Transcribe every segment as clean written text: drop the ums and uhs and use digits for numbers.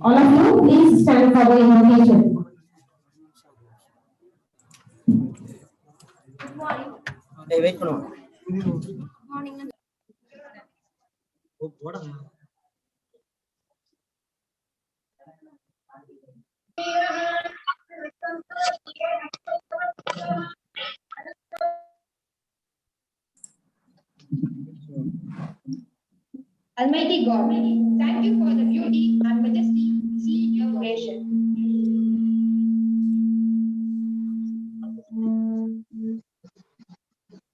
All of you, please stand for the invocation. Good morning. Hey, wait for a moment. Good morning. Almighty God, thank you for the beauty and majesty seen in your creation.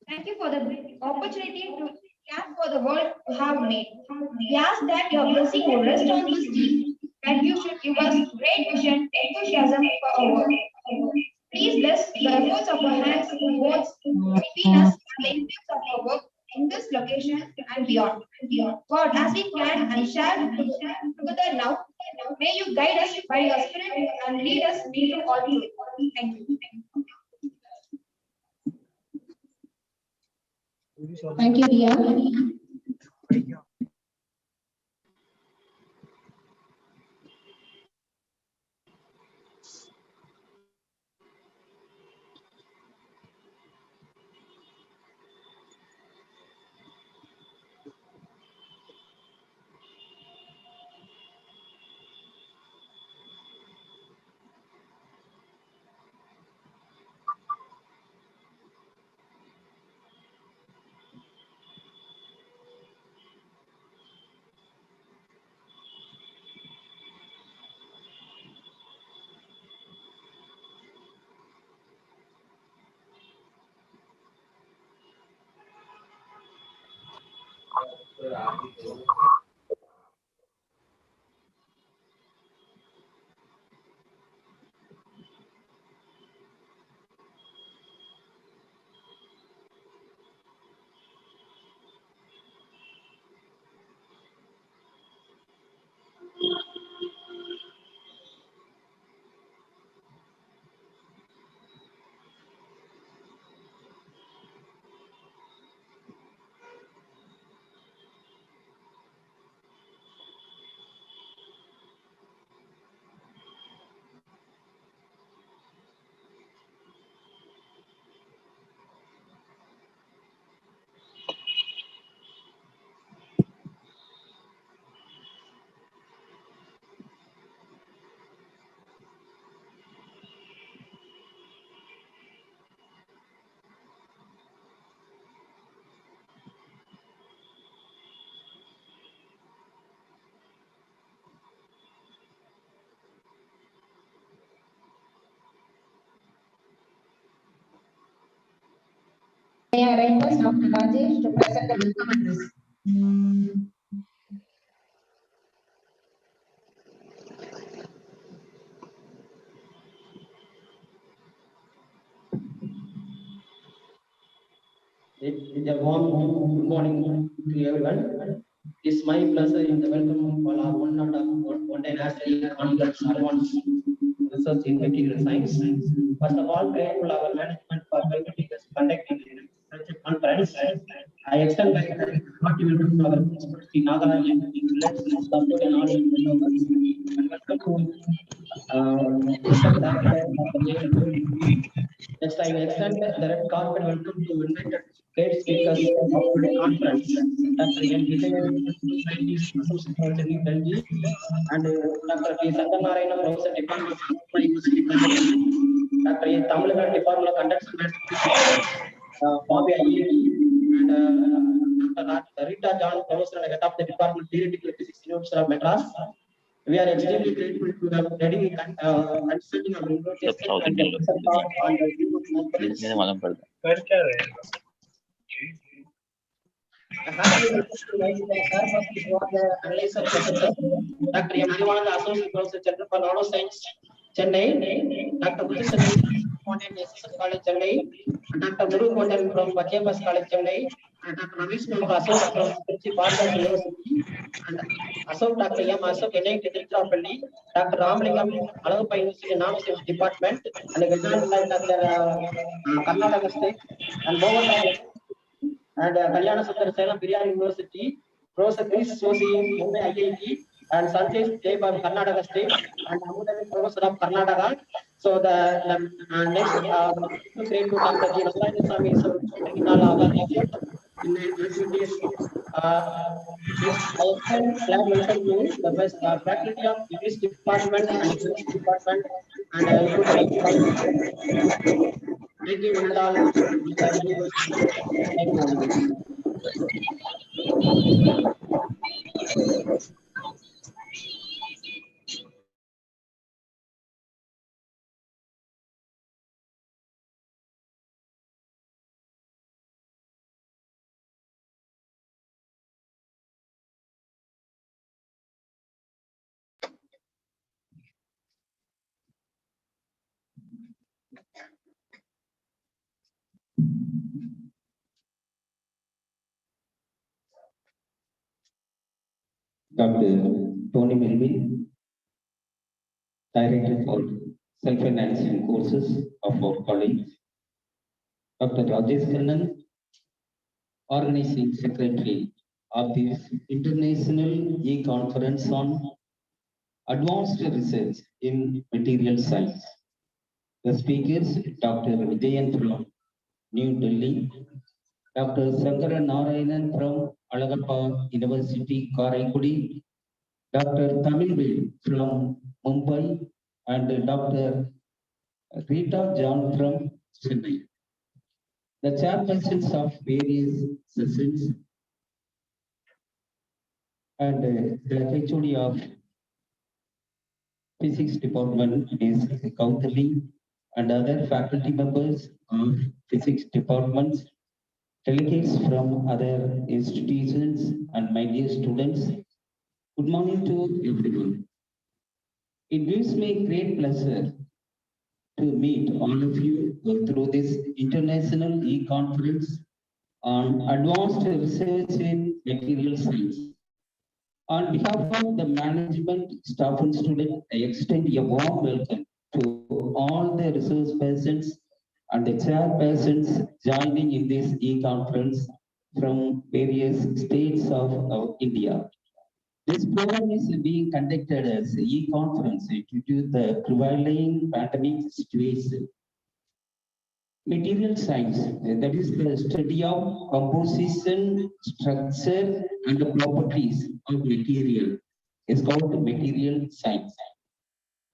Thank you for the opportunity to care for the world you have made. We ask that your blessing will rest on this team, that you should give us great vision, enthusiasm for our work. Please bless the efforts of our hands, words between us, and the influence of our work in this location and beyond. God, as we plan and share together now, May you guide us by your spirit and lead us into all truth. Thank you. Thank you, Ria. May I request Dr. Rajesh to present the welcome address. A warm good morning to everyone. It's my pleasure in the welcome for our one day national conference advanced research in material science. First of all, grateful our management for permitting us conducting such a conference. I extend my hearty welcome to our principal Sri Nagarajan, let's support and all and welcome to Mr. Director of the Nation. Next, I will extend the red carpet welcome to invited guest speakers of the conference. Dr. N. Vijay, Scientist, Associate Professor in Delhi, and Dr. P. Satyanarayana, Professor, Department of Pharma, University of Dr. A. Tamilagan, Department of Conduct and Mathematics, Bobby IAT, and Dr. Rita John, Professor and Head of the Department of Theoretical Physics, University of Madras. We are extremely grateful to have ready consulting our invitation and the talk on the human components. Happy to the analyzer professor, Dr. M. Alivananda, Associate Professor, Center for Nanoscience, Chennai, Dr. Muthusan from SSS College, Chennai, Dr. Guru Kotan from Vachepas College, Chennai, and Dr. Ramesh Member, Associate Professor, Bhargava University, and Ashok Dr. M. Ashok, NIT Tirupalli, Dr. Ramalingam, Alagappa University, Nanoscience Department, and Gajan Dr. Karnataka State, and Mohan and Kalyana Sundar Sena Biriyani University, Professor Chris Sosi, Mumbai IIT, and Sanjesh J. from Karnataka State, and Amudavi Professor of Karnataka. So the next grade to Dr. G. Narayana Swami is in all our effort in activities. Next, I extend glad welcome to the best faculty of English department and English department, and including thank you, one and all. Thank you. Dr. Tony Melvin, Director for Self-Financing Courses of our college, Dr. Rajesh Kannan, Organizing Secretary of this International E-Conference on Advanced Research in Material Science. The speakers, Dr. Vijayan from New Delhi, Dr. Sankara Narayanan from Alagappa University, Karaikudi, Dr. Tamilvel from Mumbai, and Dr. Rita John from Chennai. The chairpersons of various sessions and the HOD of Physics Department is Kautali, and other faculty members of Physics Departments, delegates from other institutions, and my dear students. Good morning to everyone. It gives me great pleasure to meet all of you through this international e-conference on advanced research in material science. On behalf of the management, staff and students, I extend a warm welcome to all the resource persons and the chairpersons joining in this e-conference from various states of India. This program is being conducted as e-conference due to the prevailing pandemic situation. Material science, that is the study of composition, structure, and the properties of material, is called material science.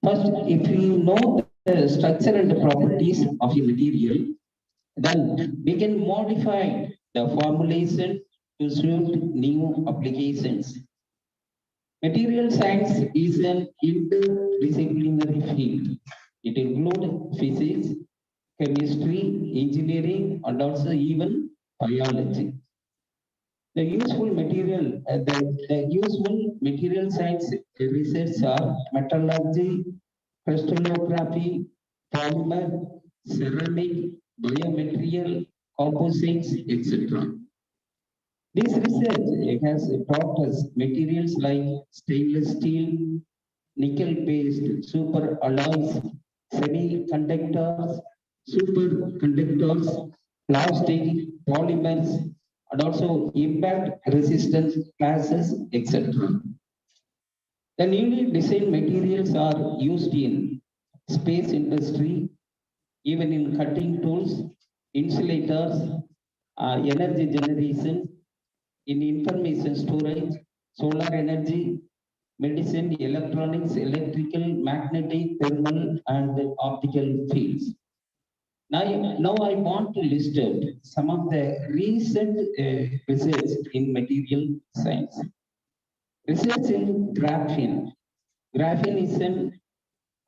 First, if you know the structure and the properties of a material, then we can modify the formulation to suit new applications. Material science is an interdisciplinary field. It includes physics, chemistry, engineering, and also even biology. The useful material science research are metallurgy, crystallography, polymer, ceramic, biomaterial, composites, etc. This research has taught us materials like stainless steel, nickel-based super alloys, semiconductors, superconductors, plastic, polymers, and also impact resistance classes, etc. The newly designed materials are used in space industry, even in cutting tools, insulators, energy generation, in information storage, solar energy, medicine, electronics, electrical, magnetic, thermal, and optical fields. Now I want to list out some of the recent research in material science. Research in graphene. Graphene is an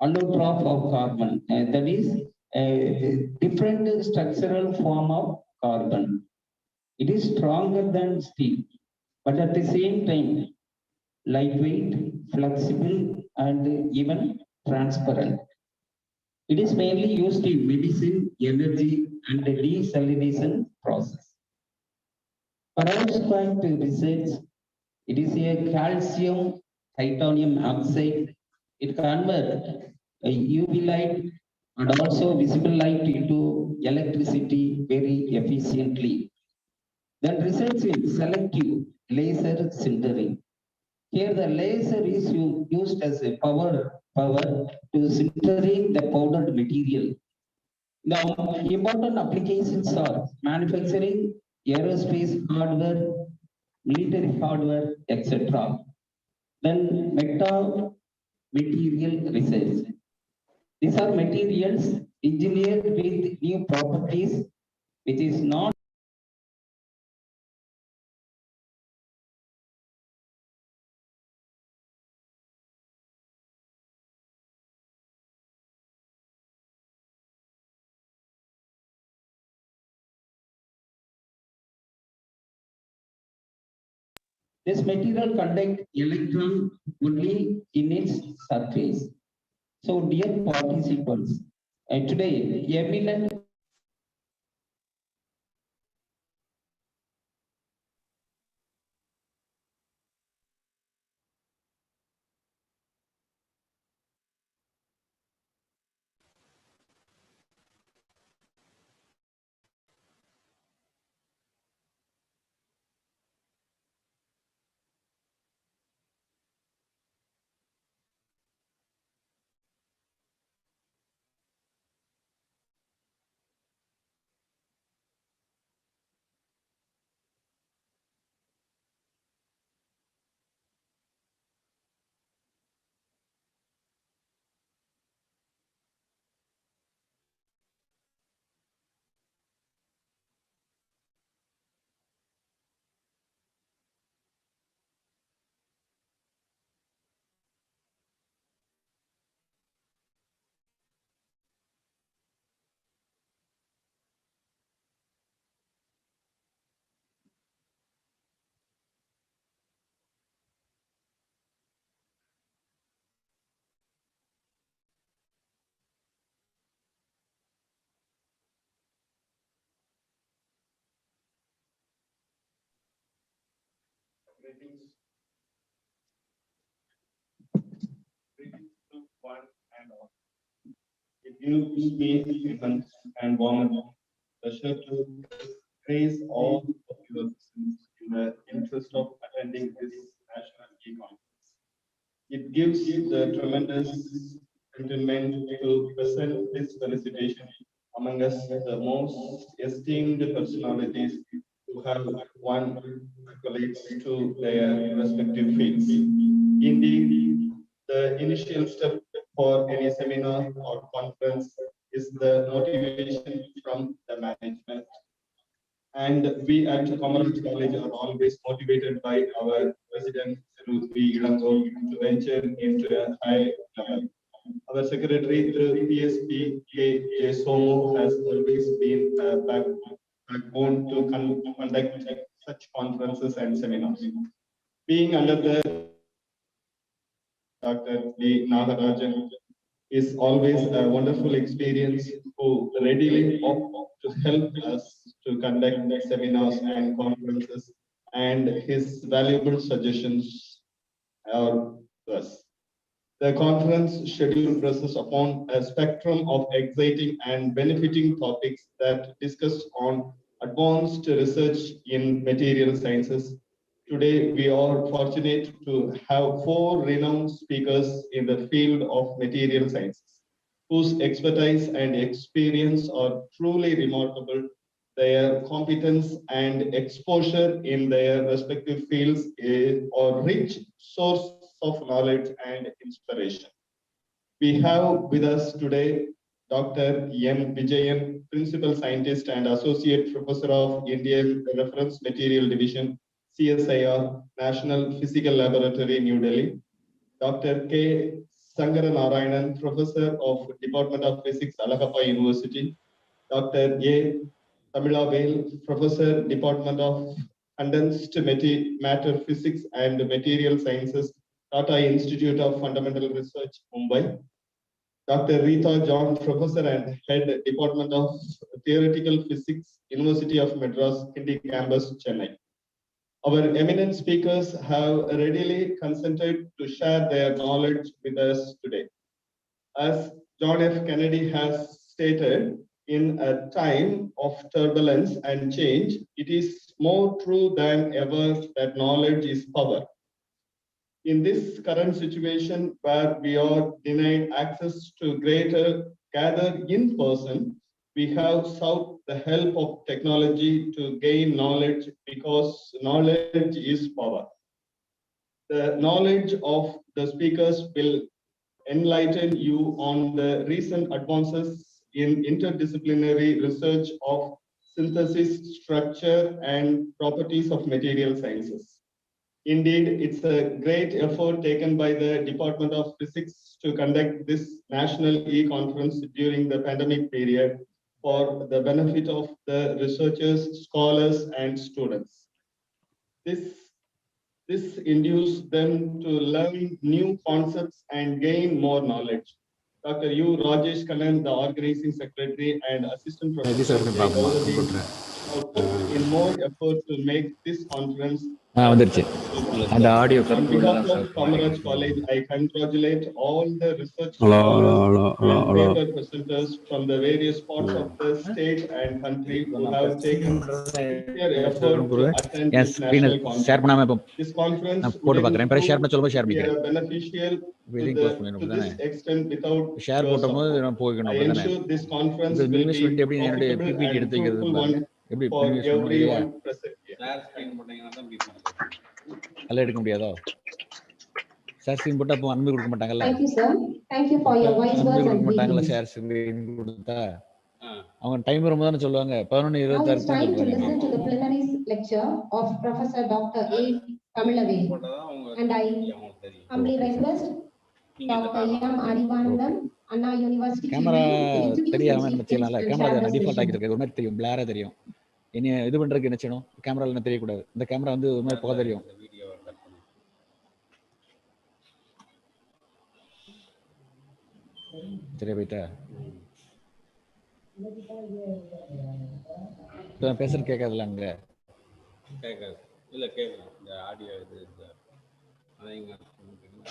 allotrope of carbon, that is a different structural form of carbon. It is stronger than steel, but at the same time, lightweight, flexible, and even transparent. It is mainly used in medicine, energy, and the desalination process. Perovskite research, it is a calcium titanium oxide. It converts UV light and also visible light into electricity very efficiently. Then research in selective laser sintering. Here the laser is used as a power to sintering the powdered material. Now, important applications are manufacturing, aerospace hardware, military hardware, etc. Then meta material research. These are materials engineered with new properties, which is not this material conduct electron only in its surface. So, dear participants, today eminent Greetings to one and all. It gives me immense and warm pleasure to praise all of your presence in the interest of attending this national e-conference. It gives the tremendous contentment to present this felicitation among us, the most esteemed personalities who have won accolades to their respective fields. Indeed, the initial step for any seminar or conference is the motivation from the management. And we at Commerce College are always motivated by our President, Thiru V. Ilango, to venture into a high level. Our Secretary, through PSP K. J. Somo, has always been a backbone to conduct such conferences and seminars. Being under the Dr. V. Nagarajan is always a wonderful experience who readily opt to help us to conduct seminars and conferences, and his valuable suggestions are thus. The conference schedule presses upon a spectrum of exciting and benefiting topics that discuss on advanced research in material sciences. Today, we are fortunate to have 4 renowned speakers in the field of material sciences, whose expertise and experience are truly remarkable. Their competence and exposure in their respective fields are rich source of knowledge and inspiration. We have with us today Dr. M. Vijayan, Principal Scientist and Associate Professor of Indian Reference Material Division, CSIR, National Physical Laboratory, New Delhi. Dr. K. Sangaranarayanan, Professor of Department of Physics, Alagappa University. Dr. A. Tamilavel, Professor, Department of Condensed Matter Physics and Material Sciences, Tata Institute of Fundamental Research, Mumbai. Dr. Rita John, Professor and Head, Department of Theoretical Physics, University of Madras, Hindi Campus, Chennai. Our eminent speakers have readily consented to share their knowledge with us today. As John F. Kennedy has stated, in a time of turbulence and change, it is more true than ever that knowledge is power. In this current situation where we are denied access to greater gather in person, we have sought the help of technology to gain knowledge because knowledge is power. The knowledge of the speakers will enlighten you on the recent advances in interdisciplinary research of synthesis, structure, and properties of material sciences. Indeed, it's a great effort taken by the Department of Physics to conduct this national e-conference during the pandemic period for the benefit of the researchers, scholars, and students. This induces them to learn new concepts and gain more knowledge. Dr. U. Rajesh Kannan, the organizing secretary and assistant professor, have put in more effort to make this conference அந்த audio on behalf of Commerce College, I congratulate all the research Hello, scholars hello, hello, and hello. paper presenters from the various parts of the state and country who have taken their effort to attend Yes, this national conference. This conference wouldn't be beneficial to this extent without your support. I ensure this conference will be profitable and fruitful one for everyone present here. Share screen போட்டா அப்போ அனுமதி கொடுக்க மாட்டாங்கல்ல. Thank you, sir. Thank you for your wise அனுமதி words கொடுக்க and மாட்டாங்கல்ல greetings. Share screen கொடுத்தா. அவங்க டைம் வரும்போது தானே சொல்லுவாங்க. 11:26 Now it's time to listen to the plenary lecture of Professor Dr. A. Tamilavel. And I humbly request Dr. M. Arivanandam, Anna University camera to introduce தெரியாம the என்ன speakers செய்யலாம்ல. and camera share the default session. ஆக்கிருக்கு. ஒரு மாதிரி தெரியும், பிளாரா தெரியும். இனி இது பண்றதுக்கு என்ன செய்யணும்? கேமரால என்ன தெரியக்கூடாது. இந்த கேமரா வந்து ஒரு மாதிரி புகை தெரியும். சரியா போயிட்டா? பேசுறது கேட்காதுல்ல அங்க. இல்ல கேட்கலாம் இந்த ஆடியோ இது அதைங்க இந்த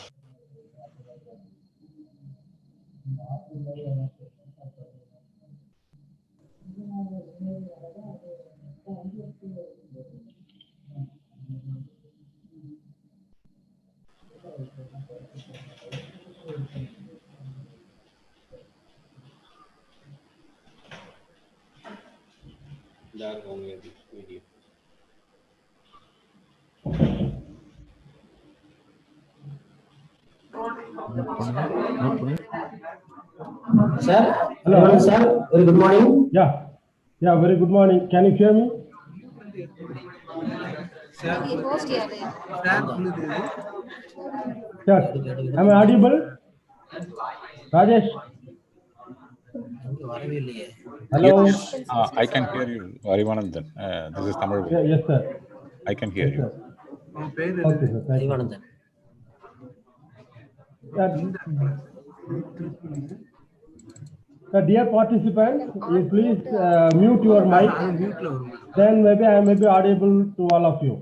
அவங்க video Sir, hello, sir. Very good morning. Yeah, very good morning. Can you hear me? Sir, am I audible? Rajesh? Hello? Yes, I can hear you, Arivanandan. This is Tamil. Yes, sir. I can hear you. Okay, sir. Thank you. Dear participants, you please mute your mic. Then maybe I may be audible to all of you.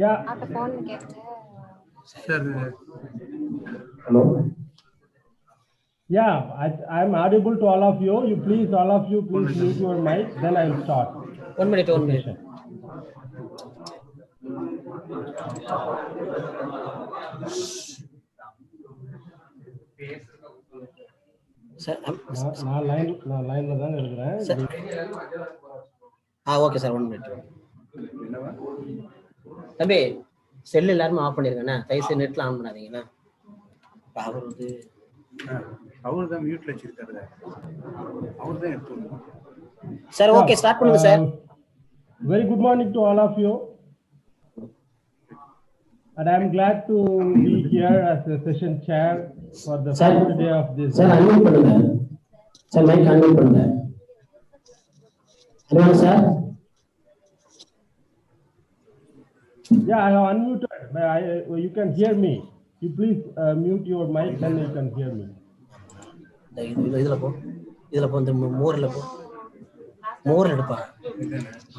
Yeah. Hello. Yeah, I'm audible to all of you. All of you, please mute your mic. Then I will start. 1 minute. Sir, நான் லைன்ல தான் இருக்கிறேன். Okay sir 1 minute. தம்பி செல் எல்லாரும் of பண்ணிருக்கேண்ணா, தயவுசெய்து நெட்ல on பண்ணாதீங்கண்ணா. அவர் தான் மியூட்ல வச்சிருக்காரு, அவர் தான் எடுத்து. சார் ஓகே ஸ்டார்ட் பண்ணுங்க sir. Very good morning to all of you. And I'm glad to be here as a session chair for the first day of this. Sir, unmute பண்ணுங்க. Sir, mic unmute பண்ணுங்க. Hello, sir. Yeah, I have unmuted, but you can hear me. You please mute your mic, then you can hear me. இதுல போ இந்த மோர்ல போ. மோர்ல எடுப்பா.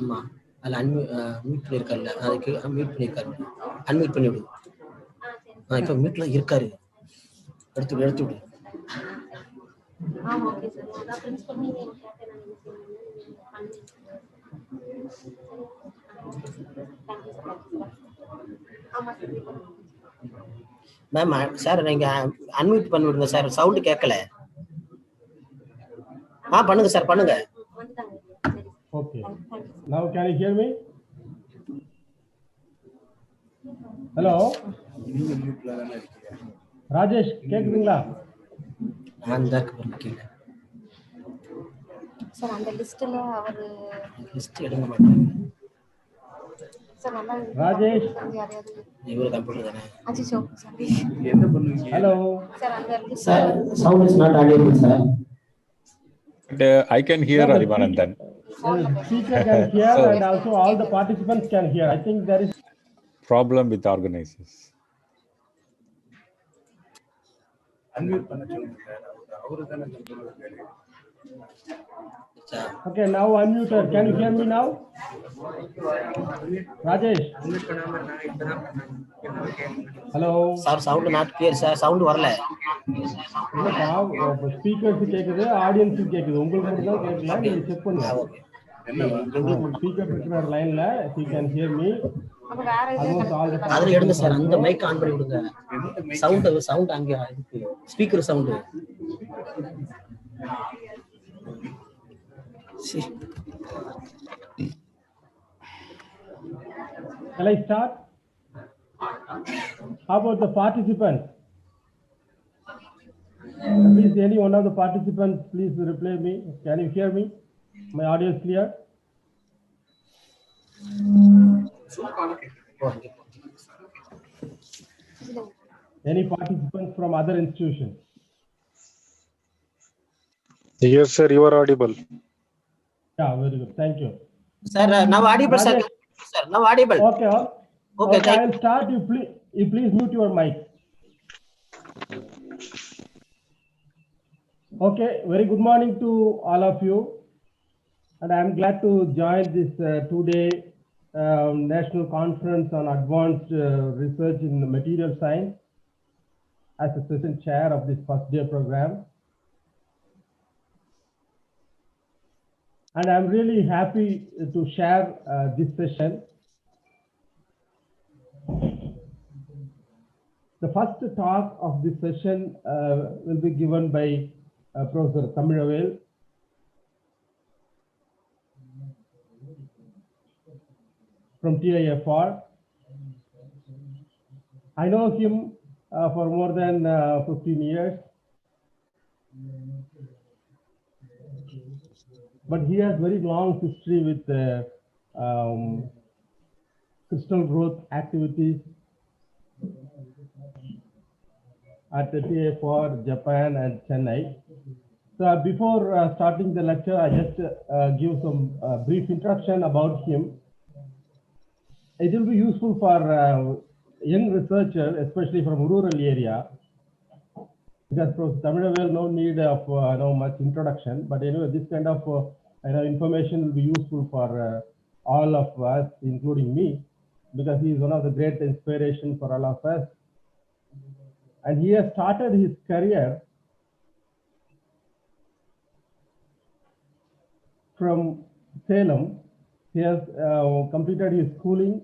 ஆமா. அதுல mute பண்ணிருக்காருல, அதுக்கு மியூட் பண்ணிருக்காரு. அன்மியூட் பண்ணி விடு. இப்ப மியூட்ல இருக்காரு. எடுத்து விடு. Okay sir. அதான் பிரின்சிபல் மீட்டிங் கேட்டேன் நான். மேம் சார் நீங்க அன்மியூட் பண்ணி விடுங்க சார், சவுண்ட் கேட்கல. பண்ணுங்க சார் பண்ணுங்க. Okay. Now can you hear me? Hello. Rajesh கேக்குதுங்களா? சார் அந்த லிஸ்ட்ல அவர் லிஸ்ட் எடுங்க மாட்டாங்க. சார் நல்லா ராஜேஷ் இவரு கம்ப்யூட்டர் தானே. அச்சோ சாரி. என்ன பண்ணுவீங்க? Hello. சார் அந்த list Sir, sound is not audible, sir. And, I can hear Arivanandan. Speaker can hear and also all the participants can hear. I think there is Problem with organizers. Unmute பண்ண சொல்லுங்க sir, அவரு தானே சொல்றாரு. Okay, now unmuted. Can you hear me now? Rajesh. Hello. Sir, sound not clear, sir. Sound வரல. இல்லப்பா, speakers கேக்குது, audience கேக்குது. உங்களுக்கு மட்டும் தான் கேட்கல, நீங்க செக் பண்ணுங்க. ஸ்பீக்கர் இருக்கிற லைன்ல you can hear me. அப்ப வேற இது அதுல எடுங்க சார், அந்த மைக் ஆன் பண்ணி விடுங்க. சவுண்ட் அங்க இருக்கு, speaker sound. Shall I start? How about the participants? Please, any one of the participants, please reply me. Can you hear me? My audio is clear? Any participants from other institutions? Yes, sir, you are audible. Yeah, very good. Thank you. Sir, now audible, sir. Sir, now audible. Okay. Okay, I will start. You please mute your mic. Okay, very good morning to all of you. And I'm glad to join this two-day National Conference on Advanced Research in Material Science as the session chair of this first day program. And I'm really happy to share this session. The first talk of this session will be given by Professor Tamilavel. From TIFR. I know him for more than 15 years. But he has very long history with crystal growth activities at the TIFR, Japan, and Chennai. So before starting the lecture, I just give some brief introduction about him. It will be useful for young researchers, especially from rural area, because Prof. Tamilavel no need of no much introduction. But anyway, this kind of information will be useful for all of us, including me, because he is one of the great inspiration for all of us. And he has started his career from Salem. He has completed his schooling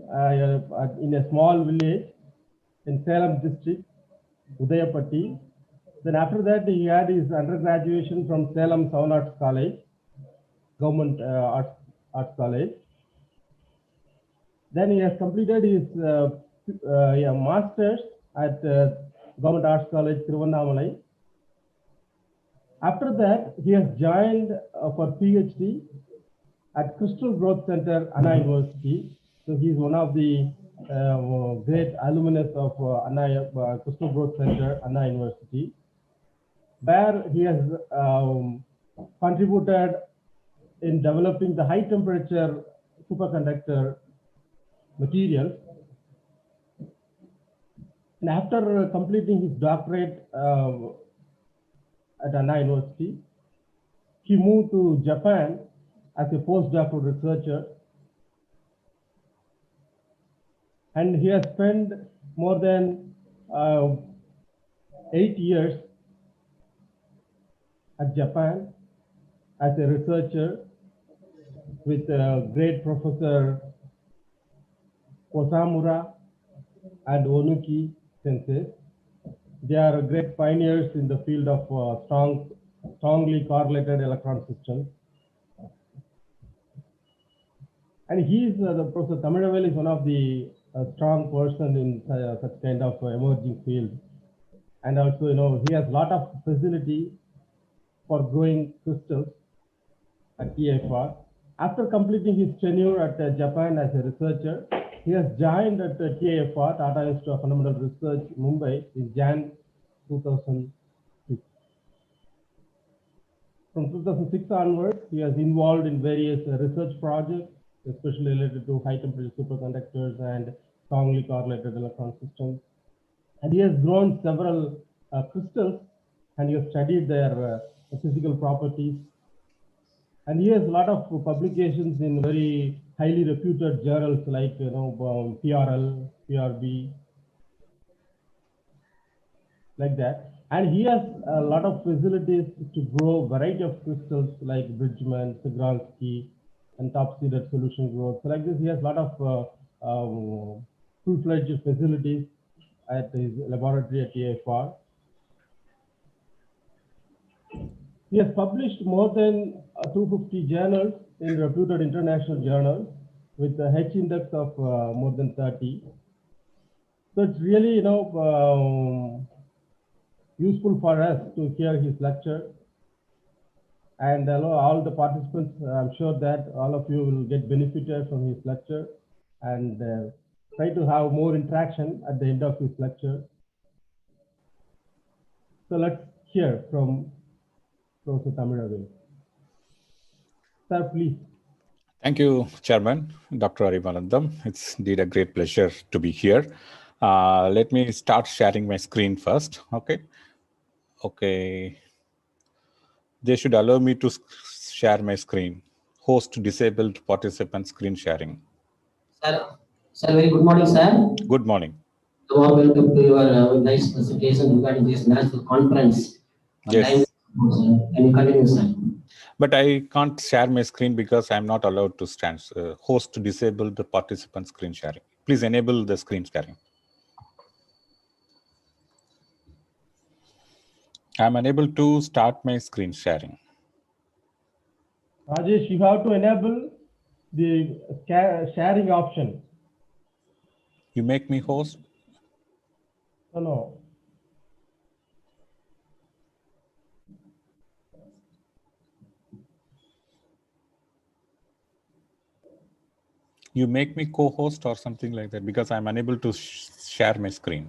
in a small village in Salem district, Udayapatti. Then after that, he had his undergraduation from Salem Sound Arts College, Government Arts College. Then he has completed his master's at Government Arts College, Tiruvannamalai. After that, he has joined for PhD at Crystal Growth Center, Anna University. So he is one of the great alumnus of Crystal Growth Center, Anna University, where he has contributed in developing the high temperature superconductor materials. And after completing his doctorate at Anna University, he moved to Japan as a postdoctoral researcher. And he has spent more than 8 years at Japan as a researcher with great Professor Osamura and Onuki sensei. They are great pioneers in the field of strongly correlated electron systems. And he is, Professor Tamilavel is one of the strong person in such kind of emerging field. And also, he has a lot of facility for growing crystals at TIFR. After completing his tenure at Japan as a researcher, he has joined at TIFR, Tata Institute of Fundamental Research, Mumbai, in Jan 2006. From 2006 onwards, he has involved in various research projects, especially related to high temperature superconductors and strongly correlated electron systems. And he has grown several crystals, and he has studied their physical properties. And he has a lot of publications in very highly reputed journals like PRL, PRB, like that. And he has a lot of facilities to grow a variety of crystals like Bridgman, Sigralski, and top-seeded solution growth. So like this, he has a lot of full-fledged facilities at his laboratory at TIFR. He has published more than 250 journals in reputed international journals with a H index of more than 30. So it's really, useful for us to hear his lecture. And all the participants, I'm sure that all of you will get benefited from his lecture and try to have more interaction at the end of his lecture. So let's hear from Professor Tamilavel. Sir, please. Thank you, Chairman, Dr. Arivanandam. It's indeed a great pleasure to be here. Let me start sharing my screen first. Okay. They should allow me to share my screen. Host disabled participant screen sharing. Sir, very good morning, sir. Good morning. Welcome to your nice presentation regarding this national conference. Yes. Can you continue, sir? But I can't share my screen because I'm not allowed to host disabled participant screen sharing. Please enable the screen sharing. I'm unable to start my screen sharing. Rajesh, you have to enable the sharing option. You make me host? No. You make me co-host or something like that because I'm unable to share my screen.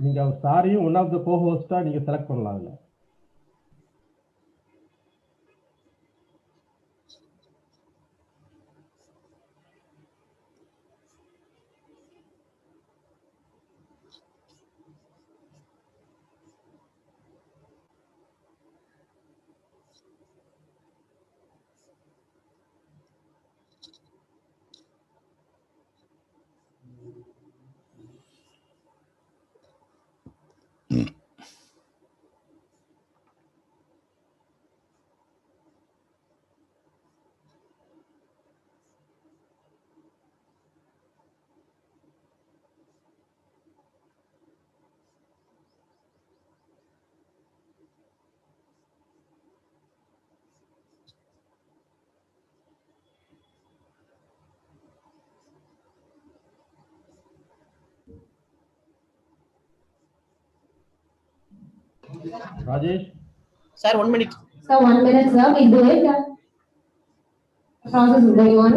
நீங்க sorry one of the கோ-ஹோஸ்டா நீங்க select பண்ணலாம் அதுல. Rajesh? Sir, 1 minute. Sir, 1 minute, sir. We do it. The process is going on.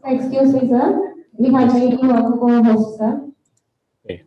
Excuse me, sir. We have made you a co-host, sir. Okay.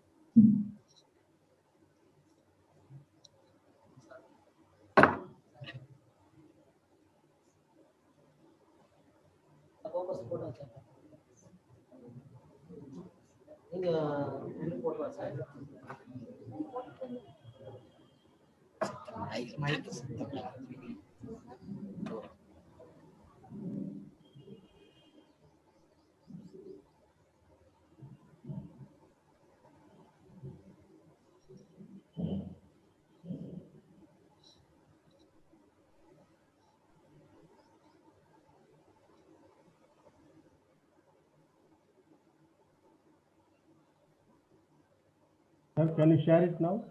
Can you share it now?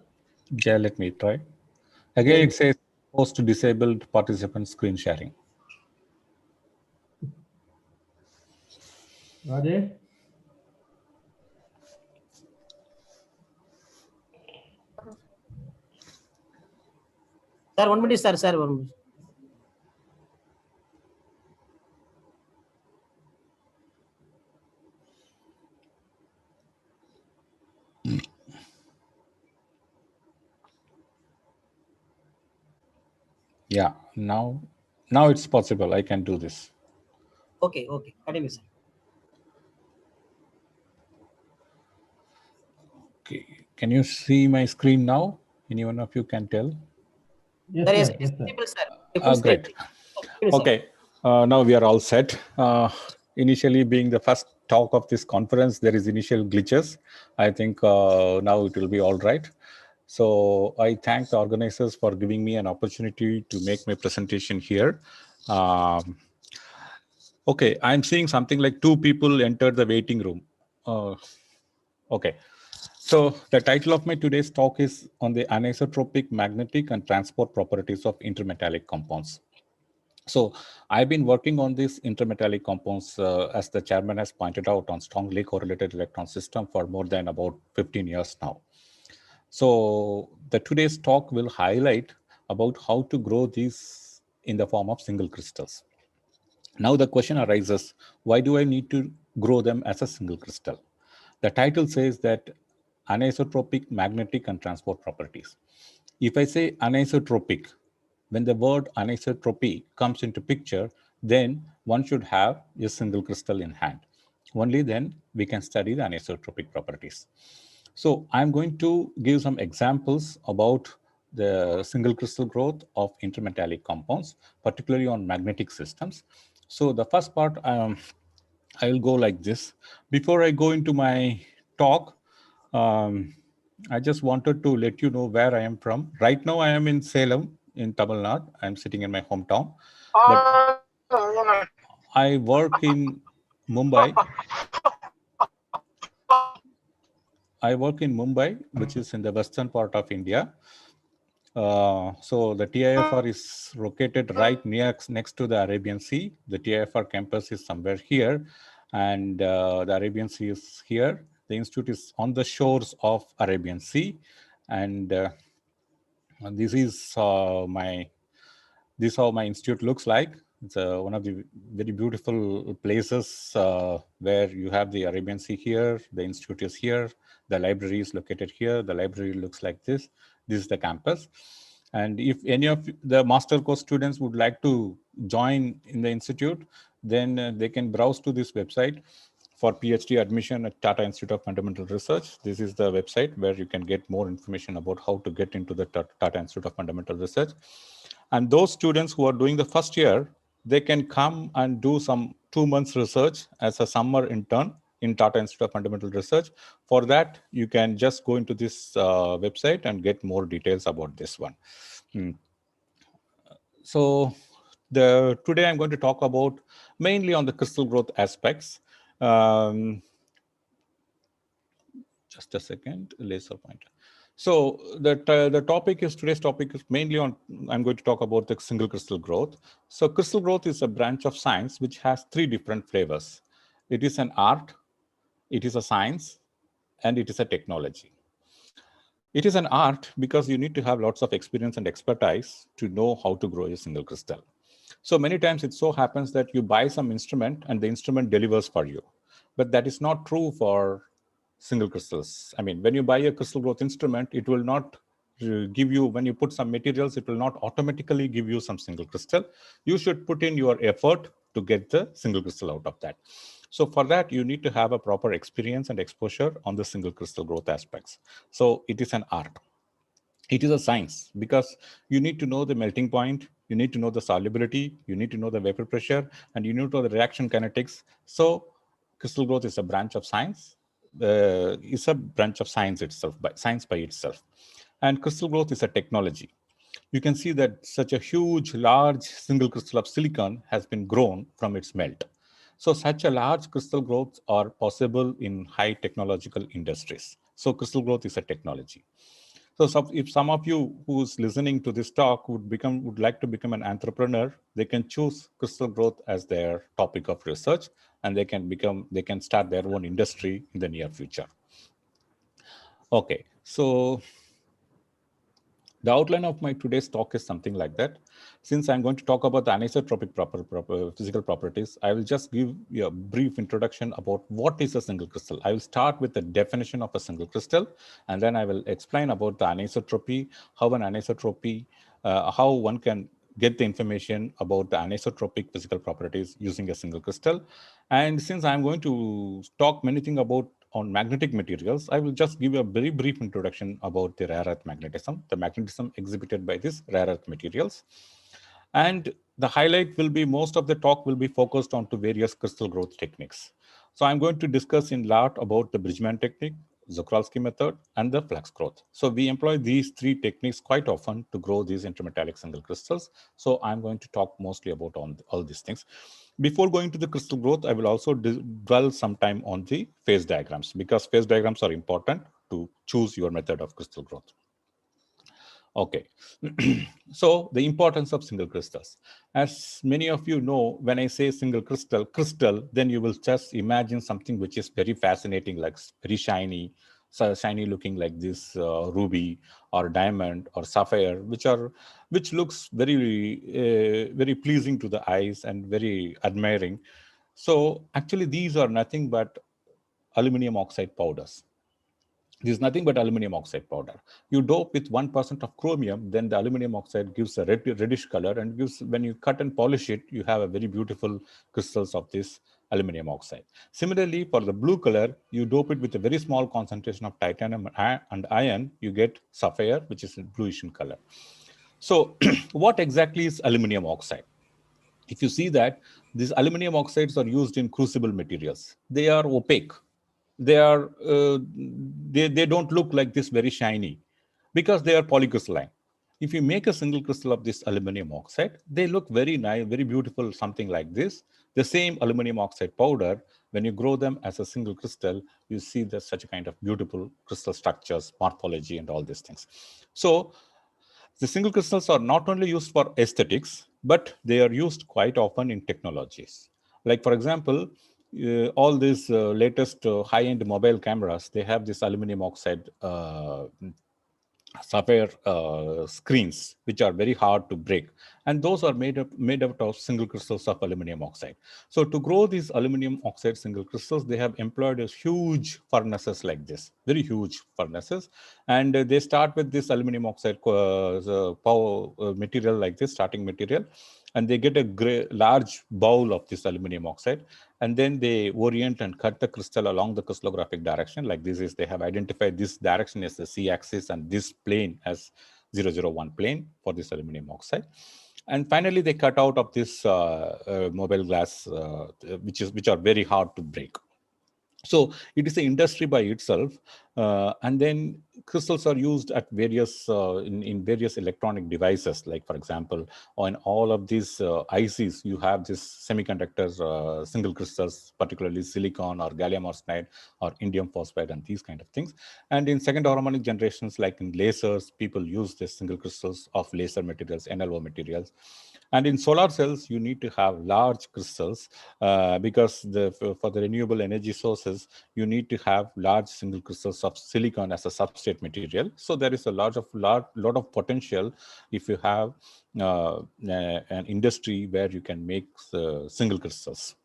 Yeah, let me try. Again, it says host disabled participant screen sharing. Rajesh? Sir, 1 minute, sir. 1 minute. Yeah, now it's possible. I can do this. Okay. Continue, sir. Okay, can you see my screen now? Anyone of you can tell? Yes, sir. Yes, sir. Great. Okay, now we are all set. Initially, being the first talk of this conference, there is initial glitches. I think now it will be all right. So I thank the organizers for giving me an opportunity to make my presentation here. Okay, I'm seeing something like 2 people entered the waiting room. Okay. So the title of my today's talk is on the anisotropic magnetic and transport properties of intermetallic compounds. So I've been working on these intermetallic compounds, as the chairman has pointed out, on strongly correlated electron system for more than about 15 years now. So the today's talk will highlight about how to grow these in the form of single crystals. Now the question arises, why do I need to grow them as a single crystal? The title says that anisotropic magnetic and transport properties. If I say anisotropic, when the word anisotropy comes into picture, then one should have a single crystal in hand. Only then we can study the anisotropic properties. So I'm going to give some examples about the single crystal growth of intermetallic compounds, particularly on magnetic systems. So the first part, I will go like this. Before I go into my talk, I just wanted to let you know where I am from. Right now, I am in Salem, in Tamil Nadu. I'm sitting in my hometown. But I work in Mumbai. Which is in the western part of India. So the TIFR is located right next to the Arabian Sea. The TIFR campus is somewhere here, and the Arabian Sea is here. The institute is on the shores of Arabian Sea, and this is how my institute looks like. It's one of the very beautiful places where you have the Arabian Sea here, the institute is here, the library is located here. The library looks like this. This is the campus. And if any of the master course students would like to join in the institute, then they can browse to this website for PhD admission at Tata Institute of Fundamental Research. This is the website where you can get more information about how to get into the Tata Institute of Fundamental Research. And those students who are doing the first year, they can come and do some 2 months research as a summer intern in Tata Institute of Fundamental Research. For that, you can just go into this website and get more details about this one. So today I'm going to talk about mainly on the crystal growth aspects. Just a second, laser pointer. So today's topic is mainly on, I'm going to talk about the single crystal growth. So crystal growth is a branch of science which has 3 different flavors. It is an art, it is a science, and it is a technology. It is an art because you need to have lots of experience and expertise to know how to grow a single crystal. So many times it so happens that you buy some instrument and the instrument delivers for you. But that is not true for single crystals. I mean, when you buy a crystal growth instrument, it will not give you, when you put some materials, it will not automatically give you some single crystal. You should put in your effort to get the single crystal out of that. So for that, you need to have a proper experience and exposure on the single crystal growth aspects. So it is an art. It is a science, because you need to know the melting point, you need to know the solubility, you need to know the vapor pressure, and you need to know the reaction kinetics. So crystal growth is a branch of science. It's a branch of science itself, science by itself. And crystal growth is a technology. You can see that such a huge, large single crystal of silicon has been grown from its melt. So such a large crystal growths are possible in high technological industries. So crystal growth is a technology. So if some of you who's listening to this talk would like to become an entrepreneur, they can choose crystal growth as their topic of research, and they can start their own industry in the near future. Okay, so the outline of my today's talk is something like that. Since I'm going to talk about the anisotropic physical properties, I will just give you a brief introduction about what is a single crystal. I will start with the definition of a single crystal, and then I will explain about the anisotropy, how one can get the information about the anisotropic physical properties using a single crystal. And since I'm going to talk many things about on magnetic materials, I will just give you a very brief introduction about the rare earth magnetism, the magnetism exhibited by these rare earth materials. And the highlight will be, most of the talk will be focused on to various crystal growth techniques. So I'm going to discuss in lot about the Bridgman technique, Czochralski method, and the flux growth. So we employ these three techniques quite often to grow these intermetallic single crystals. So I'm going to talk mostly about all these things. Before going to the crystal growth, I will also dwell some time on the phase diagrams, because phase diagrams are important to choose your method of crystal growth. Okay, so the importance of single crystals. As many of you know, when I say single crystal, then you will just imagine something which is very fascinating, like very shiny, so shiny looking like this ruby or diamond or sapphire, which looks very pleasing to the eyes and very admiring. So actually these are nothing but aluminum oxide powders. This is nothing but aluminum oxide powder. You dope with 1% of chromium, then the aluminum oxide gives a reddish color, and gives, when you cut and polish it, you have a very beautiful crystals of this aluminum oxide. Similarly, for the blue color, you dope it with a very small concentration of titanium and iron, you get sapphire, which is bluish in color. So what exactly is aluminum oxide? If you see that these aluminum oxides are used in crucible materials, they are opaque. They are they don't look like this very shiny, because they are polycrystalline. If you make a single crystal of this aluminum oxide, they look very nice, very beautiful, something like this. The same aluminum oxide powder, when you grow them as a single crystal, you see there's such a kind of beautiful crystal structures, morphology, and all these things. So the single crystals are not only used for aesthetics, but they are used quite often in technologies. Like, for example, all these latest high-end mobile cameras, they have this aluminum oxide sapphire screens, which are very hard to break, and those are made out of single crystals of aluminum oxide. So to grow these aluminum oxide single crystals, they have employed huge furnaces like this, very huge furnaces, and they start with this aluminum oxide power material like this, starting material, and they get a large bowl of this aluminum oxide, and then they orient and cut the crystal along the crystallographic direction. Like this is, they have identified this direction as the C-axis and this plane as 001 plane for this aluminum oxide. And finally, they cut out of this mobile glass, which are very hard to break. So it is an industry by itself, and then crystals are used at various in various electronic devices. Like, for example, on all of these ICs, you have this semiconductors single crystals, particularly silicon or gallium arsenide or indium phosphide and these kind of things. And in second harmonic generations, like in lasers, people use the single crystals of laser materials, NLO materials. And in solar cells, you need to have large crystals because for the renewable energy sources, you need to have large single crystals crystals of silicon as a substrate material. So there is a lot of potential if you have an industry where you can make single crystals.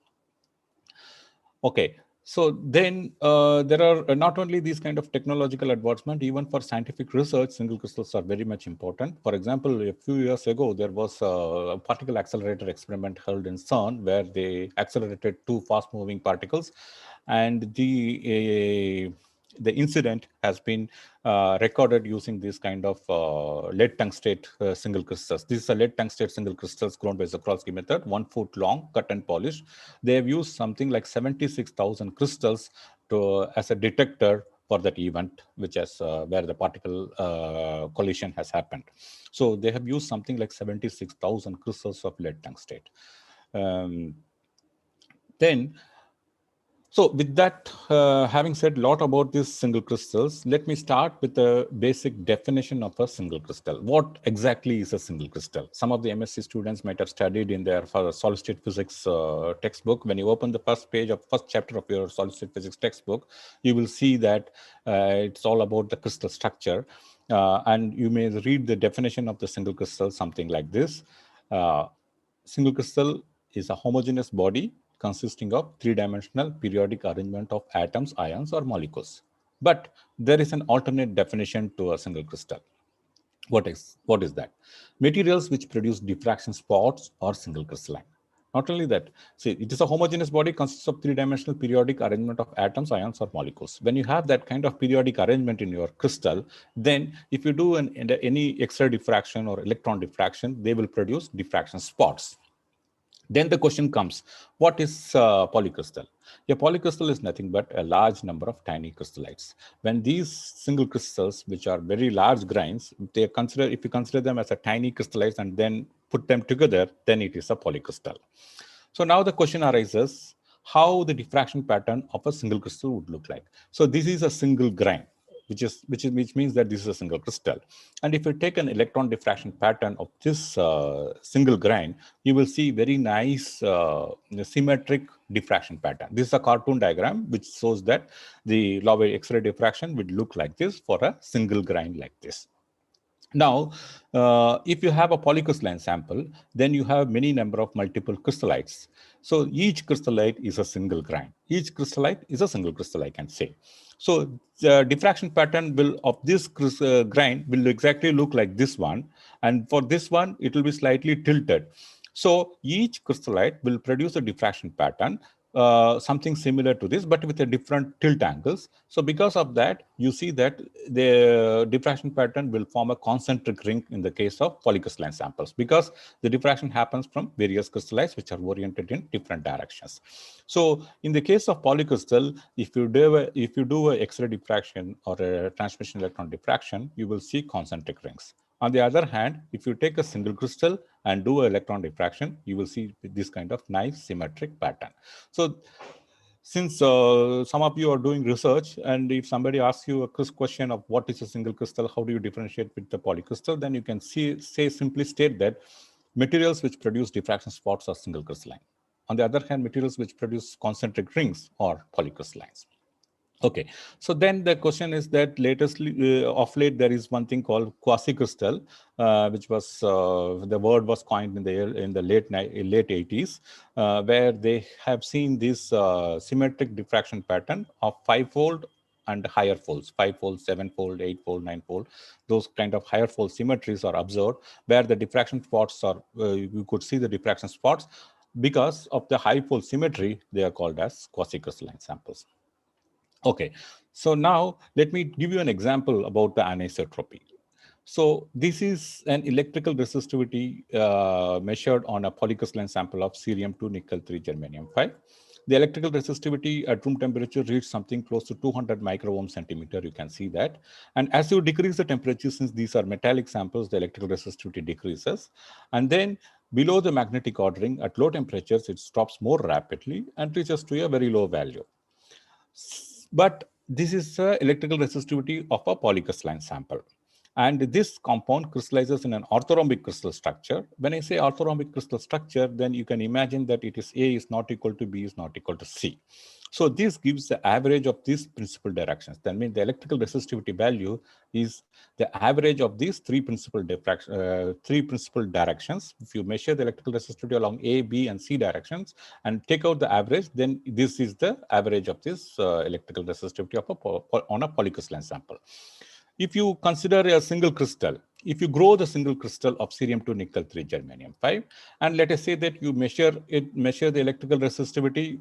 Okay, so then there are not only these kind of technological advancement, even for scientific research, single crystals are very much important. For example, a few years ago, there was a particle accelerator experiment held in CERN where they accelerated two fast-moving particles, and the incident has been recorded using this kind of lead tungstate single crystals. These are lead tungstate single crystals grown by Zakrolsky method, 1 foot long, cut and polished. They have used something like 76,000 crystals as a detector for that event, which is where the particle collision has happened. So they have used something like 76,000 crystals of lead tungstate. So with that, having said a lot about these single crystals, let me start with the basic definition of a single crystal. What exactly is a single crystal? Some of the MSc students might have studied in their solid state physics textbook. When you open the first page of first chapter of your solid state physics textbook, you will see that it's all about the crystal structure. And you may read the definition of the single crystal, something like this. Single crystal is a homogeneous body consisting of three-dimensional periodic arrangement of atoms, ions, or molecules. But there is an alternate definition to a single crystal. What is that? Materials which produce diffraction spots are single crystalline. Not only that, see, it is a homogeneous body consists of three-dimensional periodic arrangement of atoms, ions, or molecules. When you have that kind of periodic arrangement in your crystal, then if you do any X-ray diffraction or electron diffraction, they will produce diffraction spots. Then the question comes, what is polycrystal? A polycrystal is nothing but a large number of tiny crystallites. When these single crystals, which are very large grains, if you consider them as a tiny crystallites and then put them together, then it is a polycrystal. So now the question arises, how the diffraction pattern of a single crystal would look like. So this is a single grain, which means that this is a single crystal. And if you take an electron diffraction pattern of this single grain, you will see very nice symmetric diffraction pattern. This is a cartoon diagram which shows that the law of X-ray diffraction would look like this for a single grain like this. Now, if you have a polycrystalline sample, then you have many number of multiple crystallites. So each crystallite is a single grain. Each crystallite is a single crystal, I can say. So the diffraction pattern of this grain will exactly look like this one. And for this one, it will be slightly tilted. So each crystallite will produce a diffraction pattern, something similar to this, but with a different tilt angles. So because of that, you see that the diffraction pattern will form a concentric ring in the case of polycrystalline samples, because the diffraction happens from various crystallites which are oriented in different directions. So in the case of polycrystal, if you do a X-ray diffraction or a transmission electron diffraction, you will see concentric rings. On the other hand, if you take a single crystal and do an electron diffraction, you will see this kind of nice symmetric pattern. So since some of you are doing research, and if somebody asks you a question of what is a single crystal, how do you differentiate with the polycrystal, then you can simply state that materials which produce diffraction spots are single crystalline. On the other hand, materials which produce concentric rings are polycrystallines. Okay, so then the question is that of late there is one thing called quasi-crystal, which was the word was coined in the late 80s, where they have seen this symmetric diffraction pattern of 5-fold and higher folds, 5-fold, 7-fold, 8-fold, 9-fold. Those kind of higher fold symmetries are observed, where the diffraction spots are, you could see the diffraction spots. Because of the high fold symmetry, they are called as quasi-crystalline samples. Okay, so now let me give you an example about the anisotropy. So this is an electrical resistivity measured on a polycrystalline sample of cerium-2 nickel-3 germanium-5. The electrical resistivity at room temperature reached something close to 200 microohm centimeter. You can see that. And as you decrease the temperature, since these are metallic samples, the electrical resistivity decreases. And then below the magnetic ordering, at low temperatures, it stops more rapidly and reaches to a very low value. But this is the electrical resistivity of a polycrystalline sample. And this compound crystallizes in an orthorhombic crystal structure. When I say orthorhombic crystal structure, then you can imagine that it is A is not equal to B is not equal to C. So this gives the average of these principal directions. That means the electrical resistivity value is the average of these three principal directions. If you measure the electrical resistivity along A, B, and C directions and take out the average, then this is the average of this electrical resistivity of on a polycrystalline sample. If you consider a single crystal, if you grow the single crystal of cerium-2 nickel-3 germanium-5, and let us say that you measure the electrical resistivity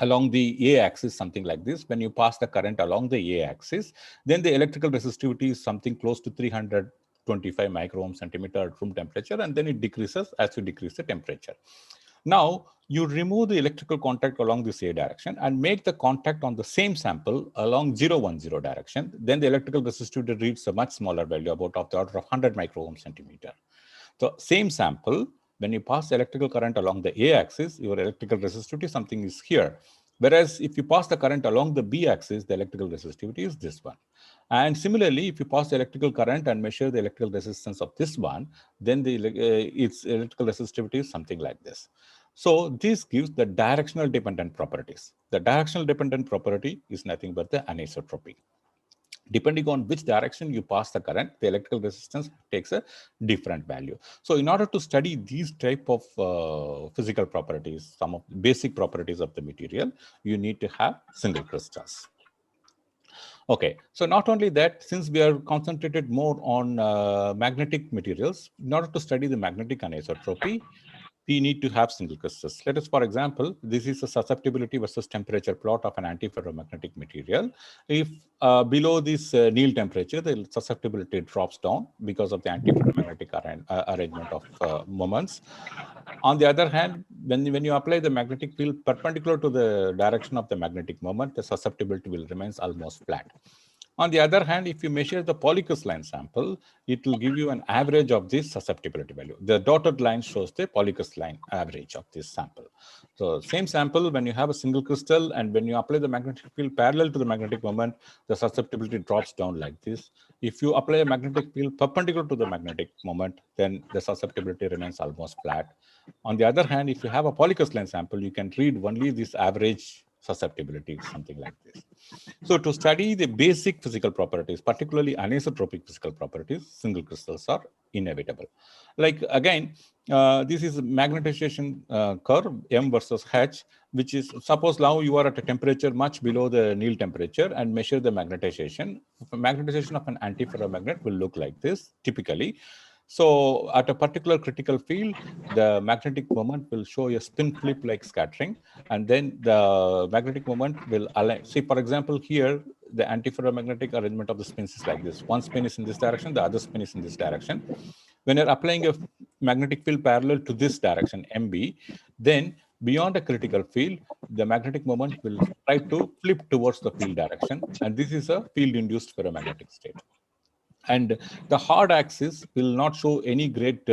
along the A-axis, something like this. When you pass the current along the A-axis, then the electrical resistivity is something close to 325 microohm centimeter at room temperature, and then it decreases as you decrease the temperature. Now, you remove the electrical contact along this A direction and make the contact on the same sample along 010 direction. Then the electrical resistivity reaches a much smaller value, about of the order of 100 microohm centimeter. The same sample, when you pass the electrical current along the A-axis, your electrical resistivity something is here. Whereas if you pass the current along the B-axis, the electrical resistivity is this one. And similarly, if you pass the electrical current and measure the electrical resistance of this one, then its electrical resistivity is something like this. So this gives the directional dependent properties. The directional dependent property is nothing but the anisotropy. Depending on which direction you pass the current, the electrical resistance takes a different value. So in order to study these type of physical properties, some of the basic properties of the material, you need to have single crystals. Okay, so not only that, since we are concentrated more on magnetic materials, in order to study the magnetic anisotropy, we need to have single crystals. Let us, for example, this is a susceptibility versus temperature plot of an antiferromagnetic material. If below this Néel temperature, the susceptibility drops down because of the antiferromagnetic arrangement of moments. On the other hand, when you apply the magnetic field perpendicular to the direction of the magnetic moment, the susceptibility will remain almost flat. On the other hand, if you measure the polycrystalline sample, it will give you an average of this susceptibility value. The dotted line shows the polycrystalline average of this sample. So same sample, when you have a single crystal and when you apply the magnetic field parallel to the magnetic moment, the susceptibility drops down like this. If you apply a magnetic field perpendicular to the magnetic moment, then the susceptibility remains almost flat. On the other hand, if you have a polycrystalline sample, you can read only this average susceptibility, something like this. So to study the basic physical properties, particularly anisotropic physical properties, single crystals are inevitable. Like again, this is a magnetization curve, M versus H, which is, suppose now you are at a temperature much below the Néel temperature and measure the magnetization. Magnetization of an antiferromagnet will look like this, typically. So at a particular critical field, the magnetic moment will show a spin flip like scattering, and then the magnetic moment will align. See, for example, here, the antiferromagnetic arrangement of the spins is like this. One spin is in this direction, the other spin is in this direction. When you're applying a magnetic field parallel to this direction, MB, then beyond a critical field, the magnetic moment will try to flip towards the field direction, and this is a field-induced ferromagnetic state. And the hard axis will not show any great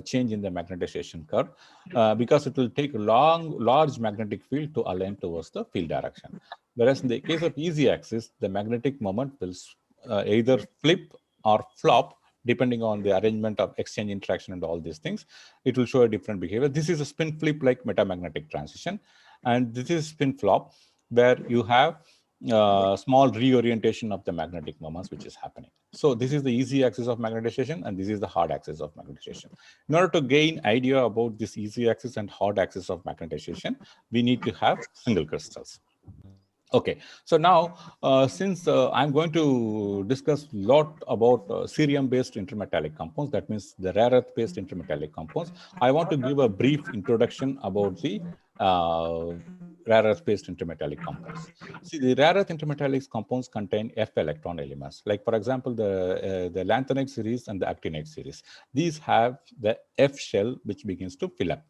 change in the magnetization curve because it will take a large magnetic field to align towards the field direction. Whereas in the case of easy axis, the magnetic moment will either flip or flop depending on the arrangement of exchange interaction and all these things. It will show a different behavior. This is a spin flip like metamagnetic transition, and this is spin flop where you have small reorientation of the magnetic moments which is happening. So this is the easy axis of magnetization and this is the hard axis of magnetization. In order to gain idea about this easy axis and hard axis of magnetization, we need to have single crystals. Okay, so now since I'm going to discuss a lot about cerium-based intermetallic compounds, that means the rare earth-based intermetallic compounds, I want to give a brief introduction about the rare earth-based intermetallic compounds. See, the rare earth intermetallic compounds contain F electron elements. Like, for example, the lanthanide series and the actinide series. These have the F shell, which begins to fill up.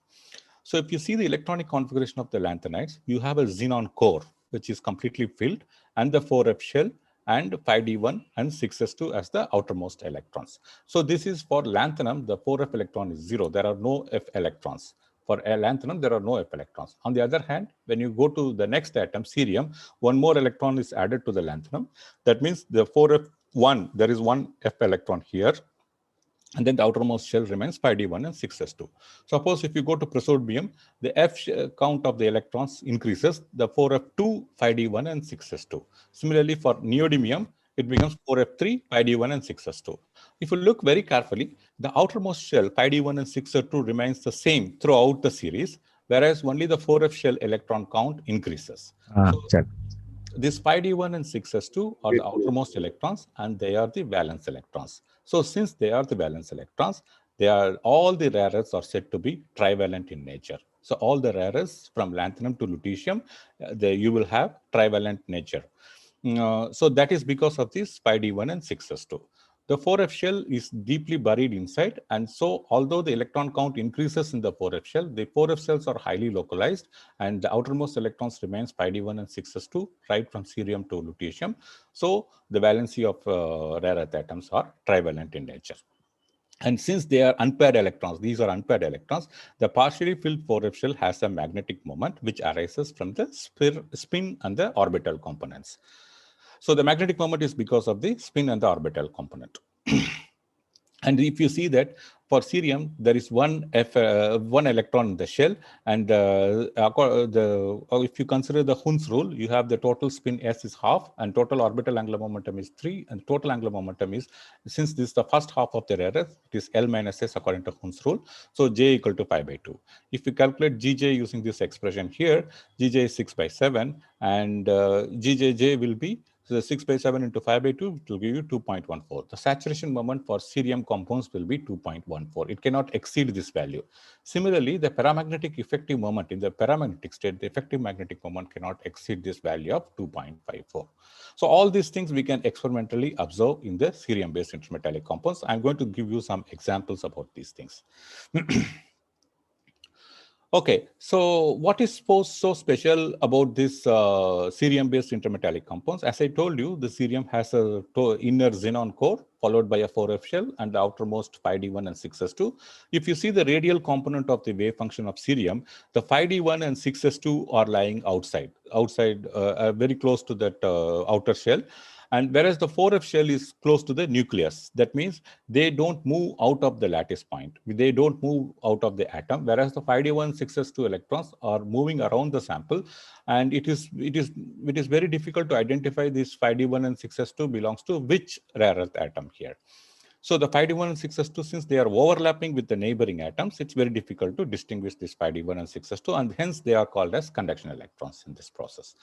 So if you see the electronic configuration of the lanthanides, you have a xenon core, which is completely filled, and the 4F shell, and 5D1 and 6S2 as the outermost electrons. So this is for lanthanum, the 4F electron is 0. There are no F electrons. For lanthanum, there are no F electrons. On the other hand, when you go to the next atom, cerium, one more electron is added to the lanthanum. That means the 4F there is one F electron here, and then the outermost shell remains 5d1 and 6s2. Suppose if you go to praseodymium, the F count of the electrons increases, the 4f2, 5d1 and 6s2. Similarly, for neodymium, it becomes 4f3, 5d1 and 6s2. If you look very carefully, the outermost shell, 5d1 and 6s2, remains the same throughout the series, whereas only the 4f shell electron count increases. So this 5d1 and 6s2 are the outermost electrons, and they are the valence electrons. So since they are the valence electrons, all the rare earths are said to be trivalent in nature. So all the rare earths from lanthanum to lutetium, you will have trivalent nature. So that is because of this 5d1 and 6s2. The 4f shell is deeply buried inside, and so although the electron count increases in the 4f shell, the 4f shells are highly localized, and the outermost electrons remains 5d1 and 6s2 right from cerium to lutetium. So the valency of rare earth atoms are trivalent in nature. And since they are unpaired electrons, these are unpaired electrons, the partially filled 4f shell has a magnetic moment which arises from the spin and the orbital components. So the magnetic moment is because of the spin and the orbital component. And if you see that for cerium, there is one electron in the shell, and if you consider the Hund's rule, you have the total spin S is half, and total orbital angular momentum is 3, and total angular momentum is, since this is the first half of the rare earth, it is L minus S according to Hund's rule, so J equal to pi by 2. If you calculate Gj using this expression here, Gj is 6 by 7, and Gjj will be, so 6 by 7 into 5 by 2 will give you 2.14. The saturation moment for cerium compounds will be 2.14. It cannot exceed this value. Similarly, the paramagnetic effective moment in the paramagnetic state, the effective magnetic moment cannot exceed this value of 2.54. So all these things we can experimentally observe in the cerium-based intermetallic compounds. I'm going to give you some examples about these things. Okay, so what is so special about this cerium-based intermetallic compounds? As I told you, the cerium has a inner xenon core followed by a 4f shell and the outermost 5d1 and 6s2. If you see the radial component of the wave function of cerium, the 5d1 and 6s2 are lying outside, very close to that outer shell. And whereas the 4f shell is close to the nucleus, that means they don't move out of the lattice point. They don't move out of the atom, whereas the 5d1 6s2 electrons are moving around the sample, and it is very difficult to identify this 5d1 and 6s2 belongs to which rare earth atom here. So the 5d1 and 6s2, since they are overlapping with the neighboring atoms, it's very difficult to distinguish this 5d1 and 6s2, and hence they are called as conduction electrons in this process.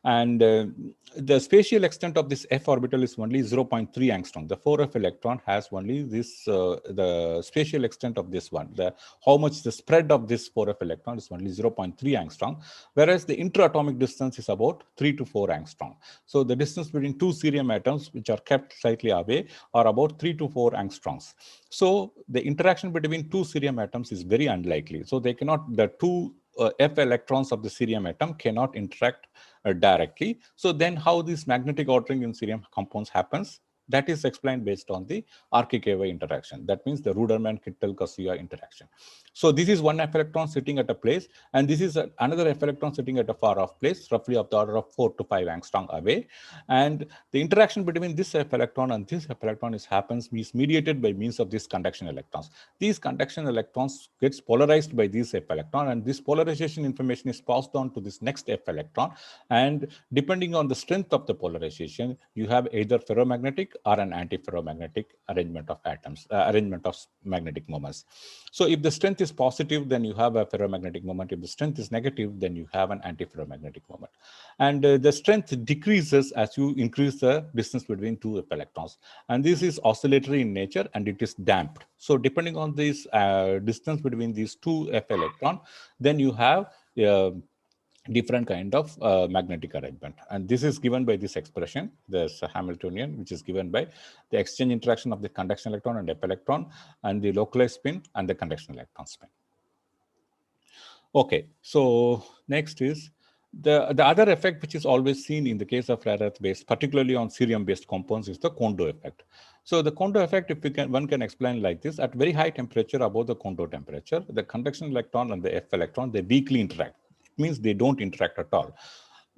And the spatial extent of this f orbital is only 0.3 angstrom. The 4f electron has only this, the spatial extent of this one. How much the spread of this 4f electron is only 0.3 angstrom, whereas the interatomic distance is about 3 to 4 angstrom. So the distance between two cerium atoms, which are kept slightly away, are about 3 to 4 angstroms. So the interaction between two cerium atoms is very unlikely. So they cannot, the two F electrons of the cerium atom cannot interact directly. So then how this magnetic ordering in cerium compounds happens? That is explained based on the Archiqueva interaction. That means the Ruderman-Kittel-Kasuya interaction. So this is one F electron sitting at a place, and this is another F electron sitting at a far off place, roughly of the order of 4 to 5 angstrom away. And the interaction between this F electron and this F electron is mediated by means of these conduction electrons. These conduction electrons gets polarized by these F electron, and this polarization information is passed on to this next F electron. And depending on the strength of the polarization, you have either ferromagnetic or an antiferromagnetic arrangement of atoms, arrangement of magnetic moments. So if the strength is positive, then you have a ferromagnetic moment. If the strength is negative, then you have an antiferromagnetic moment. And the strength decreases as you increase the distance between two F electrons. And this is oscillatory in nature, and it is damped. So depending on this distance between these two F electrons, then you have different kind of magnetic arrangement. And this is given by this expression, this Hamiltonian, which is given by the exchange interaction of the conduction electron and F electron, and the localized spin and the conduction electron spin. Okay, so next is the other effect which is always seen in the case of rare earth based, particularly on cerium based compounds, is the Kondo effect. So the Kondo effect, if one can explain like this: at very high temperature, above the Kondo temperature, the conduction electron and the F electron, they weakly interact. It means they don't interact at all.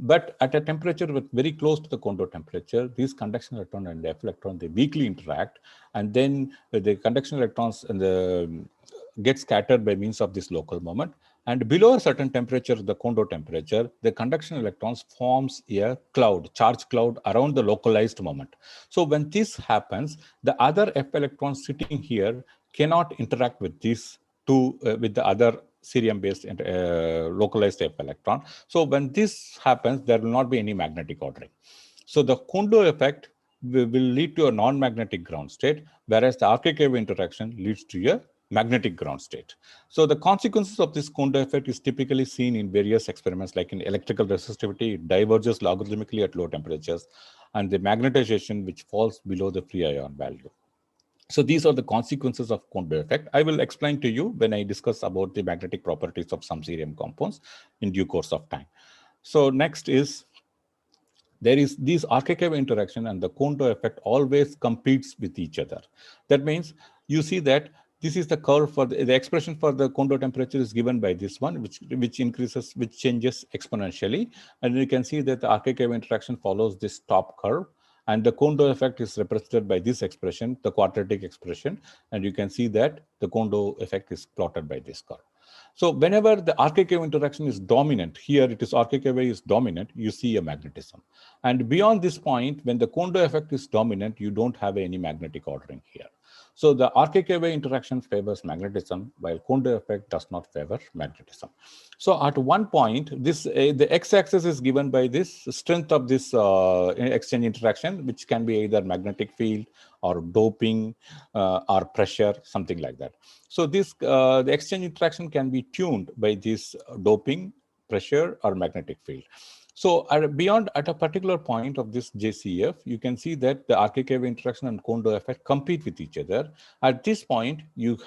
But at a temperature with very close to the Kondo temperature, these conduction electron and F electron, they weakly interact, and then the conduction electrons and get scattered by means of this local moment. And below a certain temperature, the Kondo temperature, the conduction electrons forms a cloud, charge cloud around the localized moment. So when this happens, the other F electrons sitting here cannot interact with these two, with the other cerium-based localized F electron. So when this happens, there will not be any magnetic ordering. So the Kondo effect will lead to a non-magnetic ground state, whereas the RKKV interaction leads to a magnetic ground state. So the consequences of this Kondo effect is typically seen in various experiments, like in electrical resistivity, it diverges logarithmically at low temperatures, and the magnetization which falls below the free ion value. So these are the consequences of Kondo effect. I will explain to you when I discuss about the magnetic properties of some cerium compounds in due course of time. So next is, there is these RKKV interaction and the Kondo effect always competes with each other. That means you see that this is the curve for the expression for the Kondo temperature is given by this one, which increases, which changes exponentially. And you can see that the RKKV interaction follows this top curve. And the Kondo effect is represented by this expression, the quadratic expression. And you can see that the Kondo effect is plotted by this curve. So whenever the RKKV interaction is dominant, here it is RKKV is dominant, you see a magnetism. And beyond this point, when the Kondo effect is dominant, you don't have any magnetic ordering here. So the RKKV interaction favors magnetism, while Kondo effect does not favor magnetism. So at one point, this the x-axis is given by this strength of this exchange interaction, which can be either magnetic field or doping or pressure, something like that. So this the exchange interaction can be tuned by this doping, pressure, or magnetic field. So beyond at a particular point of this JCF, you can see that the RKKV interaction and Kondo effect compete with each other. At this point, you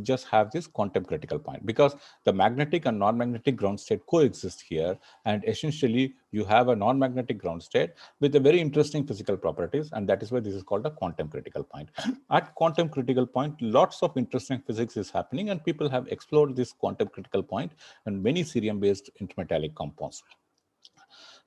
just have this quantum critical point, because the magnetic and non-magnetic ground state coexist here, and essentially you have a non-magnetic ground state with a very interesting physical properties, and that is why this is called a quantum critical point. At quantum critical point, lots of interesting physics is happening, and people have explored this quantum critical point and many cerium-based intermetallic compounds.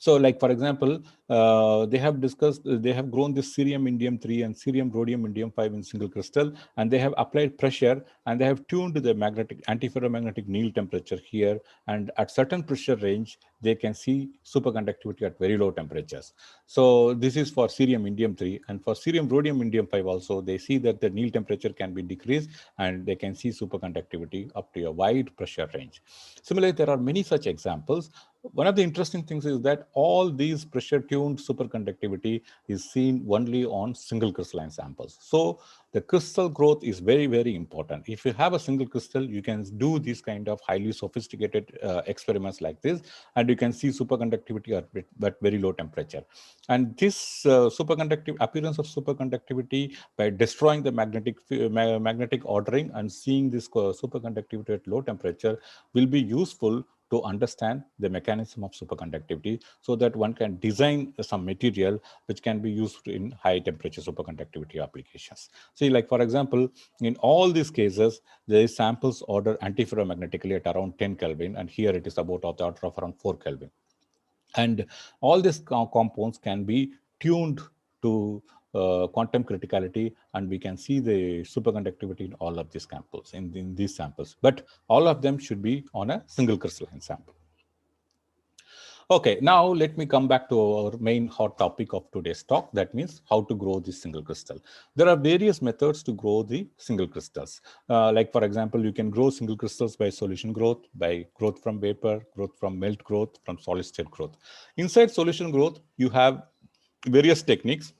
So like, for example, they have grown this cerium indium-3 and cerium rhodium indium-5 in single crystal, and they have applied pressure, and they have tuned the magnetic antiferromagnetic Néel temperature here, and at certain pressure range, they can see superconductivity at very low temperatures. So this is for cerium indium-3, and for cerium rhodium indium-5 also, they see that the Néel temperature can be decreased, and they can see superconductivity up to a wide pressure range. Similarly, there are many such examples. One of the interesting things is that all these pressure-tuned superconductivity is seen only on single crystalline samples. So the crystal growth is very, very important. If you have a single crystal, you can do these kind of highly sophisticated experiments like this, and you can see superconductivity at very low temperature. And this appearance of superconductivity by destroying the magnetic ordering and seeing this superconductivity at low temperature will be useful to understand the mechanism of superconductivity, so that one can design some material which can be used in high temperature superconductivity applications. See, like for example, in all these cases, the samples order antiferromagnetically at around 10 Kelvin, and here it is about of the order of around 4 Kelvin. And all these compounds can be tuned to quantum criticality, and we can see the superconductivity in all of these samples, in these samples. But all of them should be on a single crystalline sample. Okay, now let me come back to our main hot topic of today's talk. That means how to grow this single crystal. There are various methods to grow the single crystals. Like for example, you can grow single crystals by solution growth, by growth from vapor, growth from melt growth, from solid state growth. Inside solution growth, you have various techniques.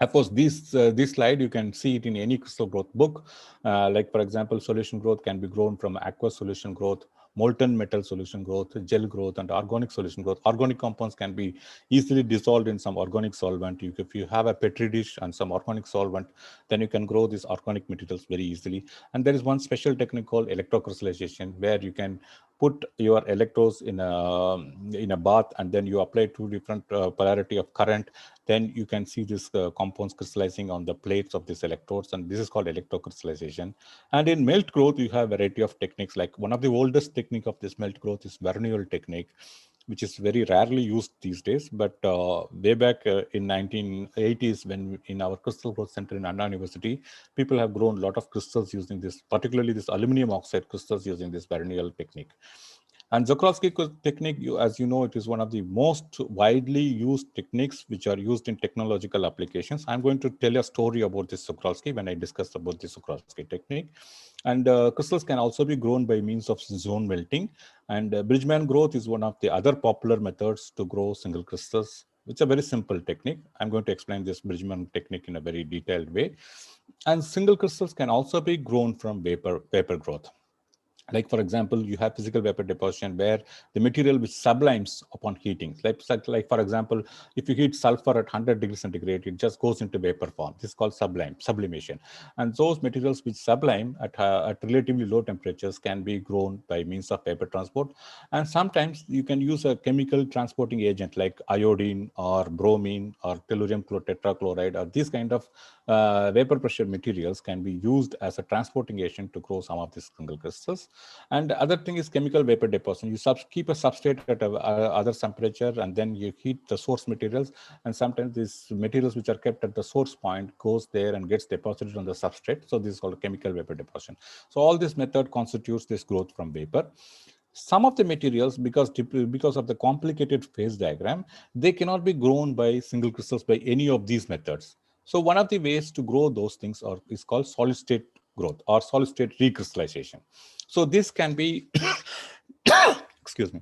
Of course, this slide, you can see it in any crystal growth book. Like for example, solution growth can be grown from aqueous solution growth, molten metal solution growth, gel growth, and organic solution growth. Organic compounds can be easily dissolved in some organic solvent. If you have a petri dish and some organic solvent, then you can grow these organic materials very easily. And there is one special technique called electrocrystallization, where you can put your electrodes in a bath, and then you apply two different polarity of current. Then you can see this compounds crystallizing on the plates of these electrodes, and this is called electrocrystallization. And in melt growth, you have a variety of techniques. Like one of the oldest technique of this melt growth is Verneuil technique. which is very rarely used these days. But way back in 1980s, when in our Crystal Growth Center in Anna University, people have grown a lot of crystals using this, particularly this aluminum oxide crystals using this Bernoulli technique. And Zuchrowski technique, as you know, it is one of the most widely used techniques which are used in technological applications. I'm going to tell a story about this Zuchrowski when I discuss about the Zuchrowski technique. And crystals can also be grown by means of zone melting. And Bridgman growth is one of the other popular methods to grow single crystals. It's a very simple technique. I'm going to explain this Bridgman technique in a very detailed way. And single crystals can also be grown from vapor growth. Like, for example, you have physical vapor deposition where the material which sublimes upon heating. Like for example, if you heat sulfur at 100 degrees centigrade, it just goes into vapor form. This is called sublimation. And those materials which sublime at relatively low temperatures can be grown by means of vapor transport. And sometimes you can use a chemical transporting agent like iodine or bromine or tellurium tetrachloride, or these kind of vapor pressure materials can be used as a transporting agent to grow some of these single crystals. And the other thing is chemical vapor deposition. You keep a substrate at other temperature, and then you heat the source materials. And sometimes these materials which are kept at the source point goes there and gets deposited on the substrate. So this is called chemical vapor deposition. So all this method constitutes this growth from vapor. Some of the materials, because of the complicated phase diagram, they cannot be grown by single crystals by any of these methods. So one of the ways to grow those things is called solid state growth or solid state recrystallization. So this can be, excuse me.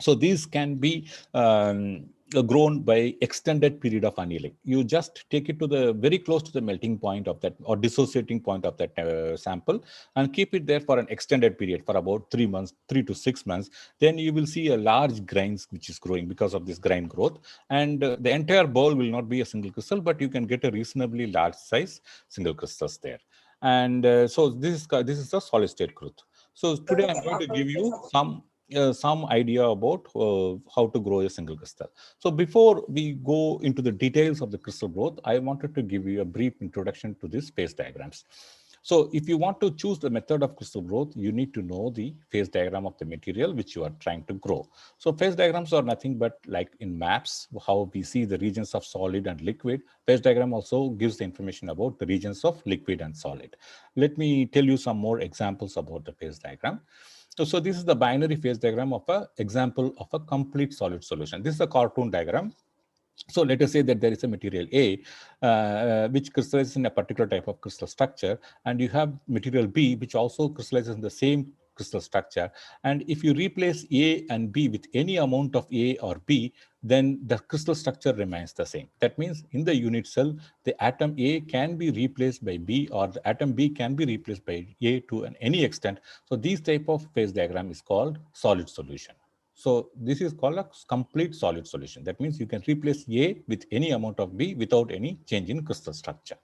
So these can be grown by extended period of annealing. You just take it to the very close to the melting point of that or dissociating point of that sample and keep it there for an extended period for about 3 months, 3 to 6 months. Then you will see a large grains which is growing because of this grain growth. And the entire bowl will not be a single crystal, but you can get a reasonably large size single crystals there. And so this is the solid state growth. So today I'm going to give you some idea about how to grow a single crystal. So before we go into the details of the crystal growth, I wanted to give you a brief introduction to these phase diagrams. So if you want to choose the method of crystal growth, you need to know the phase diagram of the material which you are trying to grow. So phase diagrams are nothing but like in maps, how we see the regions of solid and liquid. Phase diagram also gives the information about the regions of liquid and solid. Let me tell you some more examples about the phase diagram. So this is the binary phase diagram of an example of a complete solid solution. This is a cartoon diagram. So let us say that there is a material A, which crystallizes in a particular type of crystal structure, and you have material B, which also crystallizes in the same crystal structure. And if you replace A and B with any amount of A or B, then the crystal structure remains the same. That means in the unit cell, the atom A can be replaced by B, or the atom B can be replaced by A to any extent. So this type of phase diagram is called solid solution. So this is called a complete solid solution. That means you can replace A with any amount of B without any change in crystal structure.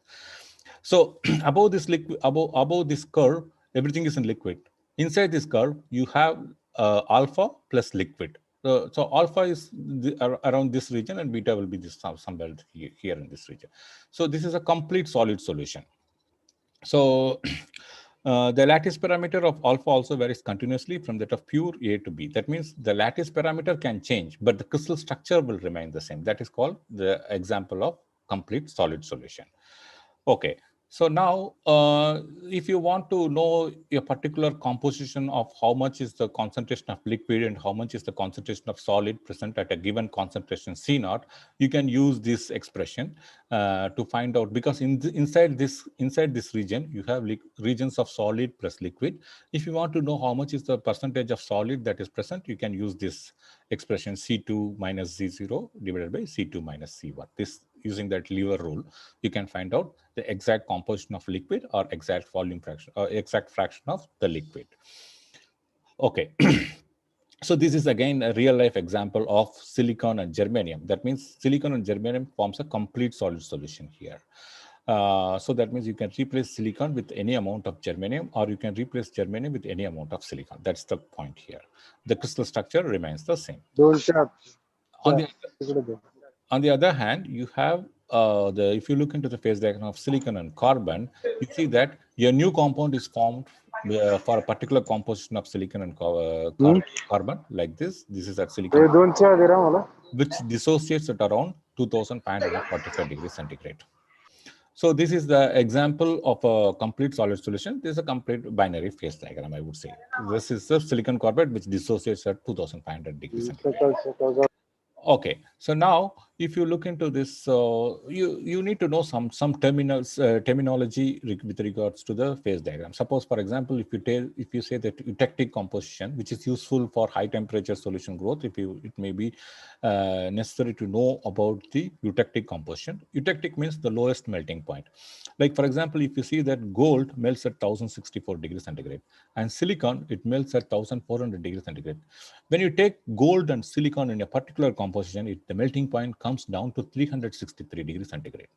So above this liquid, above this curve, everything is in liquid. Inside this curve, you have alpha plus liquid. So alpha is around this region, and beta will be this somewhere here in this region. So this is a complete solid solution. So the lattice parameter of alpha also varies continuously from that of pure A to B. That means the lattice parameter can change, but the crystal structure will remain the same. That is called the example of complete solid solution. Okay. So now, if you want to know a particular composition of how much is the concentration of liquid and how much is the concentration of solid present at a given concentration C0, you can use this expression to find out, because inside this region, you have regions of solid plus liquid. If you want to know how much is the percentage of solid that is present, you can use this expression C2 minus Z0 divided by C2 minus C1. This, using that lever rule, you can find out the exact composition of liquid or exact volume fraction or exact fraction of the liquid. Okay. So this is again a real life example of silicon and germanium. That means silicon and germanium forms a complete solid solution here. So that means you can replace silicon with any amount of germanium, or you can replace germanium with any amount of silicon. That's the point here. The crystal structure remains the same. On the other hand, you have if you look into the phase diagram of silicon and carbon, you see that your new compound is formed for a particular composition of silicon and carbon like this. This is at silicon, which dissociates at around 2545 degrees centigrade. So this is the example of a complete solid solution. This is a complete binary phase diagram, I would say. This is the silicon carbide which dissociates at 2500 degrees centigrade. Okay, so now if you look into this, you need to know some terminology with regards to the phase diagram. Suppose, for example, if you say that eutectic composition, which is useful for high temperature solution growth, it may be necessary to know about the eutectic composition. Eutectic means the lowest melting point. Like for example, if you see that gold melts at 1064 degrees centigrade and silicon, it melts at 1400 degrees centigrade. When you take gold and silicon in a particular composition, the melting point comes down to 363 degrees centigrade.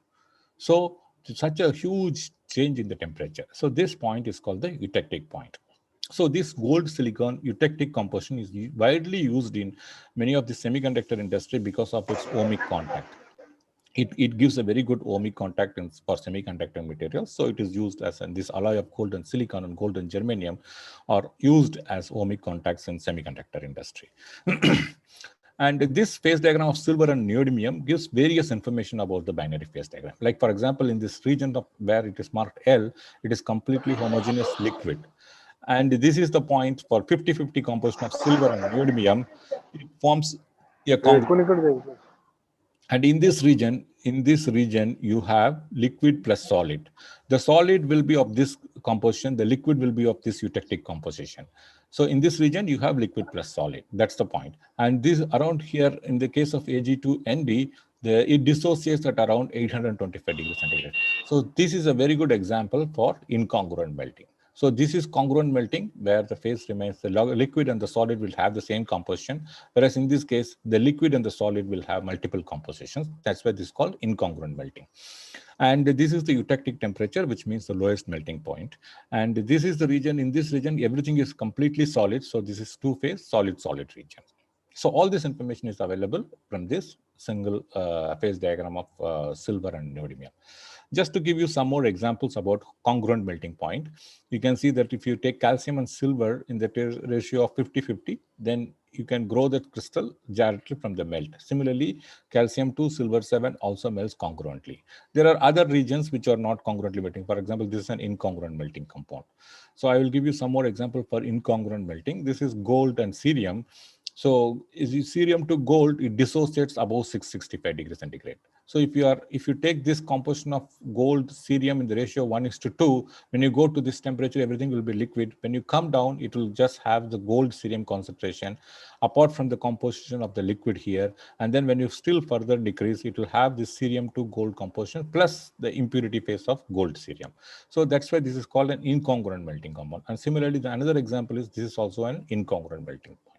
So such a huge change in the temperature. So this point is called the eutectic point. So this gold silicon eutectic composition is widely used in many of the semiconductor industry because of its ohmic contact. It gives a very good ohmic contact for semiconductor materials. So it is used as this alloy of gold and silicon and gold and germanium are used as ohmic contacts in semiconductor industry. And this phase diagram of silver and neodymium gives various information about the binary phase diagram. Like for example, in this region of where it is marked L, it is completely homogeneous liquid. And this is the point for 50-50 composition of silver and neodymium. It forms a compound. And in this region, you have liquid plus solid. The solid will be of this composition. The liquid will be of this eutectic composition. So in this region, you have liquid plus solid. That's the point. And this around here, in the case of Ag2ND, it dissociates at around 825 degrees centigrade. So this is a very good example for incongruent melting. So this is congruent melting, where the phase remains, the liquid and the solid will have the same composition, whereas in this case, the liquid and the solid will have multiple compositions. That's why this is called incongruent melting. And this is the eutectic temperature, which means the lowest melting point. And this is the region, in this region, everything is completely solid. So this is two-phase solid region. So all this information is available from this single phase diagram of silver and neodymium. Just to give you some more examples about congruent melting point, you can see that if you take calcium and silver in the ratio of 50-50, then you can grow that crystal directly from the melt. Similarly, calcium 2, silver 7 also melts congruently. There are other regions which are not congruently melting. For example, this is an incongruent melting compound. So I will give you some more example for incongruent melting. This is gold and cerium. So cerium to gold, it dissociates above 665 degrees centigrade. So if you take this composition of gold cerium in the ratio 1:2, when you go to this temperature, everything will be liquid. When you come down, it will just have the gold cerium concentration apart from the composition of the liquid here. And then when you still further decrease, it will have this cerium to gold composition plus the impurity phase of gold cerium. So that's why this is called an incongruent melting compound. And similarly, another example is this is also an incongruent melting point.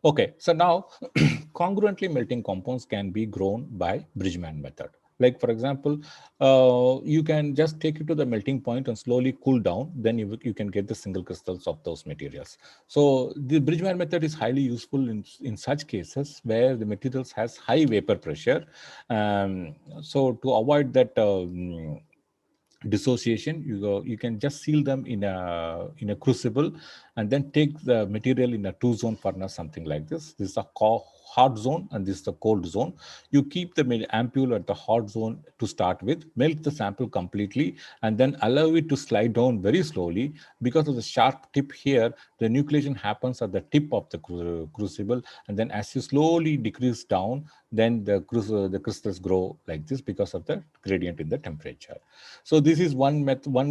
Okay, so now congruently melting compounds can be grown by Bridgman method. Like for example, you can just take it to the melting point and slowly cool down, then you can get the single crystals of those materials. So the Bridgman method is highly useful in such cases where the materials has high vapor pressure. So to avoid that dissociation, you can just seal them in a crucible and then take the material in a 2-zone furnace, something like this. This is a hot zone and this is the cold zone. You keep the ampule at the hot zone to start with, melt the sample completely, and then allow it to slide down very slowly. Because of the sharp tip here, the nucleation happens at the tip of the crucible, and then as you slowly decrease down, then the crystals grow like this because of the gradient in the temperature. So this is one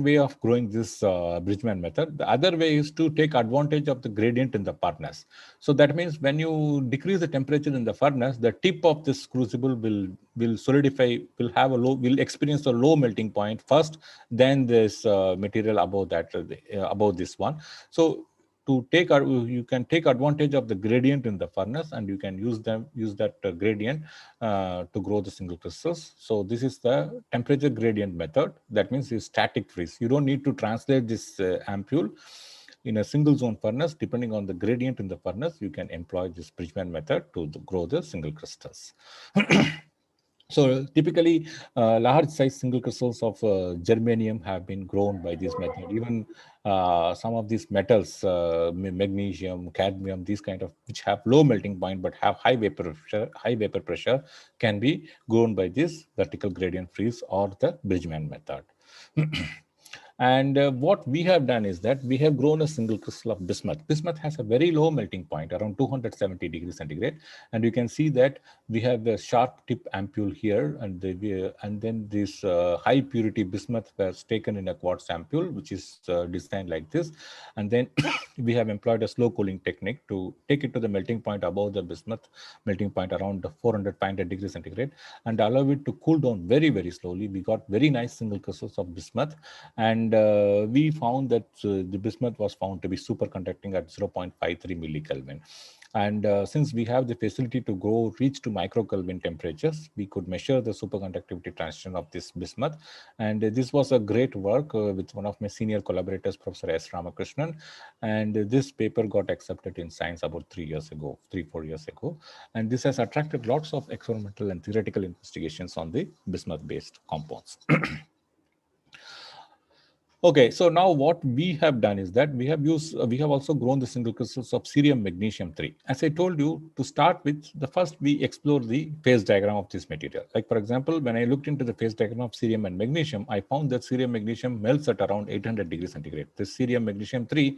way of growing this Bridgman method. The other way is to take advantage of the gradient in the furnace. So that means when you decrease the temperature in the furnace, the tip of this crucible will solidify, will experience a low melting point first, then this material above that, above this one. So you can take advantage of the gradient in the furnace, and you can use that gradient to grow the single crystals. So this is the temperature gradient method. That means it's static freeze. You don't need to translate this ampule in a single zone furnace. Depending on the gradient in the furnace, you can employ this Bridgman method to grow the single crystals. So typically, large size single crystals of germanium have been grown by this method. Even some of these metals, magnesium, cadmium, these kind of which have low melting point but have high vapor pressure, can be grown by this vertical gradient freeze or the Bridgman method. And what we have done is that we have grown a single crystal of bismuth. Bismuth has a very low melting point, around 270 degrees centigrade. And you can see that we have a sharp tip ampule here. And then this high purity bismuth was taken in a quartz ampule, which is designed like this. And then we have employed a slow cooling technique to take it to the melting point above the bismuth melting point around 400 degrees centigrade and allow it to cool down very, very slowly. We got very nice single crystals of bismuth. And we found that the bismuth was found to be superconducting at 0.53 millikelvin. And since we have the facility to reach to microkelvin temperatures, we could measure the superconductivity transition of this bismuth. And this was a great work with one of my senior collaborators, Professor S. Ramakrishnan. And this paper got accepted in Science about 3 years ago, 3-4 years ago. And this has attracted lots of experimental and theoretical investigations on the bismuth-based compounds. Okay, so now what we have done is that we have also grown the single crystals of cerium magnesium 3. As I told you, to start with, first we explore the phase diagram of this material. Like for example, when I looked into the phase diagram of cerium and magnesium, I found that cerium magnesium melts at around 800 degrees centigrade. This cerium magnesium 3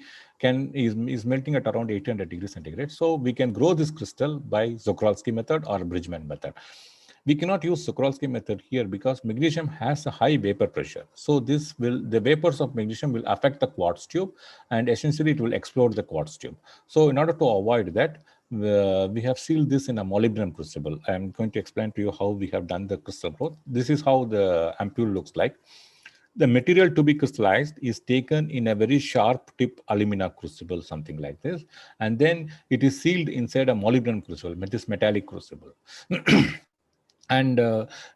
is melting at around 800 degrees centigrade. So we can grow this crystal by Czochralski method or Bridgman method. We cannot use Czochralski method here because magnesium has a high vapor pressure. So the vapors of magnesium will affect the quartz tube and essentially it will explode the quartz tube. So in order to avoid that, we have sealed this in a molybdenum crucible. I'm going to explain to you how we have done the crystal growth. This is how the ampule looks like. The material to be crystallized is taken in a very sharp tip alumina crucible, something like this. And then it is sealed inside a molybdenum crucible, this metallic crucible. And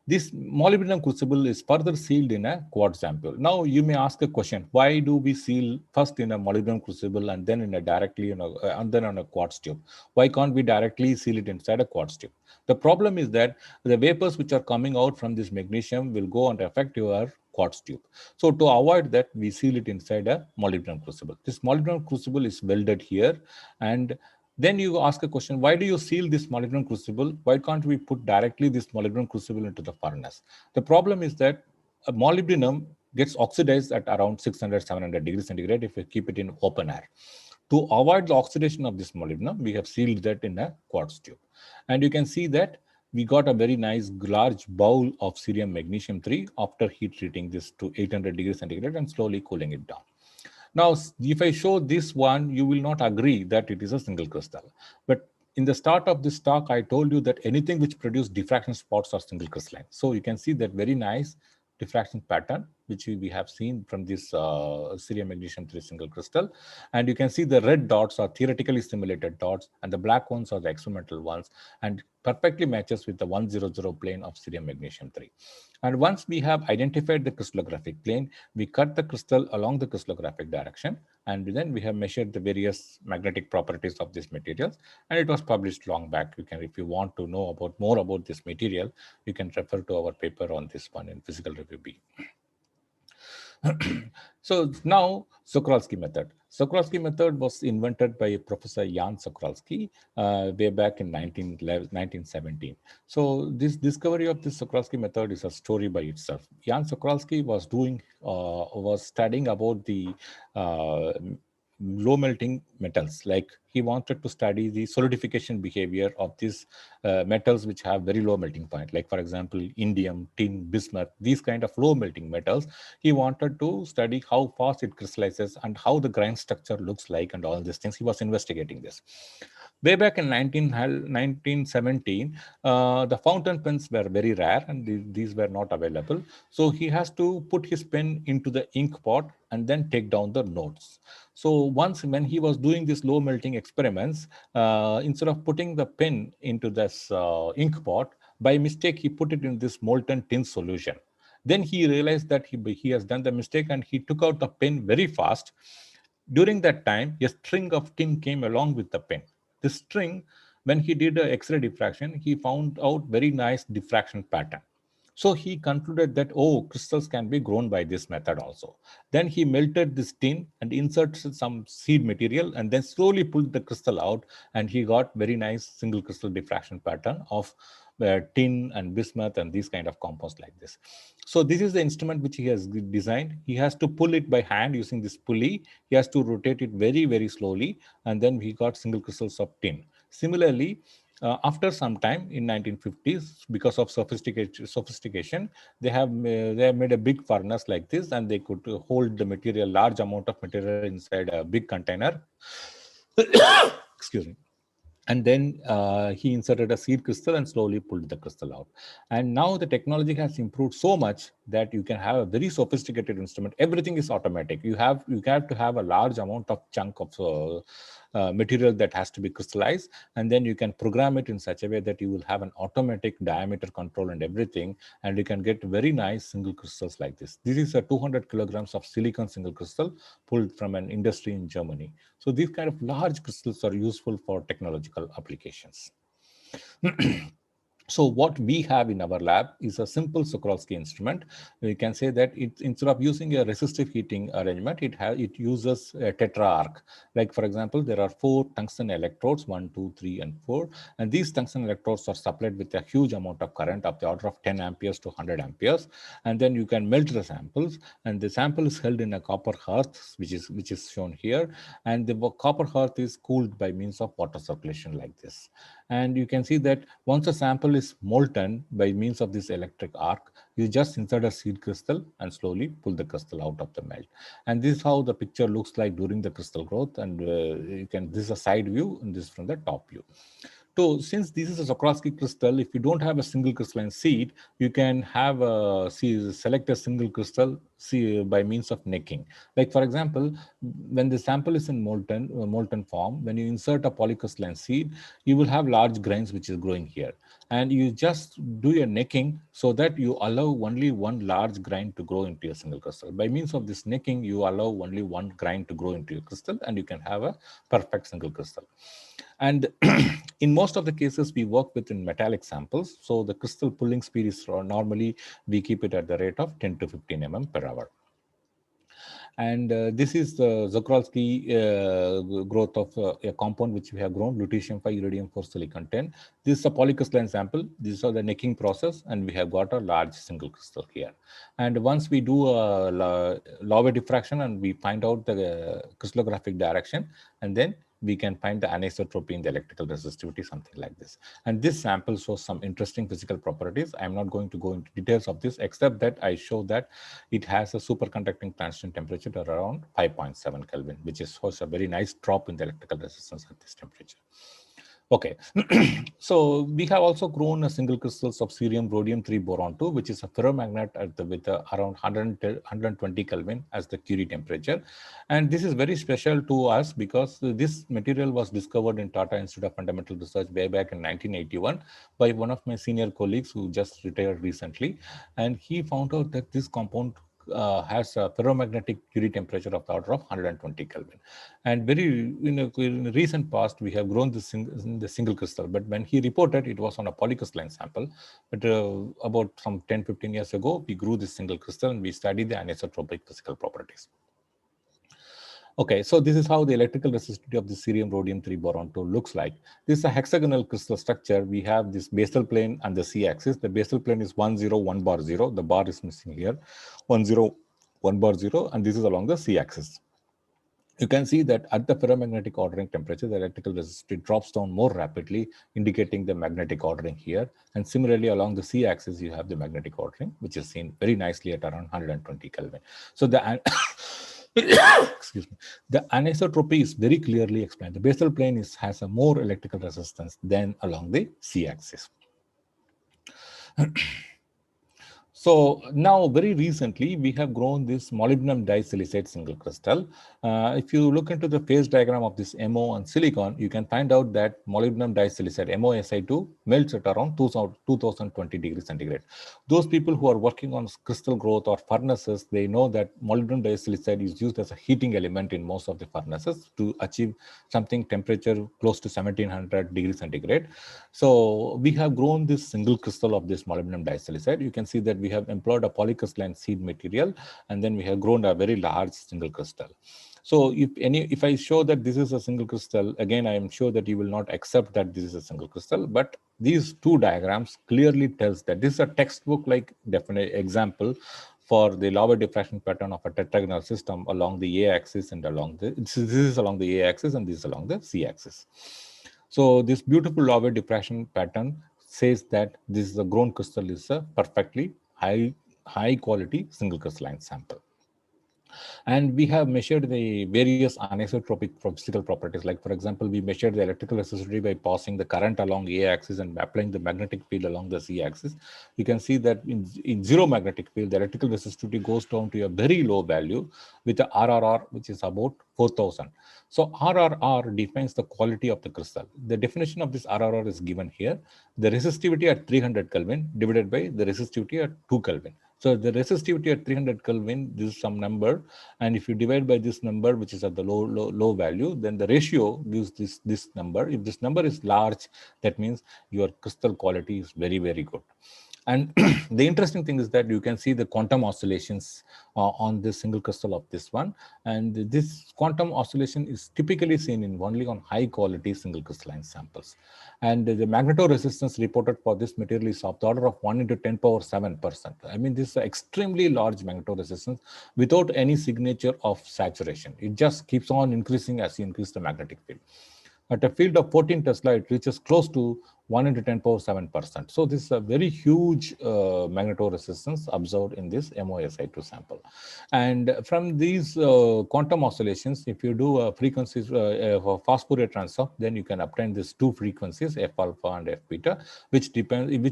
this molybdenum crucible is further sealed in a quartz ampule. Now you may ask a question: why do we seal first in a molybdenum crucible and then and then on a quartz tube? Why can't we directly seal it inside a quartz tube? The problem is that the vapors which are coming out from this magnesium will go and affect your quartz tube. So to avoid that, we seal it inside a molybdenum crucible. This molybdenum crucible is welded here, and then you ask a question: why do you seal this molybdenum crucible? Why can't we put directly this molybdenum crucible into the furnace? The problem is that molybdenum gets oxidized at around 600-700 degrees centigrade if we keep it in open air. To avoid the oxidation of this molybdenum, we have sealed that in a quartz tube. And you can see that we got a very nice large bowl of cerium magnesium 3 after heat treating this to 800 degrees centigrade and slowly cooling it down. Now, if I show this one, you will not agree that it is a single crystal. But in the start of this talk, I told you that anything which produces diffraction spots are single crystalline. So you can see that very nice diffraction pattern, which we have seen from this cerium magnesium 3 single crystal. And you can see the red dots are theoretically simulated dots, and the black ones are the experimental ones, and perfectly matches with the 100 plane of cerium magnesium 3. And once we have identified the crystallographic plane, we cut the crystal along the crystallographic direction, and then we have measured the various magnetic properties of these materials, and it was published long back. You can, if you want to know more about this material, you can refer to our paper on this one in Physical Review B. So now, Czochralski method. Czochralski method was invented by Professor Jan Czochralski way back in 1917. So this discovery of this Czochralski method is a story by itself. Jan Czochralski was studying about the low melting metals. Like he wanted to study the solidification behavior of these metals which have very low melting point, like for example indium, tin, bismuth, these kind of low melting metals. He wanted to study how fast it crystallizes and how the grain structure looks like and all these things. He was investigating this. Way back in 1917, the fountain pens were very rare and these were not available. So he has to put his pen into the ink pot and then take down the notes. So once when he was doing these low melting experiments, instead of putting the pen into this ink pot, by mistake, he put it in this molten tin solution. Then he realized that he has done the mistake and he took out the pen very fast. During that time, a string of tin came along with the pen. The string when he did X-ray diffraction, he found out very nice diffraction pattern. So he concluded that, oh, crystals can be grown by this method also. Then he melted this tin and inserted some seed material and then slowly pulled the crystal out, and he got very nice single crystal diffraction pattern of tin and bismuth and these kind of compounds like this. So this is the instrument which he has designed. He has to pull it by hand using this pulley. He has to rotate it very, very slowly, and then he got single crystals of tin. Similarly, after some time in 1950s, because of sophistication, they have made a big furnace like this, and they could hold the material, large amount of material inside a big container. Excuse me. And then he inserted a seed crystal and slowly pulled the crystal out. And now the technology has improved so much that you can have a very sophisticated instrument. Everything is automatic. You have to have a large amount of chunk of material that has to be crystallized, and then you can program it in such a way that you will have an automatic diameter control and everything, and you can get very nice single crystals like this. This is a 200 kilograms of silicon single crystal pulled from an industry in Germany. So these kind of large crystals are useful for technological applications. So what we have in our lab is a simple Sokolsky instrument. We can say that instead of using a resistive heating arrangement, it uses a tetrarc. Like for example, there are 4 tungsten electrodes, 1, 2, 3, and 4. And these tungsten electrodes are supplied with a huge amount of current of the order of 10 amperes to 100 amperes. And then you can melt the samples, and the sample is held in a copper hearth, which is shown here. And the copper hearth is cooled by means of water circulation like this. And you can see that once a sample is molten by means of this electric arc, you just insert a seed crystal and slowly pull the crystal out of the melt. And this is how the picture looks like during the crystal growth. And this is a side view, and this is from the top view. So since this is a Sokolsky crystal, if you don't have a single crystalline seed, you can have select a single crystal by means of necking. Like for example, when the sample is in molten form, when you insert a polycrystalline seed, you will have large grains which is growing here. And you just do your necking so that you allow only one large grain to grow into a single crystal. By means of this necking, you allow only one grain to grow into a crystal, and you can have a perfect single crystal. And in most of the cases, we work with in metallic samples. So the crystal pulling speed is normally, we keep it at the rate of 10 to 15 mm per hour. And this is the Sokolsky growth of a compound which we have grown, lutetium-5, iridium-4, silicon-10. This is a polycrystalline sample. This is the necking process, and we have got a large single crystal here. And once we do a Laue diffraction and we find out the crystallographic direction, and then we can find the anisotropy in the electrical resistivity, something like this. And this sample shows some interesting physical properties. I'm not going to go into details of this, except that I show that it has a superconducting transition temperature at around 5.7 Kelvin, which shows a very nice drop in the electrical resistance at this temperature. Okay, so we have also grown a single crystals of cerium rhodium-3 boron-2, which is a ferromagnet with around 120 Kelvin as the Curie temperature. And this is very special to us because this material was discovered in Tata Institute of Fundamental Research way back in 1981 by one of my senior colleagues who just retired recently. And he found out that this compound has a ferromagnetic Curie temperature of the order of 120 Kelvin. And in the recent past, we have grown this in the single crystal, but when he reported, it was on a polycrystalline sample. But about some 10-15 years ago, we grew this single crystal and we studied the anisotropic physical properties. Okay, so this is how the electrical resistivity of the cerium rhodium-3 boron-2 looks like. This is a hexagonal crystal structure. We have this basal plane and the c-axis. The basal plane is 1, 0, 1 bar 0. The bar is missing here. 1, 0, 1 bar 0, and this is along the c-axis. You can see that at the ferromagnetic ordering temperature, the electrical resistivity drops down more rapidly, indicating the magnetic ordering here. And similarly, along the c-axis, you have the magnetic ordering, which is seen very nicely at around 120 Kelvin. So the excuse me, the anisotropy is very clearly explained. The basal plane has a more electrical resistance than along the c-axis. So now very recently, we have grown this molybdenum disilicate single crystal. If you look into the phase diagram of this MO and silicon, you can find out that molybdenum disilicate, MoSi2, melts at around 2020 degrees centigrade. Those people who are working on crystal growth or furnaces, they know that molybdenum disilicate is used as a heating element in most of the furnaces to achieve something temperature close to 1700 degrees centigrade. So we have grown this single crystal of this molybdenum disilicate. You can see that we have employed a polycrystalline seed material, and then we have grown a very large single crystal. So if I show that this is a single crystal, again, I am sure that you will not accept that this is a single crystal, but these two diagrams clearly tells that this is a textbook like definite example for the Laue diffraction pattern of a tetragonal system along the A-axis and along the, this is along the A-axis and this is along the C-axis. So this beautiful Laue diffraction pattern says that this is a grown crystal is a perfectly high quality single crystalline sample. And we have measured the various anisotropic physical properties. Like for example, we measured the electrical resistivity by passing the current along the A-axis and applying the magnetic field along the C-axis. You can see that in zero magnetic field, the electrical resistivity goes down to a very low value with the RRR, which is about 4000. So RRR defines the quality of the crystal. The definition of this RRR is given here. The resistivity at 300 Kelvin divided by the resistivity at 2 Kelvin. So the resistivity at 300 Kelvin, this is some number, and if you divide by this number, which is at the low value, then the ratio gives this number. If this number is large, that means your crystal quality is very, very good. And the interesting thing is that you can see the quantum oscillations on this single crystal of this one. And this quantum oscillation is typically seen in only on high quality single crystalline samples. And the magnetoresistance reported for this material is of the order of 1 × 10⁷%. I mean, this is an extremely large magnetoresistance without any signature of saturation. It just keeps on increasing as you increase the magnetic field. At a field of 14 Tesla, it reaches close to 1 × 10⁷%. So this is a very huge magnetoresistance observed in this MoSi2 sample. And from these quantum oscillations, if you do frequencies for fast Fourier transform, then you can obtain these two frequencies, F alpha and F beta, which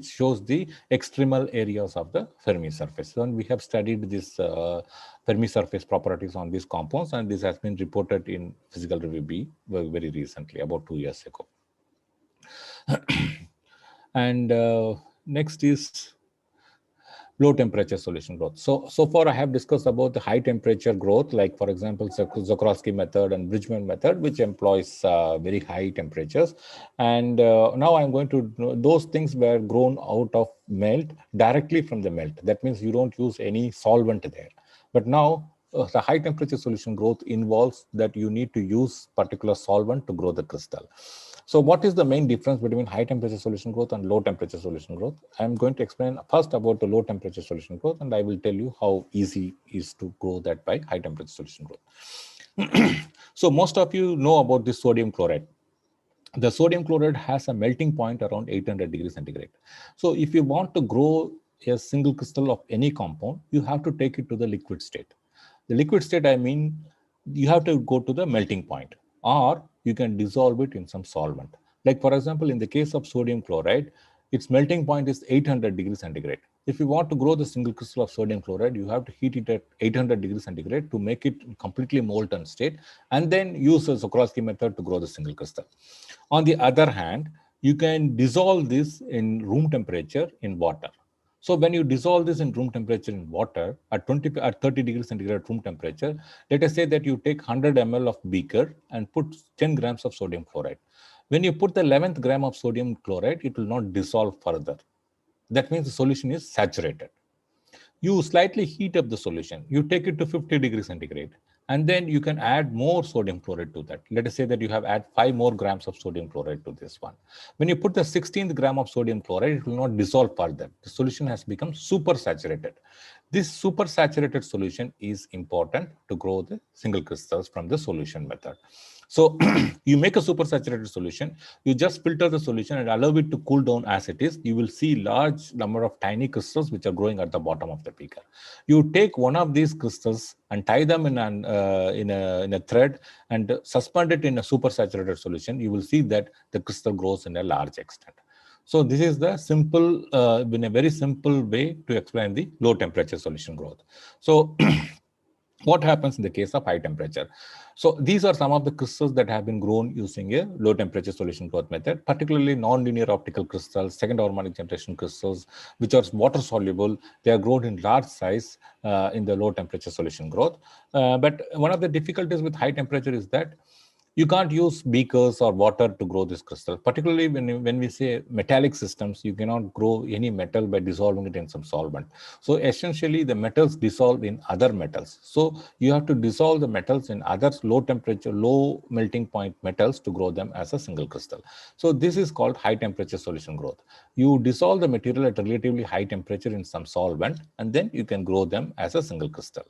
shows the extremal areas of the Fermi surface. And we have studied this Fermi surface properties on these compounds, and this has been reported in Physical Review B very recently, about 2 years ago. And next is low temperature solution growth. So far I have discussed about the high temperature growth, like for example, Czochralski method and Bridgman method, which employs very high temperatures. And now I'm going to, those things were grown out of melt, directly from the melt. That means you don't use any solvent there. But now the high temperature solution growth involves that you need to use particular solvent to grow the crystal. So what is the main difference between high temperature solution growth and low temperature solution growth? I'm going to explain first about the low temperature solution growth, and I will tell you how easy it is to grow that by high temperature solution growth. So most of you know about this sodium chloride. The sodium chloride has a melting point around 800 degrees centigrade. So if you want to grow a single crystal of any compound, you have to take it to the liquid state. The liquid state, I mean, you have to go to the melting point, or you can dissolve it in some solvent. Like for example, in the case of sodium chloride, its melting point is 800 degrees centigrade. If you want to grow the single crystal of sodium chloride, you have to heat it at 800 degrees centigrade to make it completely molten state, and then use the Czochralski method to grow the single crystal. On the other hand, you can dissolve this in room temperature in water. So when you dissolve this in room temperature in water at 30 degrees centigrade room temperature, let us say that you take 100 ml of beaker and put 10 grams of sodium chloride. When you put the 11th gram of sodium chloride, it will not dissolve further. That means the solution is saturated. You slightly heat up the solution. You take it to 50 degrees centigrade, and then you can add more sodium chloride to that. Let us say that you have add 5 more grams of sodium chloride to this one. When you put the 16th gram of sodium chloride, it will not dissolve further. The solution has become super saturated. This super saturated solution is important to grow the single crystals from the solution method. So you make a super saturated solution, you just filter the solution and allow it to cool down as it is. You will see large number of tiny crystals which are growing at the bottom of the beaker. You take one of these crystals and tie them in a thread and suspend it in a super saturated solution. You will see that the crystal grows in a large extent. So this is the simple, in a very simple way to explain the low temperature solution growth. So what happens in the case of high temperature? So these are some of the crystals that have been grown using a low temperature solution growth method, particularly non-linear optical crystals, second harmonic generation crystals, which are water soluble. They are grown in large size in the low temperature solution growth. But one of the difficulties with high temperature is that you can't use beakers or water to grow this crystal. Particularly when we say metallic systems, you cannot grow any metal by dissolving it in some solvent. So essentially the metals dissolve in other metals. So you have to dissolve the metals in other low temperature, low melting point metals to grow them as a single crystal. So this is called high temperature solution growth. You dissolve the material at a relatively high temperature in some solvent, and then you can grow them as a single crystal.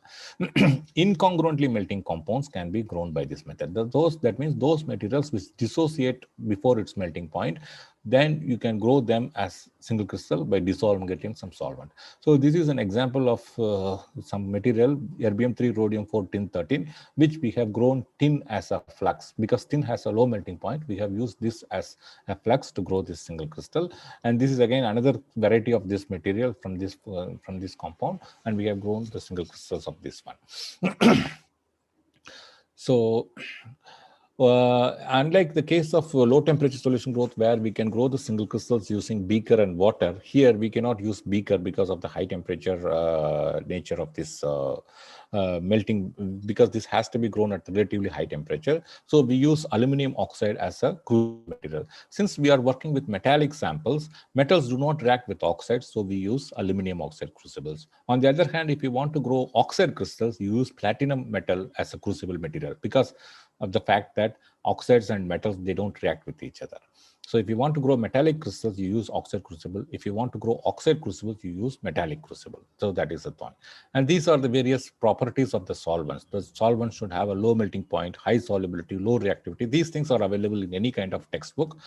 Incongruently melting compounds can be grown by this method. That means those materials which dissociate before its melting point, then you can grow them as single crystal by dissolving it in some solvent. So this is an example of some material, erbium-3 rhodium-4 tin-13, which we have grown tin as a flux. Because tin has a low melting point, we have used this as a flux to grow this single crystal. And this is again another variety of this material from this compound, and we have grown the single crystals of this one. So unlike the case of low temperature solution growth, where we can grow the single crystals using beaker and water, here we cannot use beaker because of the high temperature nature of this melting, because this has to be grown at relatively high temperature. So we use aluminum oxide as a crucible material. Since we are working with metallic samples, metals do not react with oxides, so we use aluminum oxide crucibles. On the other hand, if you want to grow oxide crystals, you use platinum metal as a crucible material because of the fact that oxides and metals, they don't react with each other. So if you want to grow metallic crystals, you use oxide crucible. If you want to grow oxide crucibles, you use metallic crucible. So that is the point. And these are the various properties of the solvents. The solvents should have a low melting point, high solubility, low reactivity. These things are available in any kind of textbook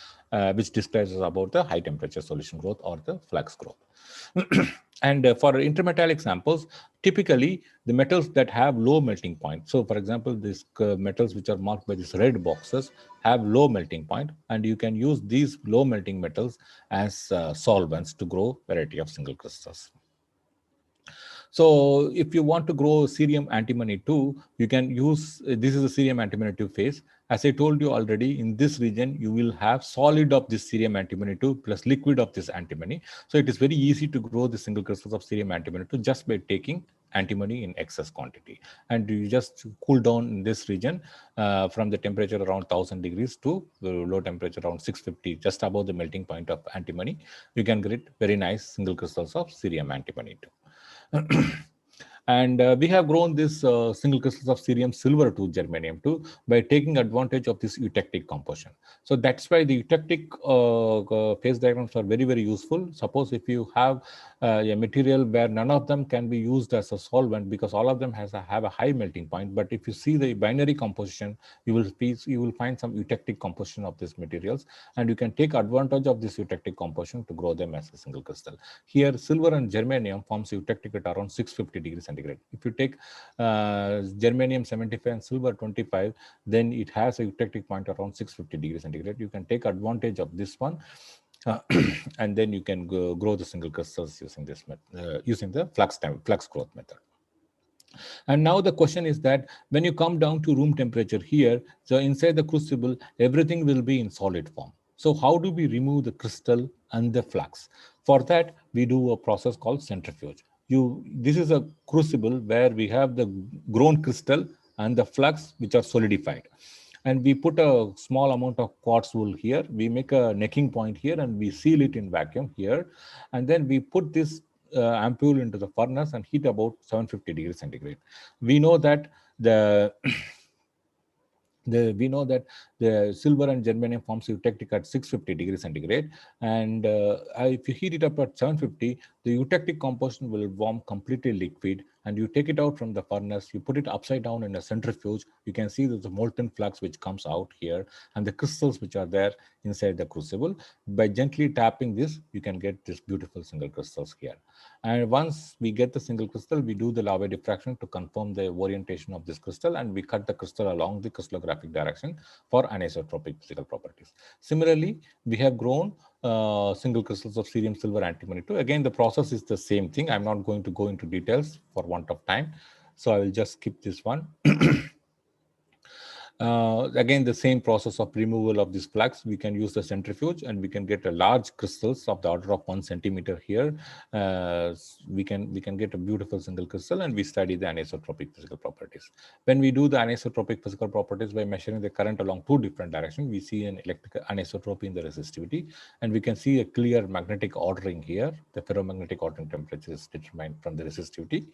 which describes about the high temperature solution growth or the flux growth. And for intermetallic samples, typically the metals that have low melting point. So for example, these metals which are marked by these red boxes have low melting point, and you can use these low melting metals as solvents to grow variety of single crystals. So if you want to grow cerium antimony 2, you can use, this is a cerium antimony 2 phase. As I told you already, in this region, you will have solid of this cerium antimony 2 plus liquid of this antimony. So it is very easy to grow the single crystals of cerium antimony 2 just by taking antimony in excess quantity. And you just cool down in this region from the temperature around 1000 degrees to the low temperature around 650, just above the melting point of antimony. You can get very nice single crystals of cerium antimony 2. And we have grown this single crystals of cerium silver to germanium 2 by taking advantage of this eutectic composition. So that's why the eutectic phase diagrams are very, very useful. Suppose if you have a material where none of them can be used as a solvent because all of them have a high melting point, but if you see the binary composition, you will find some eutectic composition of these materials, and you can take advantage of this eutectic composition to grow them as a single crystal. Here, silver and germanium forms eutectic at around 650 degrees centigrade. If you take germanium 75 and silver 25, then it has a eutectic point around 650 degrees centigrade. You can take advantage of this one, and then you can grow the single crystals using this using the flux growth method. And now the question is that when you come down to room temperature here, so inside the crucible, everything will be in solid form. So how do we remove the crystal and the flux? For that, we do a process called centrifuge. This is a crucible where we have the grown crystal and the flux which are solidified. And we put a small amount of quartz wool here. We make a necking point here and we seal it in vacuum here. And then we put this ampule into the furnace and heat about 750 degrees centigrade. We know that the silver and germanium forms eutectic at 650 degrees centigrade, and if you heat it up at 750, the eutectic composition will form completely liquid, and you take it out from the furnace, you put it upside down in a centrifuge. You can see there's a molten flux which comes out here, and the crystals which are there inside the crucible. By gently tapping this, you can get this beautiful single crystals here. And once we get the single crystal, we do the Laue diffraction to confirm the orientation of this crystal, and we cut the crystal along the crystallographic direction for anisotropic physical properties. Similarly, we have grown single crystals of cerium, silver, antimony 2. Again, the process is the same thing. I'm not going to go into details for want of time. So I will just skip this one. Again, the same process of removal of this flux. We can use the centrifuge and we can get a large crystals of the order of 1 centimeter here. We can get a beautiful single crystal, and we study the anisotropic physical properties. When we do the anisotropic physical properties by measuring the current along 2 different directions, we see an electrical anisotropy in the resistivity, and we can see a clear magnetic ordering here. The ferromagnetic ordering temperature is determined from the resistivity.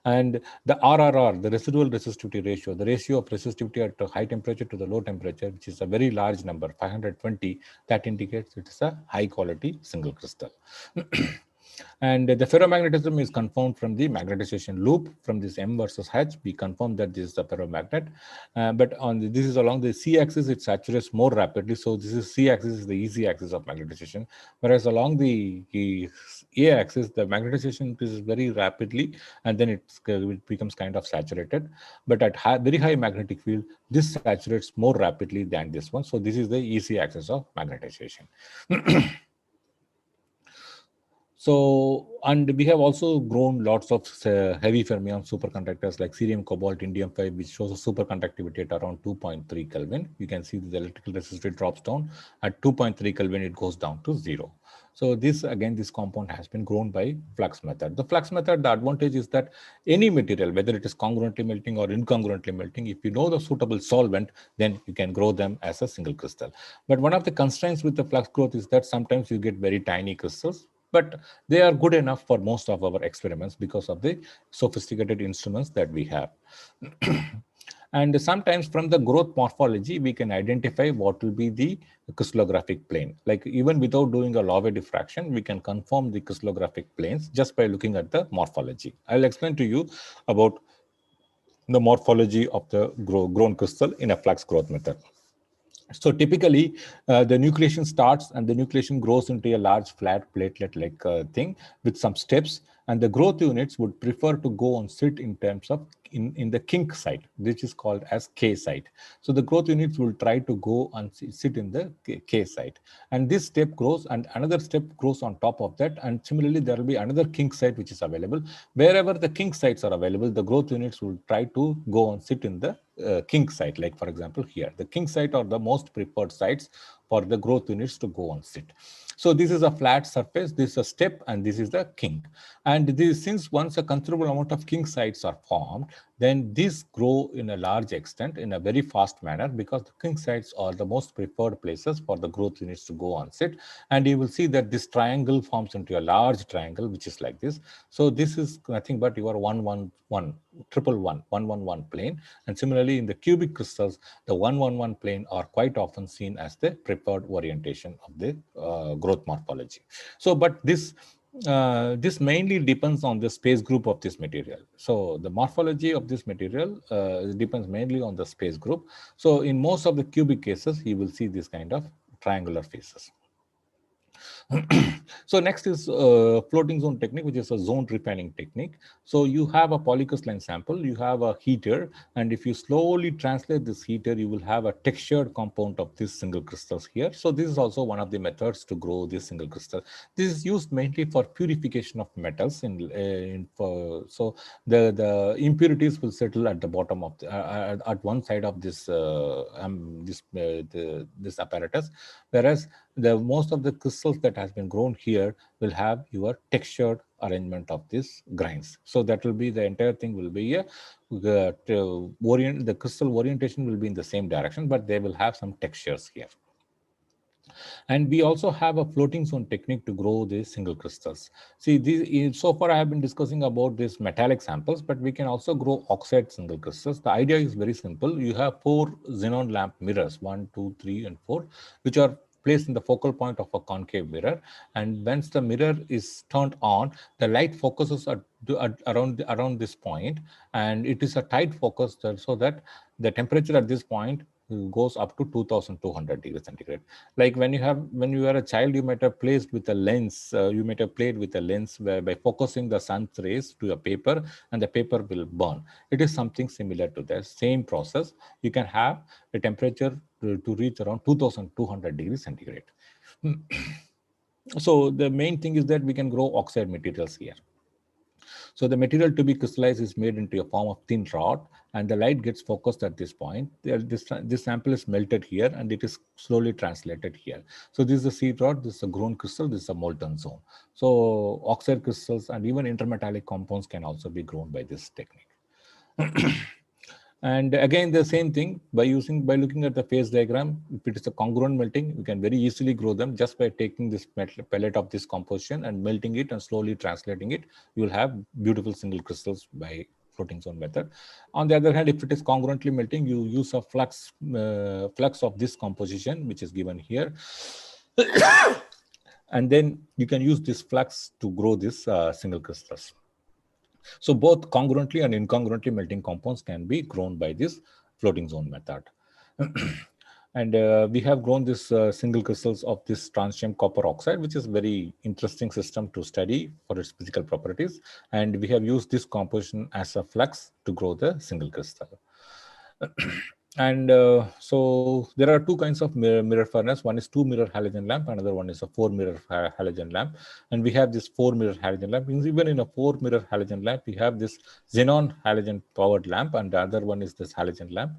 And the RRR, the residual resistivity ratio, the ratio of resistivity at a high temperature to the low temperature, which is a very large number, 520, that indicates it is a high quality single crystal. And the ferromagnetism is confirmed from the magnetization loop from this M versus H. We confirm that this is a ferromagnet, but on this is along the C axis, it saturates more rapidly. So this is C axis is the easy axis of magnetization, whereas along the A axis, the magnetization increases very rapidly, and then it becomes kind of saturated. But at very high magnetic field, this saturates more rapidly than this one. So this is the easy axis of magnetization. So, and we have also grown lots of heavy fermion superconductors like cerium, cobalt, indium-5, which shows a superconductivity at around 2.3 Kelvin. You can see the electrical resistivity drops down. At 2.3 Kelvin, it goes down to 0. So this, again, this compound has been grown by flux method. The flux method, the advantage is that any material, whether it is congruently melting or incongruently melting, if you know the suitable solvent, then you can grow them as a single crystal. But one of the constraints with the flux growth is that sometimes you get very tiny crystals, but they are good enough for most of our experiments because of the sophisticated instruments that we have. And sometimes from the growth morphology, we can identify what will be the crystallographic plane. Like even without doing a Laue diffraction, we can confirm the crystallographic planes just by looking at the morphology. I'll explain to you about the morphology of the grown crystal in a flux growth method. So typically, the nucleation starts and the nucleation grows into a large flat platelet-like thing with some steps, and the growth units would prefer to go and sit in terms of in the kink site, which is called as K site. So the growth units will try to go and sit in the K site, and this step grows and another step grows on top of that, and similarly there will be another kink site which is available. Wherever the kink sites are available, the growth units will try to go and sit in the kink site. Like for example here, the kink site are the most preferred sites for the growth units to go and sit. So this is a flat surface, this is a step, and this is the kink. And this, since once a considerable amount of kink sites are formed, then these grow in a large extent in a very fast manner, because the kink sites are the most preferred places for the growth units to go and sit. And you will see that this triangle forms into a large triangle, which is like this. So this is nothing but your 111 plane. And similarly, in the cubic crystals, the 111 plane are quite often seen as the preferred orientation of the growth morphology. So, but this mainly depends on the space group of this material. So the morphology of this material depends mainly on the space group. So in most of the cubic cases, you will see this kind of triangular faces. So next is floating zone technique, which is a zone refining technique. So you have a polycrystalline sample, you have a heater, and if you slowly translate this heater, you will have a textured compound of these single crystals here. So this is also one of the methods to grow this single crystal. This is used mainly for purification of metals. So the impurities will settle at the bottom of the, at one side of this this apparatus, whereas the most of the crystals that has been grown here will have your textured arrangement of these grains. So that will be the entire thing will be the crystal orientation will be in the same direction, but they will have some textures here. And we also have a floating zone technique to grow these single crystals. See, so far I have been discussing about these metallic samples, but we can also grow oxide single crystals. The idea is very simple. You have 4 xenon lamp mirrors, 1, 2, 3, and 4, which are placed in the focal point of a concave mirror. And once the mirror is turned on, the light focuses around this point, and it is a tight focus so that the temperature at this point goes up to 2200 degrees centigrade. Like when you are a child, you might have played with a lens. You might have played with a lens where by focusing the sun's rays to a paper, and the paper will burn. It is something similar to that same process. You can have a temperature to reach around 2200 degrees centigrade. So the main thing is that we can grow oxide materials here. So the material to be crystallized is made into a form of thin rod, and the light gets focused at this point. This sample is melted here, and it is slowly translated here. So this is a seed rod, this is a grown crystal, this is a molten zone. So oxide crystals and even intermetallic compounds can also be grown by this technique. And again, the same thing, by looking at the phase diagram, if it is a congruent melting, we can very easily grow them just by taking this pellet of this composition and melting it and slowly translating it. You will have beautiful single crystals by floating zone method. On the other hand, if it is congruently melting, you use a flux of this composition, which is given here. And then you can use this flux to grow this single crystals. So both congruently and incongruently melting compounds can be grown by this floating zone method. And we have grown this single crystals of this transium copper oxide, which is very interesting system to study for its physical properties. And we have used this composition as a flux to grow the single crystal. And so there are two kinds of mirror furnace. One is 2-mirror halogen lamp, another one is a 4-mirror halogen lamp. And we have this 4-mirror halogen lamp. Even in a 4-mirror halogen lamp, we have this xenon halogen powered lamp, and the other one is this halogen lamp.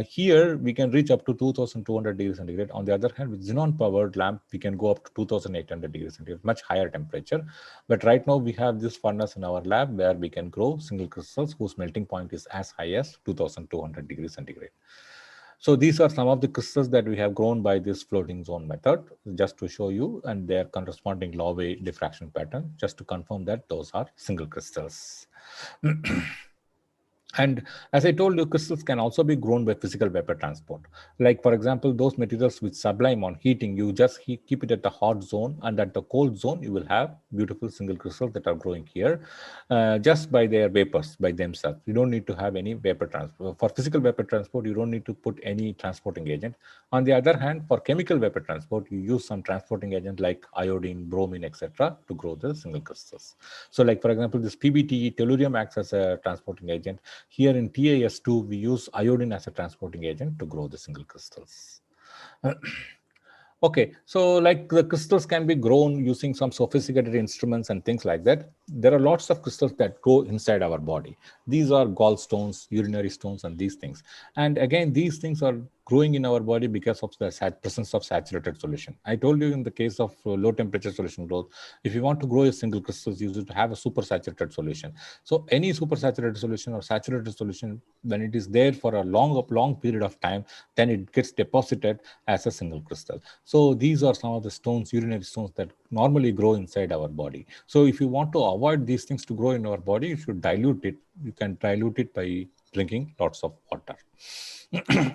Here we can reach up to 2200 degrees centigrade. On the other hand, with xenon powered lamp, we can go up to 2800 degrees centigrade, much higher temperature. But right now we have this furnace in our lab where we can grow single crystals whose melting point is as high as 2200 degrees centigrade. So these are some of the crystals that we have grown by this floating zone method, just to show you, and their corresponding Laue diffraction pattern, just to confirm that those are single crystals. And as I told you, crystals can also be grown by physical vapor transport. Like, for example, those materials which sublime on heating, you just keep it at the hot zone, and at the cold zone, you will have beautiful single crystals that are growing here just by their vapors, by themselves. You don't need to have any vapor transport. For physical vapor transport, you don't need to put any transporting agent. On the other hand, for chemical vapor transport, you use some transporting agent like iodine, bromine, etc. to grow the single crystals. So like, for example, this PBTE, tellurium acts as a transporting agent. Here in TAS2, we use iodine as a transporting agent to grow the single crystals. Okay, so like the crystals can be grown using some sophisticated instruments and things like that. There are lots of crystals that go inside our body. These are gallstones, urinary stones, and these things. And again, these things are growing in our body because of the presence of saturated solution. I told you in the case of low temperature solution growth, if you want to grow a single crystals, you need to have a supersaturated solution. So any supersaturated solution or saturated solution, when it is there for a long period of time, then it gets deposited as a single crystal. So these are some of the stones, urinary stones, that normally grow inside our body. So if you want to avoid these things to grow in our body, you should dilute it. You can dilute it by drinking lots of water.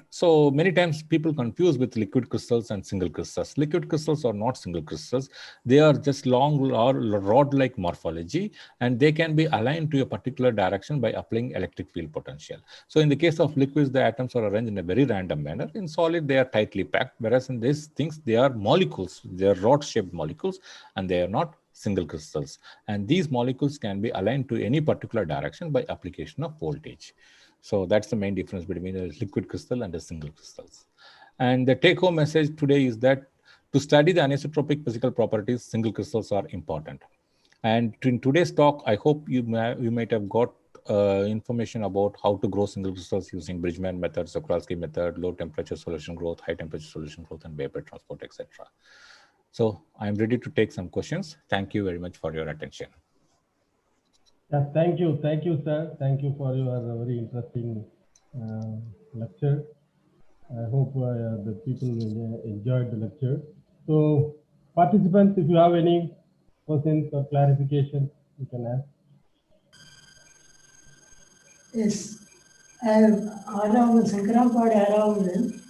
So many times people confuse with liquid crystals and single crystals. Liquid crystals are not single crystals. They are just long or rod-like morphology, and they can be aligned to a particular direction by applying electric field potential. So in the case of liquids, the atoms are arranged in a very random manner. In solid, they are tightly packed, whereas in these things, they are molecules. They are rod-shaped molecules, and they are not single crystals. And these molecules can be aligned to any particular direction by application of voltage. So that's the main difference between a liquid crystal and a single crystals. And the take-home message today is that to study the anisotropic physical properties, single crystals are important. And in today's talk, I hope you might have got information about how to grow single crystals using Bridgman method, Sokolsky method, low temperature solution growth, high temperature solution growth, and vapor transport, etc. So I'm ready to take some questions. Thank you very much for your attention. Yeah, thank you, sir. Thank you for your very interesting lecture. I hope the people enjoyed the lecture. So, participants, if you have any questions or clarifications, you can ask. Yes, I am Aram Sankarampad Aram.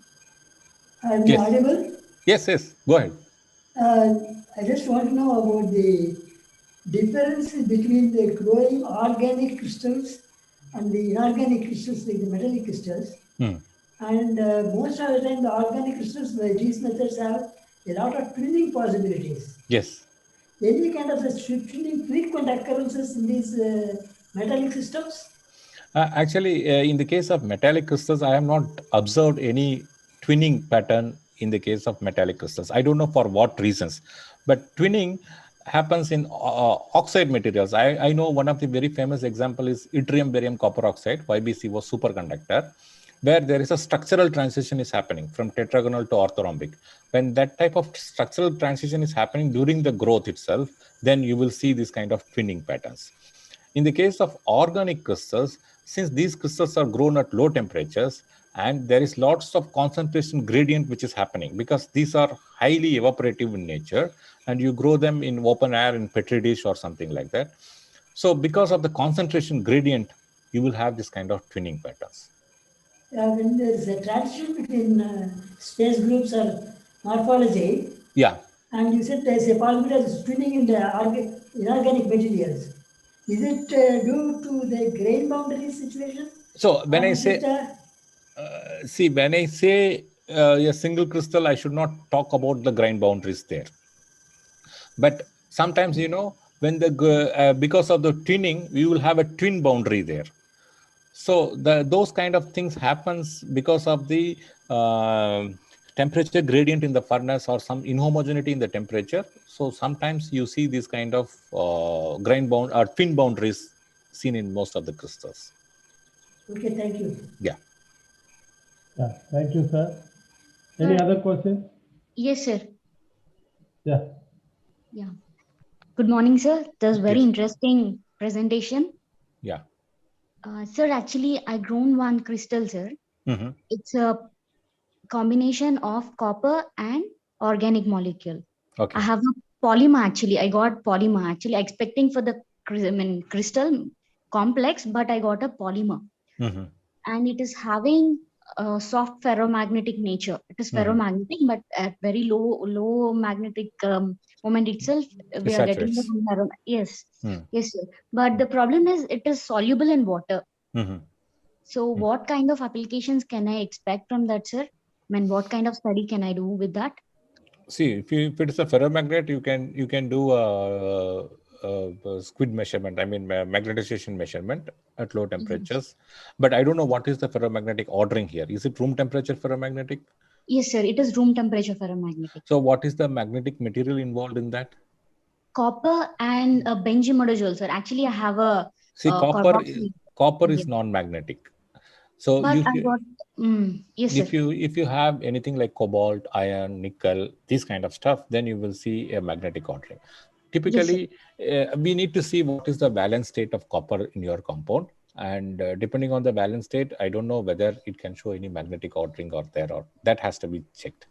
Am I audible? Yes, go ahead. I just want to know about the difference between the growing organic crystals and the inorganic crystals, like the metallic crystals. And most of the time, the organic crystals by these methods have a lot of twinning possibilities. Yes. Any kind of twinning frequent occurrences in these metallic systems? Actually, in the case of metallic crystals, I have not observed any twinning pattern in the case of metallic crystals. I don't know for what reasons, But twinning happens in oxide materials. I know one of the very famous example is yttrium barium copper oxide, YbCO superconductor, where there is a structural transition is happening from tetragonal to orthorhombic. When that type of structural transition is happening during the growth itself, then you will see this kind of twinning patterns. In the case of organic crystals, since these crystals are grown at low temperatures, and there is lots of concentration gradient which is happening because these are highly evaporative in nature, and you grow them in open air in petri dish or something like that. So because of the concentration gradient, you will have this kind of twinning patterns. When there is a transition between space groups or morphology, yeah, and you said there is a possibility of twinning in the inorganic materials. Is it due to the grain boundary situation? So when I say, when I say a single crystal, I should not talk about the grain boundaries there. But sometimes, when the because of the twinning, we will have a twin boundary there. So those kind of things happens because of the temperature gradient in the furnace or some inhomogeneity in the temperature. So sometimes you see this kind of grain bound or twin boundaries seen in most of the crystals. Okay, thank you. Yeah. Yeah, thank you, sir. Any other questions? Yes, sir. Yeah. Yeah. Good morning, sir. That's very interesting presentation. Yeah. Sir, actually, I grown one crystal, sir. Mm-hmm. It's a combination of copper and organic molecule. Okay. I have a polymer, actually. I got polymer, actually, expecting for the crystal complex, but I got a polymer. Mm-hmm. And it is having a soft ferromagnetic nature. It is ferromagnetic, but at very low magnetic moment itself, we are getting the yes, yes, sir. But the problem is it is soluble in water. So what kind of applications can I expect from that, sir? I mean, what kind of study can I do with that? See, if it is a ferromagnet, you can do a squid measurement. I mean, magnetization measurement at low temperatures. But I don't know what is the ferromagnetic ordering here. Is it room temperature ferromagnetic? Yes, sir. It is room temperature ferromagnetic. So what is the magnetic material involved in that? Copper and a benzimidazole, sir. Actually, I have a copper is non-magnetic. So but I got yes, sir. If you have anything like cobalt, iron, nickel, this kind of stuff, then you will see a magnetic ordering. Typically, we need to see what is the valence state of copper in your compound, and depending on the valence state, I don't know whether it can show any magnetic ordering or there, or that has to be checked.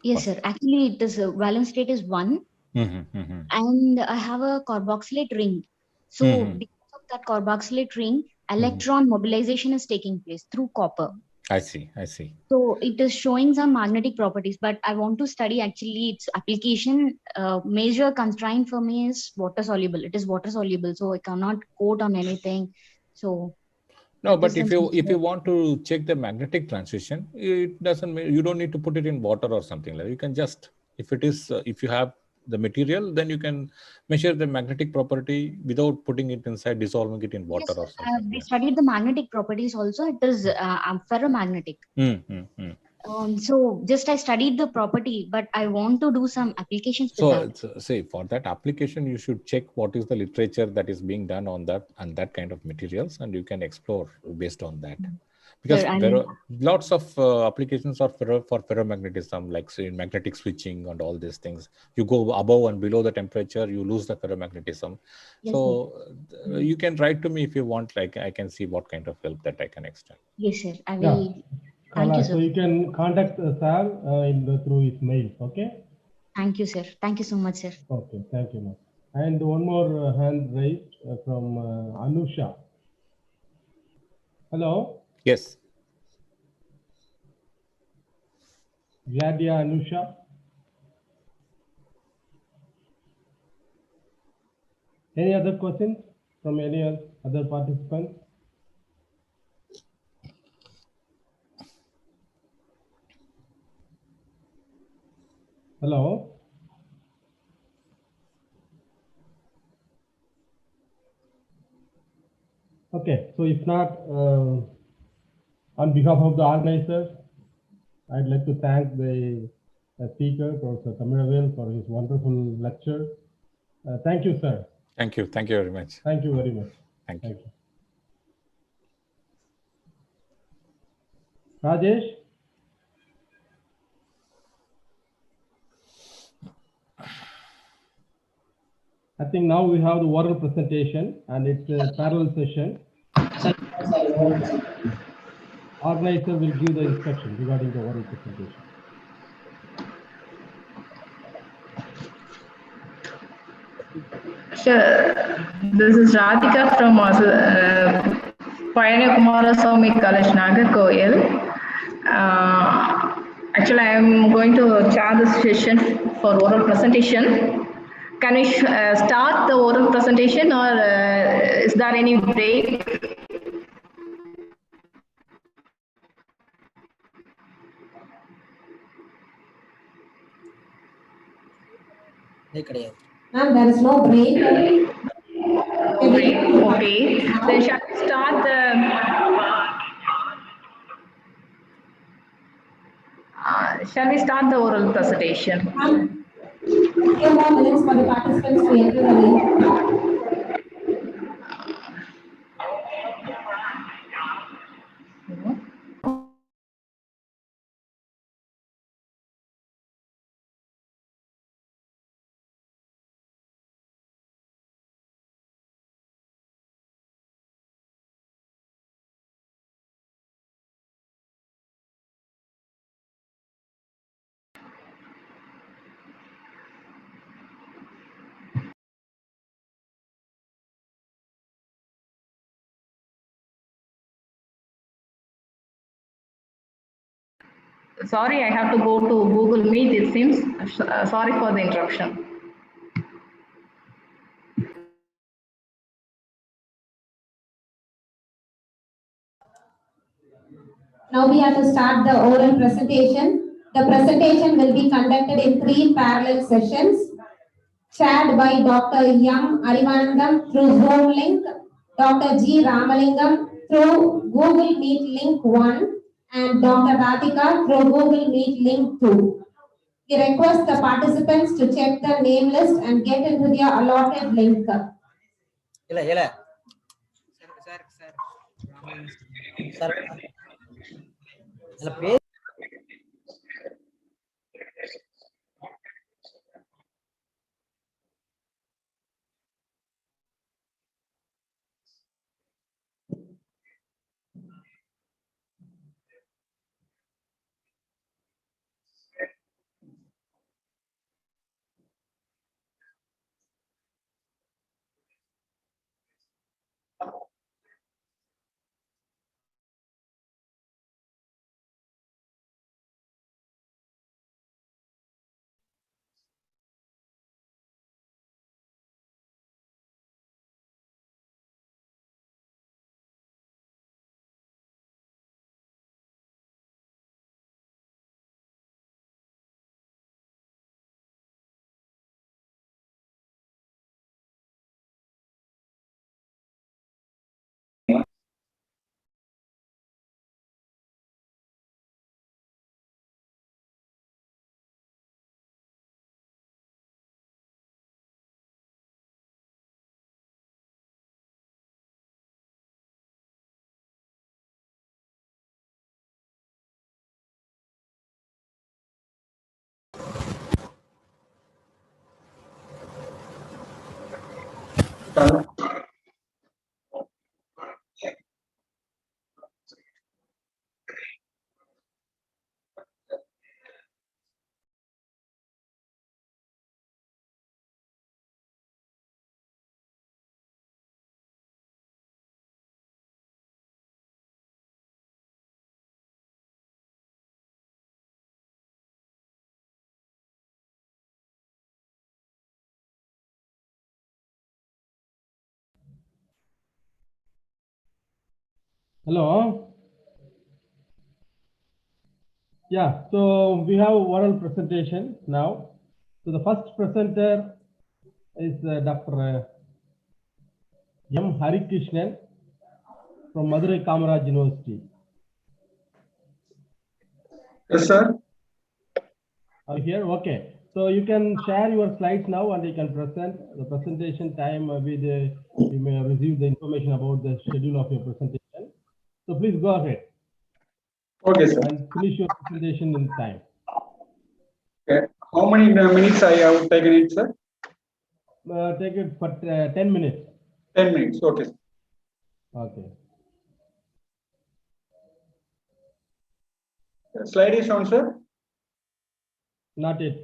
Yes, sir. Actually, it is valence state is 1, and I have a carboxylate ring. So because of that carboxylate ring, electron mobilization is taking place through copper. I see. So it is showing some magnetic properties, but I want to study actually its application. Major constraint for me is water soluble. It is water soluble, so I cannot coat on anything. So no, but if you want to check the magnetic transition, it doesn't mean you don't need to put it in water or something like that. You can just, if it is, if you have the material, then you can measure the magnetic property without putting it inside, dissolving it in water or something. We studied the magnetic properties also. It is ferromagnetic. So just I studied the property, but I want to do some applications with that. Say for that application, you should check what is the literature that is being done on that and that kind of materials, and you can explore based on that. Because there are lots of applications for ferromagnetism, like say magnetic switching and all these things. You go above and below the temperature, you lose the ferromagnetism. Yes, so you can write to me if you want, like I can see what kind of help that I can extend. Yes, sir. I will. Yeah. Thank you, sir. So you can contact Sal through his mail, okay? Thank you, sir. Thank you so much, sir. Okay, thank you, ma'am. And one more hand raised from Anusha. Hello? Yes. Gladia Anusha. Any other questions from any other participants? Hello? Okay, so if not, on behalf of the organizers, I'd like to thank the speaker, Professor Tamilavel, for his wonderful lecture. Thank you, sir. Thank you. Thank you very much. Thank you very much. Thank you. Rajesh? I think now we have the oral presentation and it's a parallel session. Organizer will give the instruction regarding the oral presentation. Sure. This is Radhika from Pioneer Kumaraswamy College, Nagarkoil. Actually, I am going to chair this session for oral presentation. Can we start the oral presentation, or is there any break? Ma'am, there is no break. No break. Okay. Then shall we start the? Shall we start the oral presentation? A few more minutes for the participants to enter the link. Sorry, I have to go to Google Meet, it seems. Sorry for the interruption. Now we have to start the oral presentation. The presentation will be conducted in 3 parallel sessions, chaired by Dr. M. Arivanandam through Zoom link, Dr. G. Ramalingam through Google Meet link 1, and Dr. Radhika through Google Meet link 2. We request the participants to check the name list and get into their allotted link. Hello. Yeah, so we have oral presentation now. So the first presenter is Dr. M. Harikrishnan from Madurai Kamaraj University. Yes, sir. Are you here? Okay. So you can share your slides now and you can present. The presentation time you may receive the information about the schedule of your presentation. So please go ahead. Okay, sir. And finish your presentation in time. Okay. How many minutes I have taken it, sir? Take it for 10 minutes. 10 minutes. Okay. Okay. Slide is on, sir? Not yet.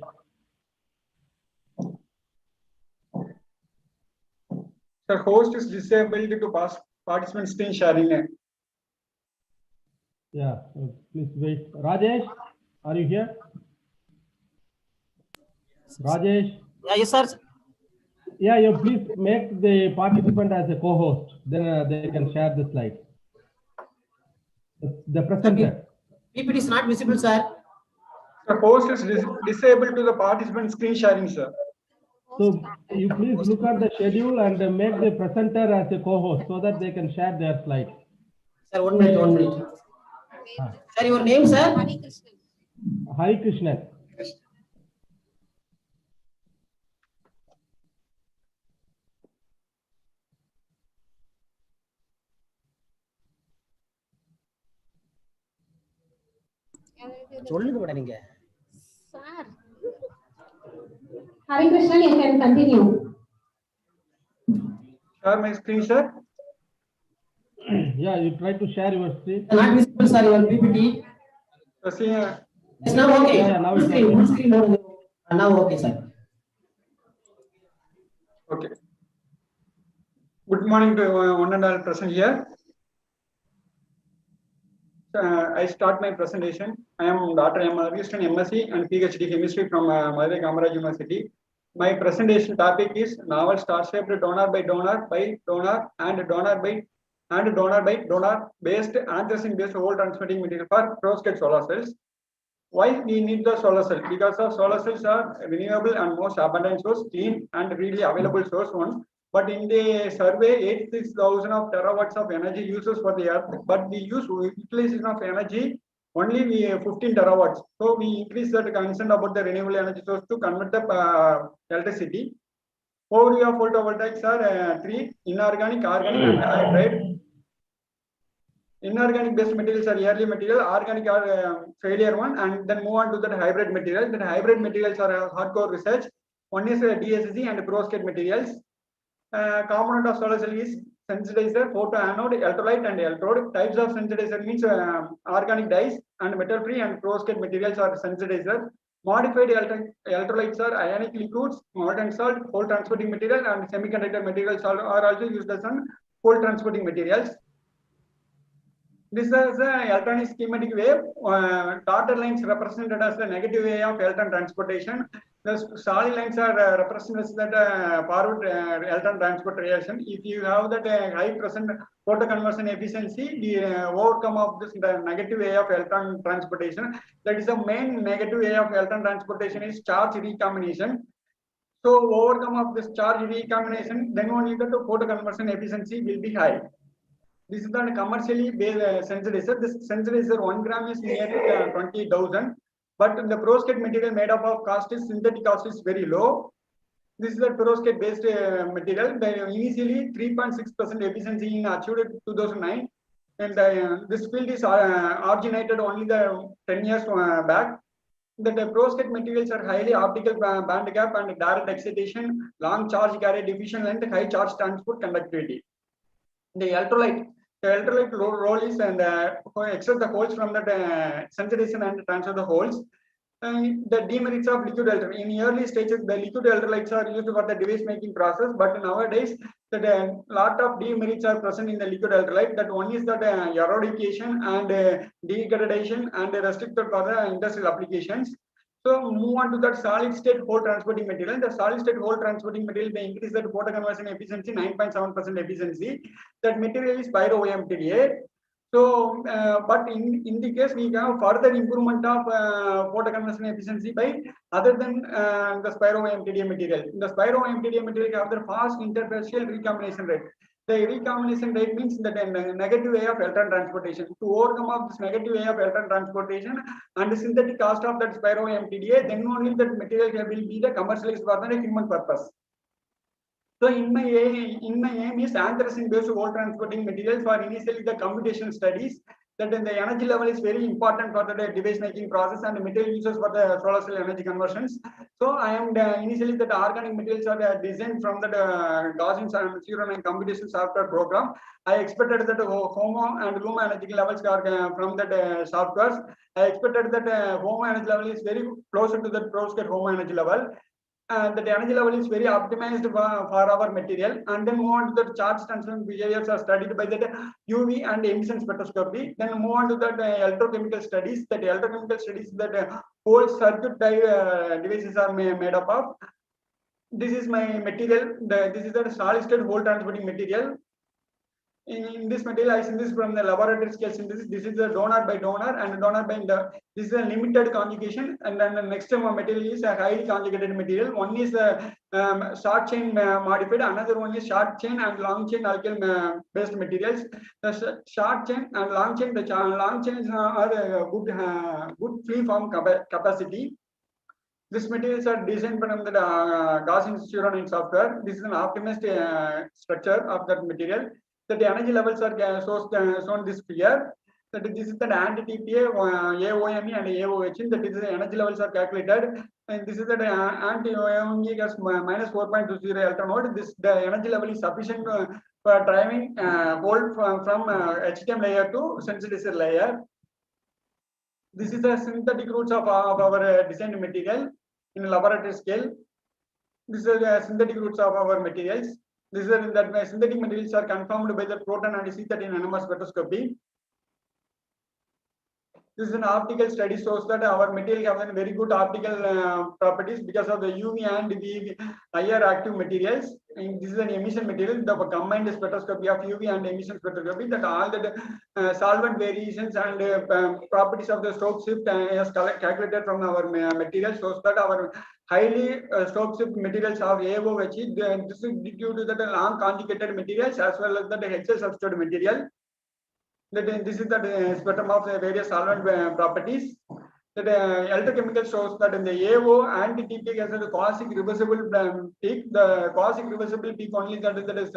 The host is disabled to participant screen sharing. Yeah, please wait. Rajesh, are you here? Rajesh? Yeah, yes, sir. Yeah, you please make the participant as a co-host. Then they can share the slide. The presenter. PPT is not visible, sir. The host is disabled to the participant screen sharing, sir. So you please look at the schedule and make the presenter as a co-host so that they can share their slide. Sir, 1 minute, 1 minute. Sir, your name, sir? Hari Krishnan. Hari Krishnan, you can continue. Share my screen, sir. Yeah, you try to share your screen. Not visible, sir, your PPT. It's now okay. Yeah, now it's full okay. screen. Now okay, sir. Okay. Good morning to one and all present here. I start my presentation. I am Dr. M. Augustine, MSc and PhD Chemistry from Madurai Kamaraj University. My presentation topic is novel star-shaped donor by donor and donor by donor based anthracene-based whole transmitting material for perovskite solar cells. Why we need the solar cell? Because of solar cells are renewable and most abundant source, clean and readily available source one. But in the survey, 86,000 of terawatts of energy uses for the earth, but we use utilization of energy only 15 terawatts. So we increase that concern about the renewable energy source to convert the electricity. Overview of photovoltaics are three: inorganic, organic, and hybrid. Inorganic based materials are yearly material, organic are failure one, and then move on to that hybrid material. Then hybrid materials are hardcore research. One is DSC and perovskite materials. Component of solar cell is sensitizer, photoanode, electrolyte, and electrode. Types of sensitizer means organic dyes and metal free and perovskite materials are sensitizer. Modified electrolytes are ionic liquids, molten salt, whole transporting material, and semiconductor materials are also used as whole transporting materials. This is an electronic schematic wave. Dotted lines represented as the negative way of electron transportation. The solid lines are represented as that forward electron transport reaction. If you have that high percent photoconversion efficiency, the overcome of this the negative way of electron transportation. That is the main negative way of electron transportation is charge recombination. So overcome of this charge recombination, then only the photoconversion efficiency will be high. This is the commercially based sensitizer. This sensitizer 1 gram is near to 20,000, but the perovskite material made up of cost is synthetic cost is very low. This is the perovskite based material. Initially 3.6% efficiency in achieved in 2009, and this field is originated only the 10 years back. The perovskite materials are highly optical band gap and direct excitation, long charge carrier diffusion length, high charge transport conductivity. The electrolyte role is and extract the holes from the sensitization and transfer the holes. The demerits of liquid electrolyte. In early stages, the liquid electrolytes are used for the device making process, but nowadays, a lot of demerits are present in the liquid electrolyte. That one is that erodication and degradation and restricted for the industrial applications. So move on to that solid state whole transporting material. The solid state whole transporting material may increase that photoconversion efficiency 9.7% efficiency. That material is pyro-OMTDA. So, but in the case we have further improvement of photoconversion efficiency by other than the pyro-OMTDA material. In the pyro-OMTDA material, you have the fast interfacial recombination rate. The recombination rate means that a negative way of electron transportation. To overcome this negative way of electron transportation and the synthetic cost of that spiro-MTDA, then only that material will be the commercialized for the human purpose. So in my aim is anthracene-based whole transporting material for initially the computational studies. That the energy level is very important for the device making process and the material uses for the solar cell energy conversions. So I am initially that organic materials are designed from the Gaussian and Zero and computation software program. I expected that HOMO and LUMO energy levels are from that softwares. I expected that HOMO energy level is very closer to the Prof HOMO energy level. The energy level is very optimized for our material, and then move on to the charge transfer behaviors are studied by the UV and emission spectroscopy. Then move on to the electrochemical studies. That electrochemical studies that whole circuit devices are made up of. This is my material. This is the solid state whole transporting material. In this material, I synthesis from the laboratory scale synthesis. This is the donor by donor and donor by this is a limited conjugation, and then the next material is a highly conjugated material. One is the short chain modified, another one is short chain and long chain alkyl based materials. The short chain and long chain, the long chains are good free form capacity. These materials are designed from the Gaussian Zero software. This is an optimized structure of that material. That the energy levels are shown this figure. That this is the anti-TPA, AOME and AOH. That is the energy levels are calculated. And this is the anti-AOME gas minus 4.20 electron volt. This the energy level is sufficient for driving volt from HTM layer to sensitizer layer. This is the synthetic roots of our designed material in laboratory scale. This is the synthetic roots of our materials. This is that synthetic materials are confirmed by the proton and C13 NMR spectroscopy. This is an optical study shows that our material has very good optical properties because of the UV and the higher active materials. And this is an emission material, the combined spectroscopy of UV and emission spectroscopy, that all the solvent variations and properties of the Stokes shift is calculated from our material shows that our highly Stokes shift materials are AOH. This is due to the long conjugated materials as well as the HL substrate material. This is the spectrum of the various solvent properties. The electrochemical shows that in the AO and the TP has a quasi reversible peak. The quasi reversible peak only that is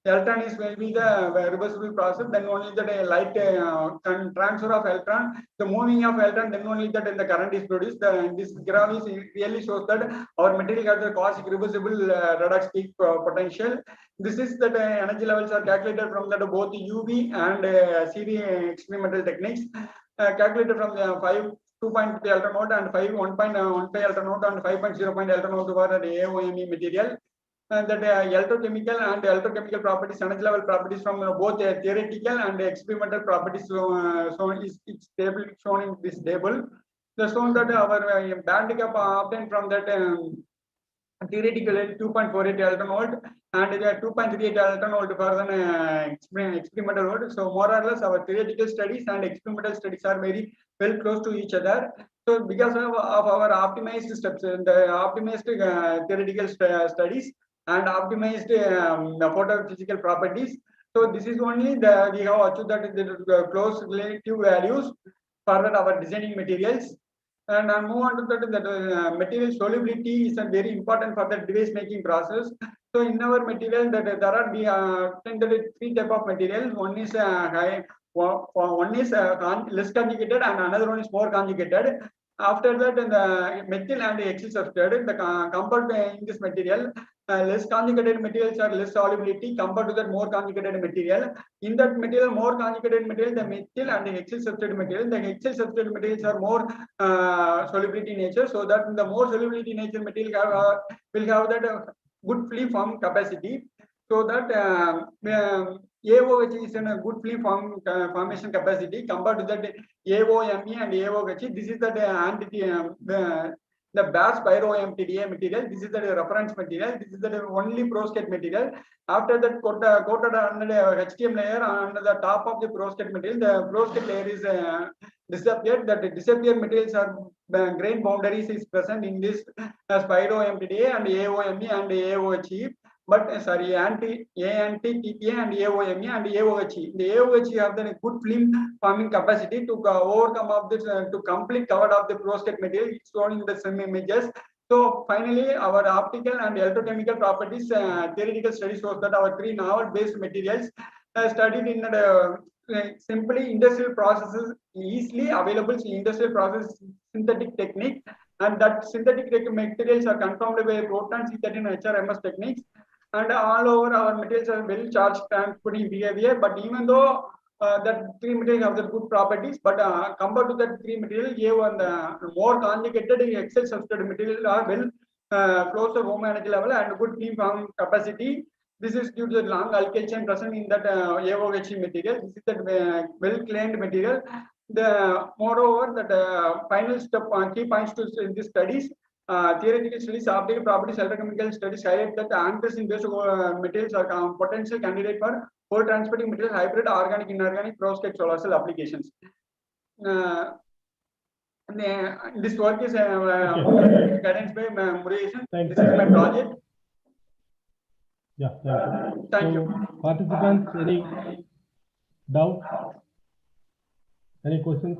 electron is maybe the reversible process. Then only that light transfer of electron, the moving of electron. Then only that the current is produced. This graph is really shows that our material has a quasi reversible redox peak potential. This is that energy levels are calculated from that both UV and CV experimental techniques. Calculated from the 2.3 electron volt and 1.15 electron volt and 5.0 electron volt for the AOME material. And that electrochemical and electrochemical properties, energy level properties from both theoretical and experimental properties. So it's table shown in this table. The shown that our band gap obtained from that theoretically 2.48 electron volt and 2.38 electron volt for the experimental volt. So more or less our theoretical studies and experimental studies are very well close to each other. So because of our optimized steps and optimized theoretical studies and optimized photophysical properties, so this is only we have achieved that the close relative values for that our designing materials. And I move on to that material solubility is very important for the device making process. So in our material that there are three type of materials. One is less conjugated and another one is more conjugated. After that, in the methyl and HL substrate, the compared in this material, less conjugated materials are less solubility compared to that more conjugated material. In that material, more conjugated material, the methyl and the HL substrate material, the HL substrate materials are more solubility nature. So that the more solubility nature material will have that good free form capacity. So that AOH is in a good free formation capacity compared to that AOME and AOH. This is the base pyro-MTDA material. This is the reference material. This is the only perovskite material. After that, coated under the HTM layer under the top of the perovskite material, the perovskite layer is disappeared. That disappeared materials are grain boundaries is present in this pyro-MTDA and AOME and AOH. but sorry, ANT-TPA and AOMA and AOHE. The AOHE have the good film forming capacity to overcome of this to complete cover of the prostate material shown in the same images. So finally, our optical and electrochemical properties theoretical study shows that our three novel-based materials studied in simply industrial processes, easily available in industrial process synthetic technique, and that synthetic materials are confirmed by proton C13 HRMS techniques, and all over our materials are well charged transporting behavior. But even though that three materials have the good properties, but compared to that three material, the more conjugated excel substrate material are well closer home energy level and good beam forming capacity. This is due to the long alkyl chain present in that AOHE material. This is the well cleaned material. Moreover, that final step key points to in these studies, theoretical studies, optical properties, electrochemical studies highlight that anchors in based materials are potential candidate for whole transporting material, hybrid, organic, inorganic, perovskite solar cell applications. This work is guidance by Murugesan. This is my project. Yeah, thank you. Thank you. Participants, any doubts? Any questions?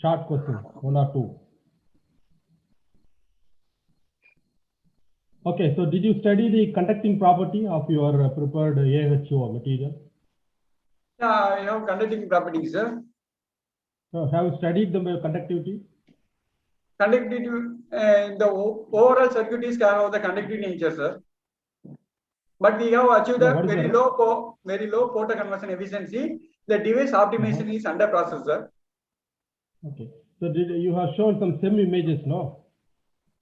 Short questions, one or two. Okay, so did you study the conducting property of your prepared AHO material? Yeah, I have conducting properties, sir. So have you studied the conductivity? Conductivity, the overall circuit is have the conductive nature, sir. But we have achieved a very low photo conversion efficiency. The device optimization is under process, sir. Okay, so you have shown some SEM images, no?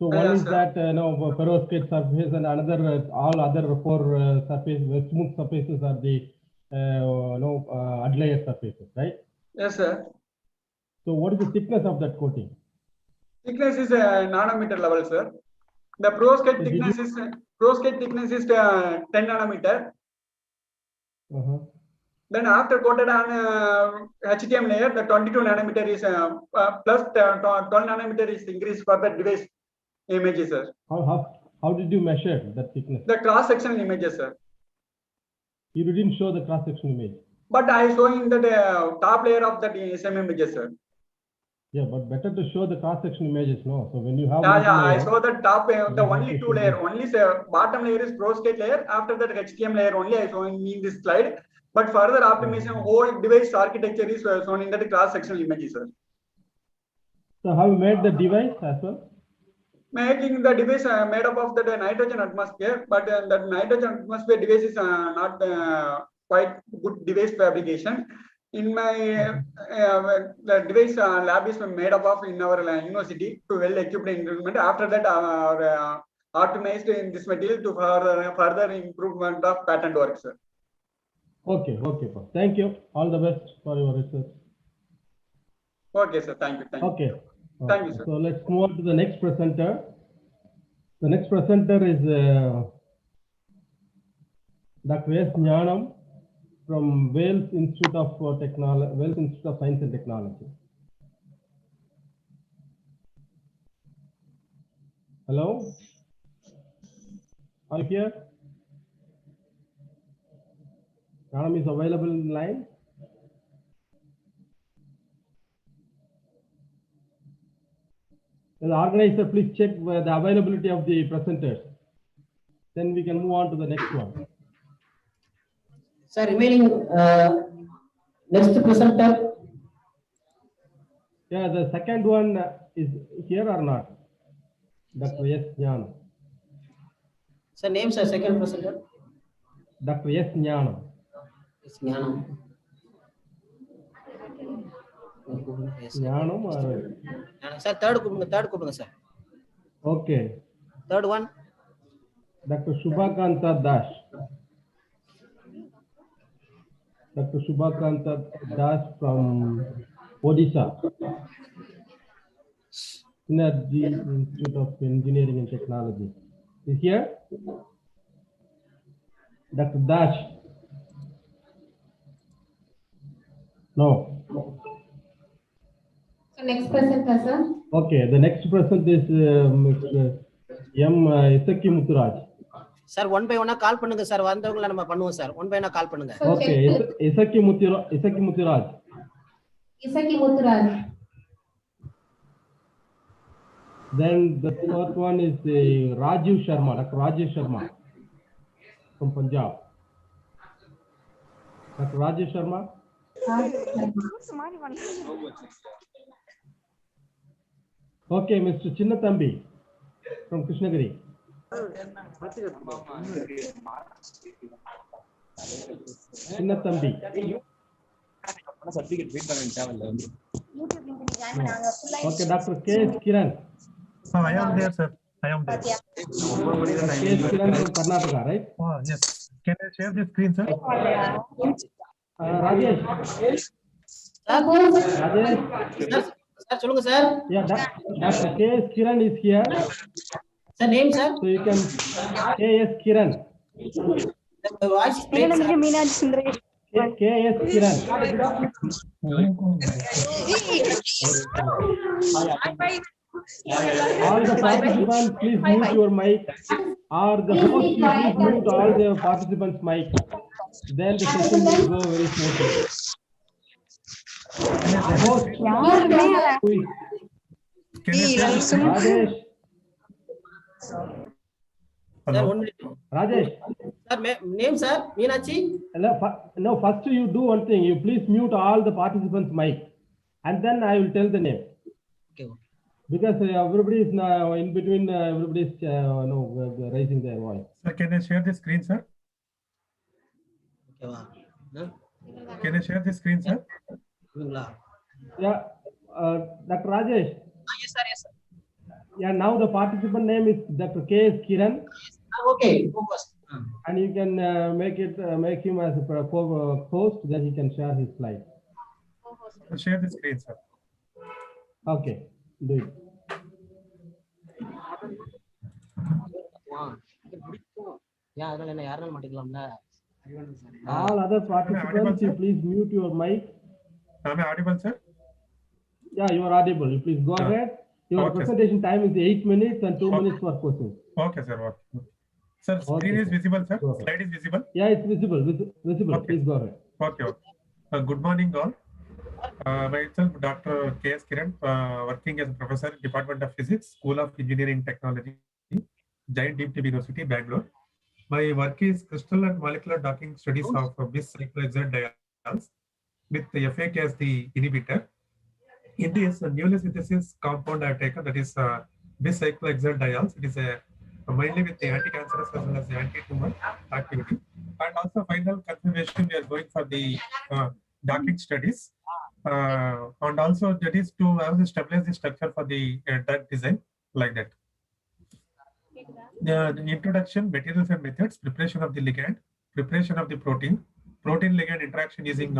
So one is that perovskite surface, and another all other four surfaces, smooth surfaces are the adlayer surfaces, right? Yes, sir. So what is the thickness of that coating? Thickness is a nanometer level, sir. The perovskite thickness is 10 nanometer. Then after coated on HTM layer, the 22 nanometer is plus 12 nanometer is increased for the device images, sir. How did you measure that thickness? The cross sectional images, sir. You didn't show the cross section image. But I showing the top layer of the same images, sir. Yeah, but better to show the cross section images, no? So when you have I saw the top, the only two layer, only bottom layer is perovskite layer. After that HTM layer only I showing in this slide. But further optimization, whole device architecture is shown in the cross sectional images, sir. So how you made the device as well? Making the device made up of the nitrogen atmosphere, but that nitrogen atmosphere device is not quite good device fabrication. In my the device lab is made up of in our university to well equipped instrument. After that, optimized in this material to further improvement of patent work, sir. Okay, thank you. All the best for your research. Okay, sir. Thank you. Okay. Thank you, sir. So let's move on to the next presenter. The next presenter is Dr. S. Jnanam from Wales Institute of Science and Technology. Hello? Are you here? Jnanam is available in line. The organizer, please check the availability of the presenters. Then we can move on to the next one. Sir, remaining next presenter. Yeah, the second one is here or not? Dr. S. Jnanam. Sir, name, sir, second presenter. Dr. S. Jnanam. S. Jnanam. Jnanam or? Sir, third kupudunga, sir. Okay. Third one. Dr. Shubhakanta Das. Dr. Shubhakanta Das from Odisha. Synergy Institute of Engineering and Technology. Is here? Dr. Dash? No. So next presenter, sir. Okay, the next presenter is Mr. M. Isaki Muturaj. Sir one by ஒன்னா call பண்ணுங்க sir, வந்தவங்களை நம்ம பண்ணுவோம் sir. One by ஒன்னா call பண்ணுங்க. Okay, Isaki Muthuraj. Then the fourth one is Rajiv Sharma, Dr. Rajiv Sharma from Punjab. Dr. Rajiv Sharma. Okay, Mr. Chinnathambi from Krishnagiri. Chinnathambi. Okay, Dr. K. Kiran. I am there, sir. I am there. K. Kiran from Karnataka, right? Oh, yes. Can I share the screen, sir? Rajesh. Rajesh. Sir, சொல்லுங்க sir. Yeah, Dr. K. Kiran is here. Sir, name, sir? So you can K.S. Kiran. The voice is great, sir. K.S. Kiran. All the participants, please mute your mic. Or the host, please mute all the participants' mic. Then the session will go very smoothly. The host, Rajesh. Rajesh. Sir, name, sir? Meenachi? No, first you do one thing. You please mute all the participants' mic. And then I will tell the name. Okay. Because everybody is now in between, everybody is raising their voice. Sir, can I share the screen, sir? Okay, can I share the screen, sir? Yeah, Dr. Rajesh. Yes, sir. Yes, sir. Yeah, now the participant name is Dr. K.S. Kiran. Okay, focus. And you can make him as a host, then he can share his slide. I'll share the screen, sir. Okay, do it. All other participants, you please mute your mic. Am I audible, sir? Yeah, you are audible. You please go ahead. Your presentation time is 8 minutes and 2 minutes for questions. Okay, sir. Okay. Sir, screen is visible, sir. Slide is visible. Yeah, it's visible. Visible. Okay. Please go ahead. Okay. Good morning, all. Myself, Dr. K.S. Kiran, working as a professor in Department of Physics, School of Engineering Technology, Giant Deep University, Bangalore. My work is crystal and molecular docking studies of bis cyclohexadiols with the FAK as the inhibitor. In this newly synthesis compound I have taken, that is bis cyclohexadiols. It is mainly with the anti-cancerous as well as the anti-tumor activity. And also final confirmation, we are going for the docking studies. And also that is to have the stabilize the structure for the drug design, like that. The introduction, materials and methods, preparation of the ligand, preparation of the protein ligand interaction using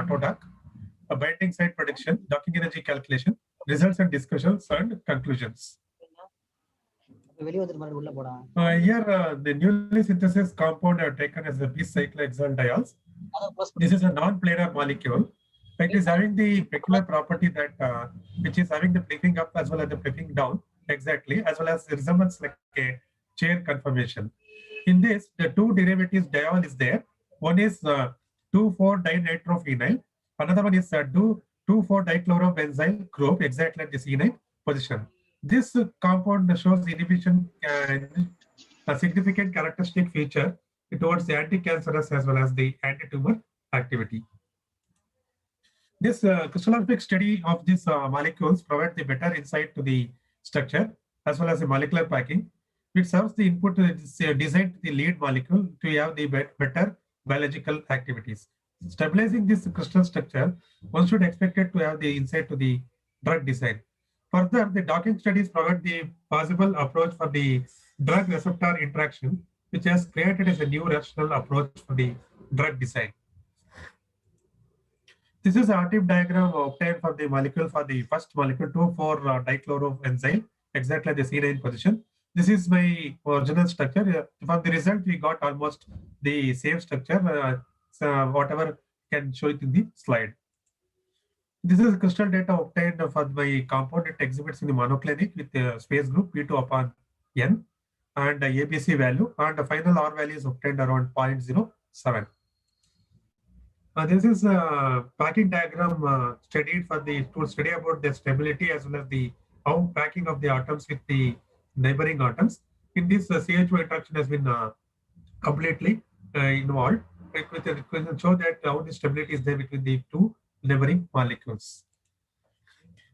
autodock, a binding site prediction, docking energy calculation, results and discussions and conclusions. Here the newly synthesis compound I have taken as the bis cyclohexadiols. This is a non-planar molecule. It is having the peculiar property that which is having the flipping up as well as the flipping down, exactly, as well as the resemblance like a chair conformation. In this, the two derivatives diol is there. One is 2,4-dinitrophenyl. Another one is 2,4-dichlorobenzyl group, exactly at the C9 position. This compound shows inhibition, a significant characteristic feature towards the anti-cancerous as well as the anti-tumor activity. This crystallographic study of these molecules provide the better insight to the structure as well as the molecular packing, which serves the input to design the lead molecule to have the better biological activities. Stabilizing this crystal structure, one should expect it to have the insight to the drug design. Further, the docking studies provide the possible approach for the drug receptor interaction, which has created as a new rational approach for the drug design. This is a R-type diagram obtained for the molecule for the first molecule 2,4-dichlorobenzyl, exactly at the C9 position. This is my original structure. From the result, we got almost the same structure, so whatever can show it in the slide. This is crystal data obtained for my compound. It exhibits in the monoclinic with the space group P2/N. and ABC value, and the final R value is obtained around 0.07. This is a packing diagram studied to study about the stability as well as the how packing of the atoms with the neighboring atoms. In this, CH2 interaction has been completely involved. It will show that how the stability is there between the two neighboring molecules.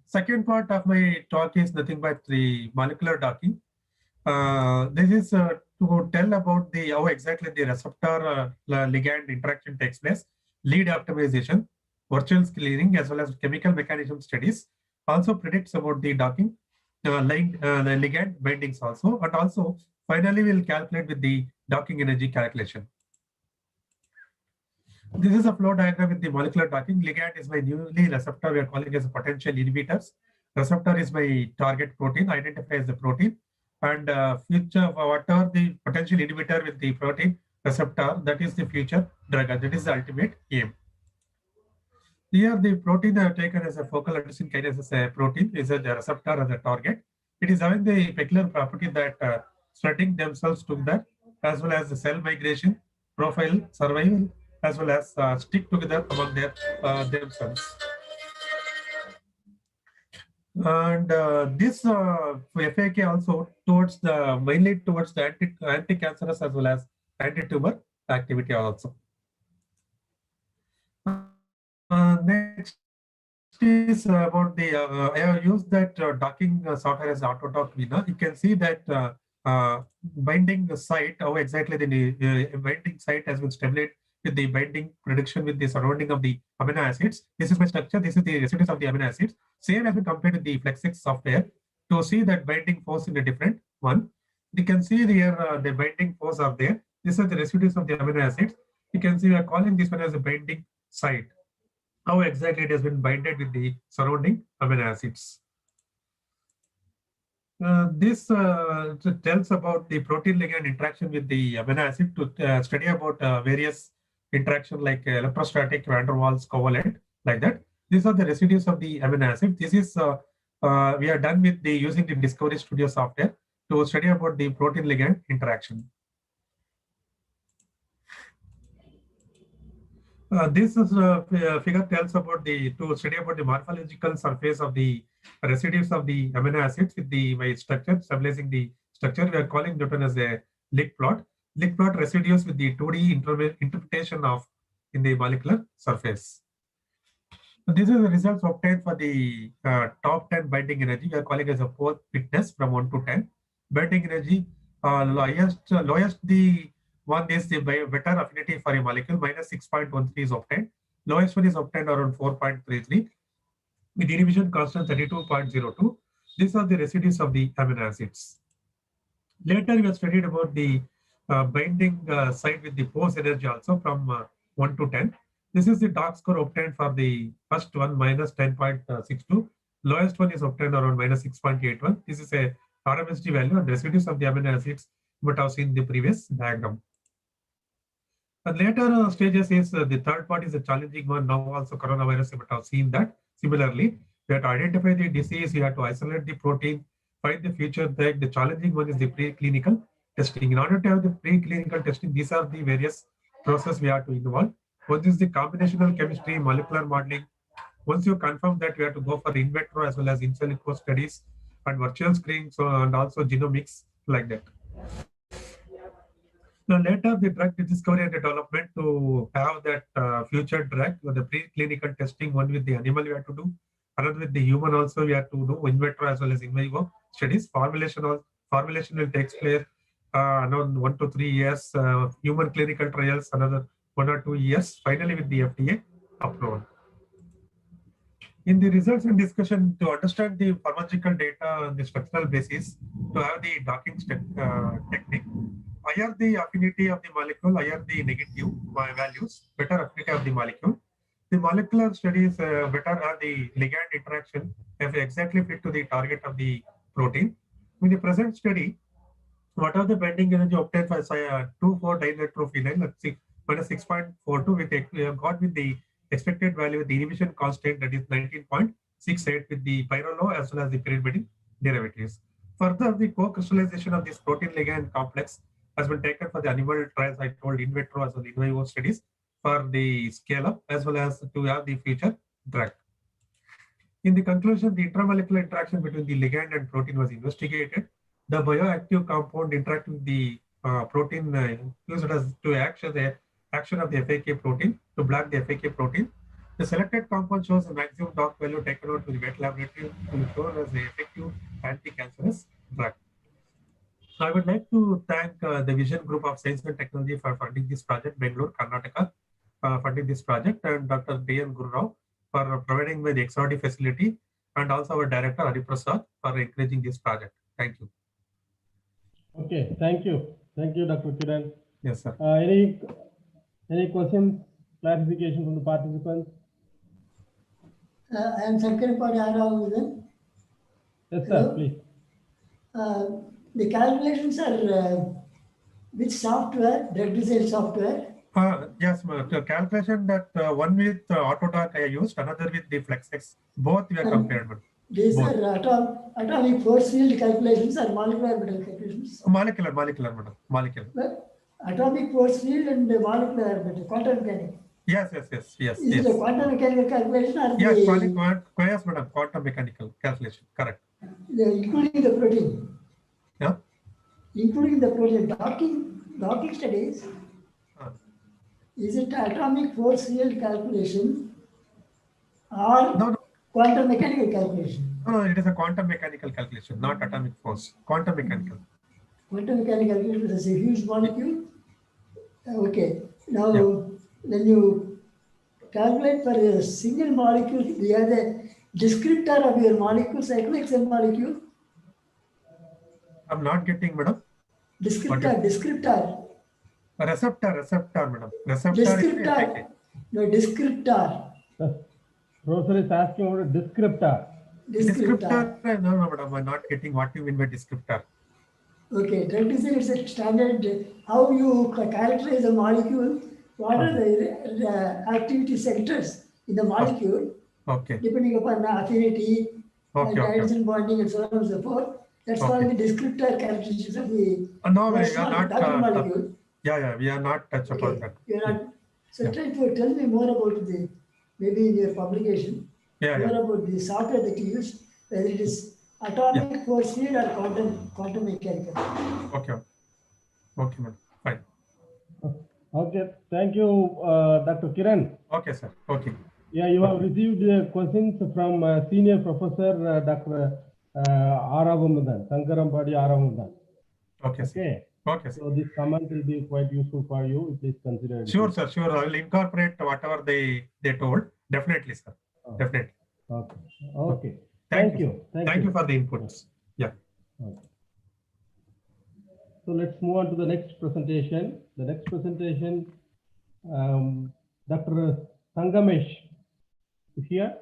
Second part of my talk is nothing but the molecular docking. This is to tell about the how exactly the receptor ligand interaction takes place, lead optimization, virtual cleaning, as well as chemical mechanism studies. Also predicts about the docking, the ligand bindings also, and also finally we'll calculate with the docking energy calculation. This is a flow diagram with the molecular docking. Ligand is my newly receptor, we are calling as a potential inhibitors. Receptor is my target protein, identify as the protein. And future, whatever the potential inhibitor with the protein receptor, that is the future drug, that is the ultimate aim. Here the protein I have taken as a focal adenosine kinase as a protein is a receptor as a target. It is having the peculiar property that spreading themselves together, as well as the cell migration, profile, survival, as well as stick together among their themselves. And this FAK also towards the mainly towards the anti-cancerous as well as anti-tumor activity also. Next is about the I have used that docking software as Autodock Vina. You can see that binding site, how exactly the binding site has been stabilized with the binding prediction with the surrounding of the amino acids. This is my structure. This is the residues of the amino acids. Same has been compared with the FlexX software to see that binding force in a different one. You can see here the binding force are there. These are the residues of the amino acids. You can see we are calling this one as a binding site. How exactly it has been binded with the surrounding amino acids. This tells about the protein ligand interaction with the amino acid to study about various interaction like electrostatic, van der Waals, covalent, like that. These are the residues of the amino acid. This is we are done with the using the Discovery Studio software to study about the protein ligand interaction. This is figure tells about to study about the morphological surface of the residues of the amino acids with the structure, stabilizing the structure. We are calling that one as a Lick plot. Lick plot residues with the 2D interpretation of in the molecular surface. This is the results obtained for the top 10 binding energy. We are calling as a fourth fitness from 1 to 10. Binding energy lowest the one is the better affinity for a molecule, minus 6.13 is obtained. Lowest one is obtained around 4.33 with inhibition constant 32.02. These are the residues of the amino acids. Later we have studied about the binding site with the force energy also from 1 to 10. This is the dark score obtained for the first one, minus 10.62. Lowest one is obtained around minus 6.81. This is a RMSD value and residues of the amino acids what I've seen in the previous diagram. And later stages is the third part is a challenging one. Now also coronavirus, but I've seen that. Similarly, we have to identify the disease, you have to isolate the protein, find the future drug. The challenging one is the preclinical testing. In order to have the preclinical testing, these are the various processes we have to involve. One is the combinational chemistry, molecular modeling. Once you confirm that, you have to go for in vitro as well as in silico studies and virtual screening, and also genomics like that. Now later the drug discovery and development to have that future drug with the preclinical testing, one with the animal we have to do, another with the human also we have to do in vitro as well as in vivo studies. Formulation will take place around 1 to 3 years. Human clinical trials another 1 or 2 years. Finally with the FDA approval. In the results and discussion, to understand the pharmacological data on the structural basis, to have the docking technique, higher the affinity of the molecule, higher the negative values, better affinity of the molecule. The molecular studies better are the ligand interaction if exactly fit to the target of the protein. In the present study, what are the binding energy obtained for 2,4-dinitrophenol, let's see, minus 6.42, we have got with the expected value with the inhibition constant that is 19.68 with the pyrrolo as well as the pyrimidine derivatives. Further, the co-crystallization of this protein ligand complex has been taken for the animal trials I told in vitro as well in vivo studies for the scale up as well as to have the future drug. In the conclusion, the intramolecular interaction between the ligand and protein was investigated. The bioactive compound interacting with the protein used as to action the action of the FAK protein to block the FAK protein. The selected compound shows a maximum dock value taken out to the wet laboratory to show as an effective anti-cancerous drug. So I would like to thank the Vision Group of Science and Technology for funding this project, Bangalore, Karnataka, funding this project, and Dr. D.N. Guru Rao for providing me the XRD facility, and also our director, Hari Prasad, for encouraging this project. Thank you. Okay, thank you. Thank you, Dr. Kiran. Yes, sir. Any questions, clarification from the participants? I am Sankarampady Aravudan. Yes, sir, please. The calculations are which software, drug design software? Yes, the calculation that one with Autodoc I used, another with the FlexX. Both we are compared. These are atomic force field calculations or molecular orbital calculations? Molecular, madam. Molecular. Well, atomic force field and the molecular orbital, quantum mechanics. Yes. Is it a quantum mechanical calculation or yes, yes, madam, quantum mechanical calculation, correct. Including the protein? Yeah. Including the protein docking studies? Is it atomic force field calculation or quantum mechanical calculation? No, it is a quantum mechanical calculation, not atomic force. Quantum mechanical. Quantum mechanical calculation is a huge molecule. Okay. Now, when you calculate for a single molecule, you have the descriptor of your molecule, cyclohexane molecule. I'm not getting, madam. Descriptor. Receptor, madam. Receptor. Descriptor. No, descriptor. Professor is asking about a descriptor. Descriptor. No, madam. I'm not getting what you mean by descriptor. Okay, drug design is a standard. How you characterize a molecule? What are the activity sectors in the molecule? Okay. Depending upon the affinity, hydrogen bonding, and so on and so forth. That's called the descriptor characteristics of the no, we are not molecule. We are not touch upon that. You are not. So try to tell me more about the maybe in your publication. More about the software that you use, whether it is atomic force field or quantum mechanical. Okay, madam. Fine. Okay, thank you, Dr. Kiran. Okay, sir. Okay. Yeah, you have received questions from Senior Professor Dr. Aravudan, Sankarampady Aravudan. Okay, sir. Okay, sir. So this comment will be quite useful for you. Please consider it. Sure, sir. Sure. I will incorporate whatever they told. Definitely, sir. Definitely. Okay. Thank you. Thank you for the inputs. Yeah. Okay. So let's move on to the next presentation. The next presentation, Dr. Sangamesh is here.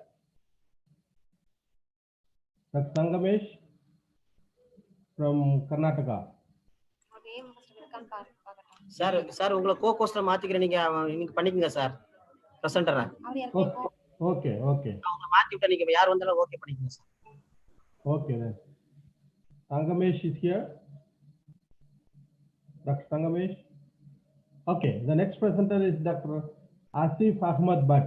Dr. Sangamesh from Karnataka. Sir உங்களை coaster மாத்திக்கிறேன், நீங்க பண்ணிக்கங்க sir பிரசன்டரா. Okay அவங்க மாத்தி விட்டா நீங்க யார் வந்தாலும் okay பண்ணிக்கங்க sir. Okay then. Sangamesh is here. Dr. Sangamesh. Okay, the next presenter is Dr. Asif Ahmad Bhatt.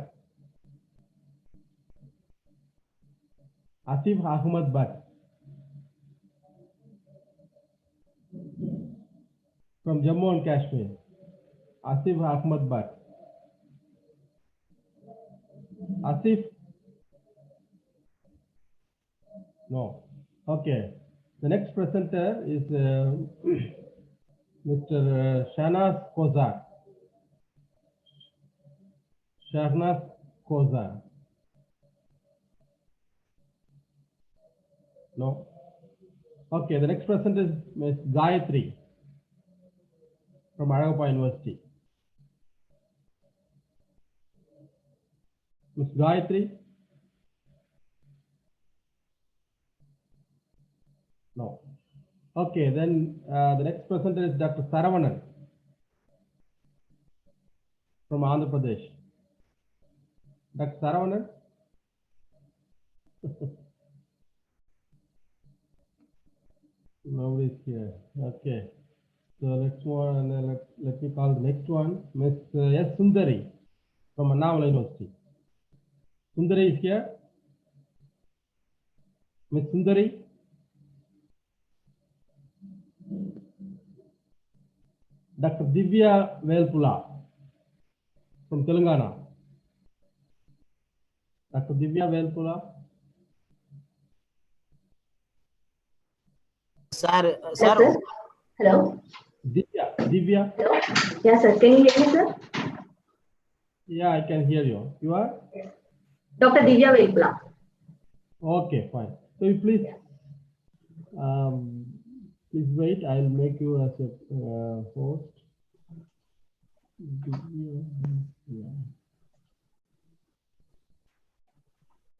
Asif Ahmad Bhatt from Jammu and Kashmir. Asif Ahmad Bhatt. Asif? No. Okay. The next presenter is Mr. Shahnaz Kozar. Shahnaz Kozar. No. Okay. The next presenter is Ms. Gayatri from Aragapa University. Ms. Gayatri? No. Okay, then the next presenter is Dr. Saravanan from Andhra Pradesh. Dr. Saravanan? Nobody's here. Okay. So let's one and then let me call the next one, Miss S. Sundari from Annavala University. Sundari is here. Miss Sundari. Dr. Divya Velpula from Telangana. Dr. Divya Velpula. Sir. Hello. Divya. Hello. Yes, sir. Can you hear me, sir? Yeah, I can hear you. You are? Dr. Divya Velpula. Okay, fine. So you please, please wait. I'll make you as a host. Yeah.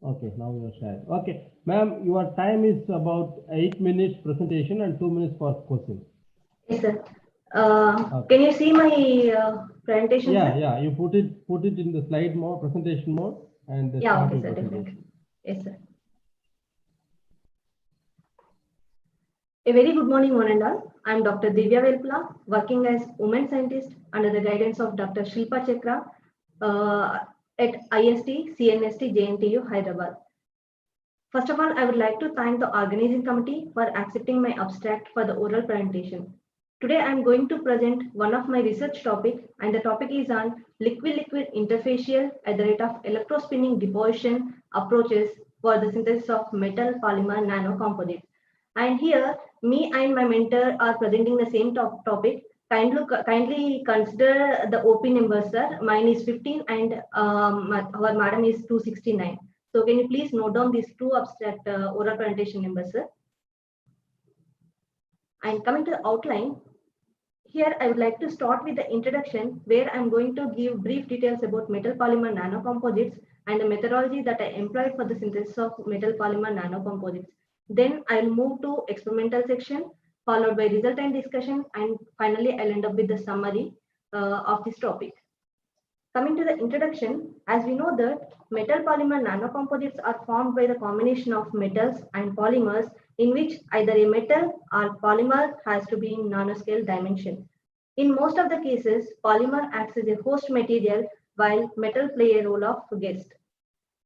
Okay, now you are sharing. Okay, ma'am, your time is about 8 minutes presentation and 2 minutes for question. Yes, sir. Can you see my presentation? Yeah, sir? yeah. You put it in the slide mode, presentation mode, and Yeah, start okay, your sir. presentation. Definitely. Yes, sir. A very good morning, one and all. I am Dr. Divya Velpula, working as women scientist under the guidance of Dr. Shilpa Chakra at IST, CNST, JNTU, Hyderabad. First of all, I would like to thank the organizing committee for accepting my abstract for the oral presentation. Today, I am going to present one of my research topic, and the topic is on liquid-liquid interfacial at the rate of electrospinning deposition approaches for the synthesis of metal polymer nanocomposites. And here, me and my mentor are presenting the same topic. Kindly consider the OP number, sir. Mine is 15 and our madam is 269. So can you please note down these two abstract oral presentation numbers, sir? And coming to the outline, here I would like to start with the introduction, where I'm going to give brief details about metal polymer nanocomposites and the methodology that I employed for the synthesis of metal polymer nanocomposites. Then I'll move to experimental section, followed by result and discussion, and finally I'll end up with the summary of this topic. Coming to the introduction, as we know that metal polymer nanocomposites are formed by the combination of metals and polymers in which either a metal or polymer has to be in nanoscale dimension. In most of the cases, polymer acts as a host material while metal play a role of guest.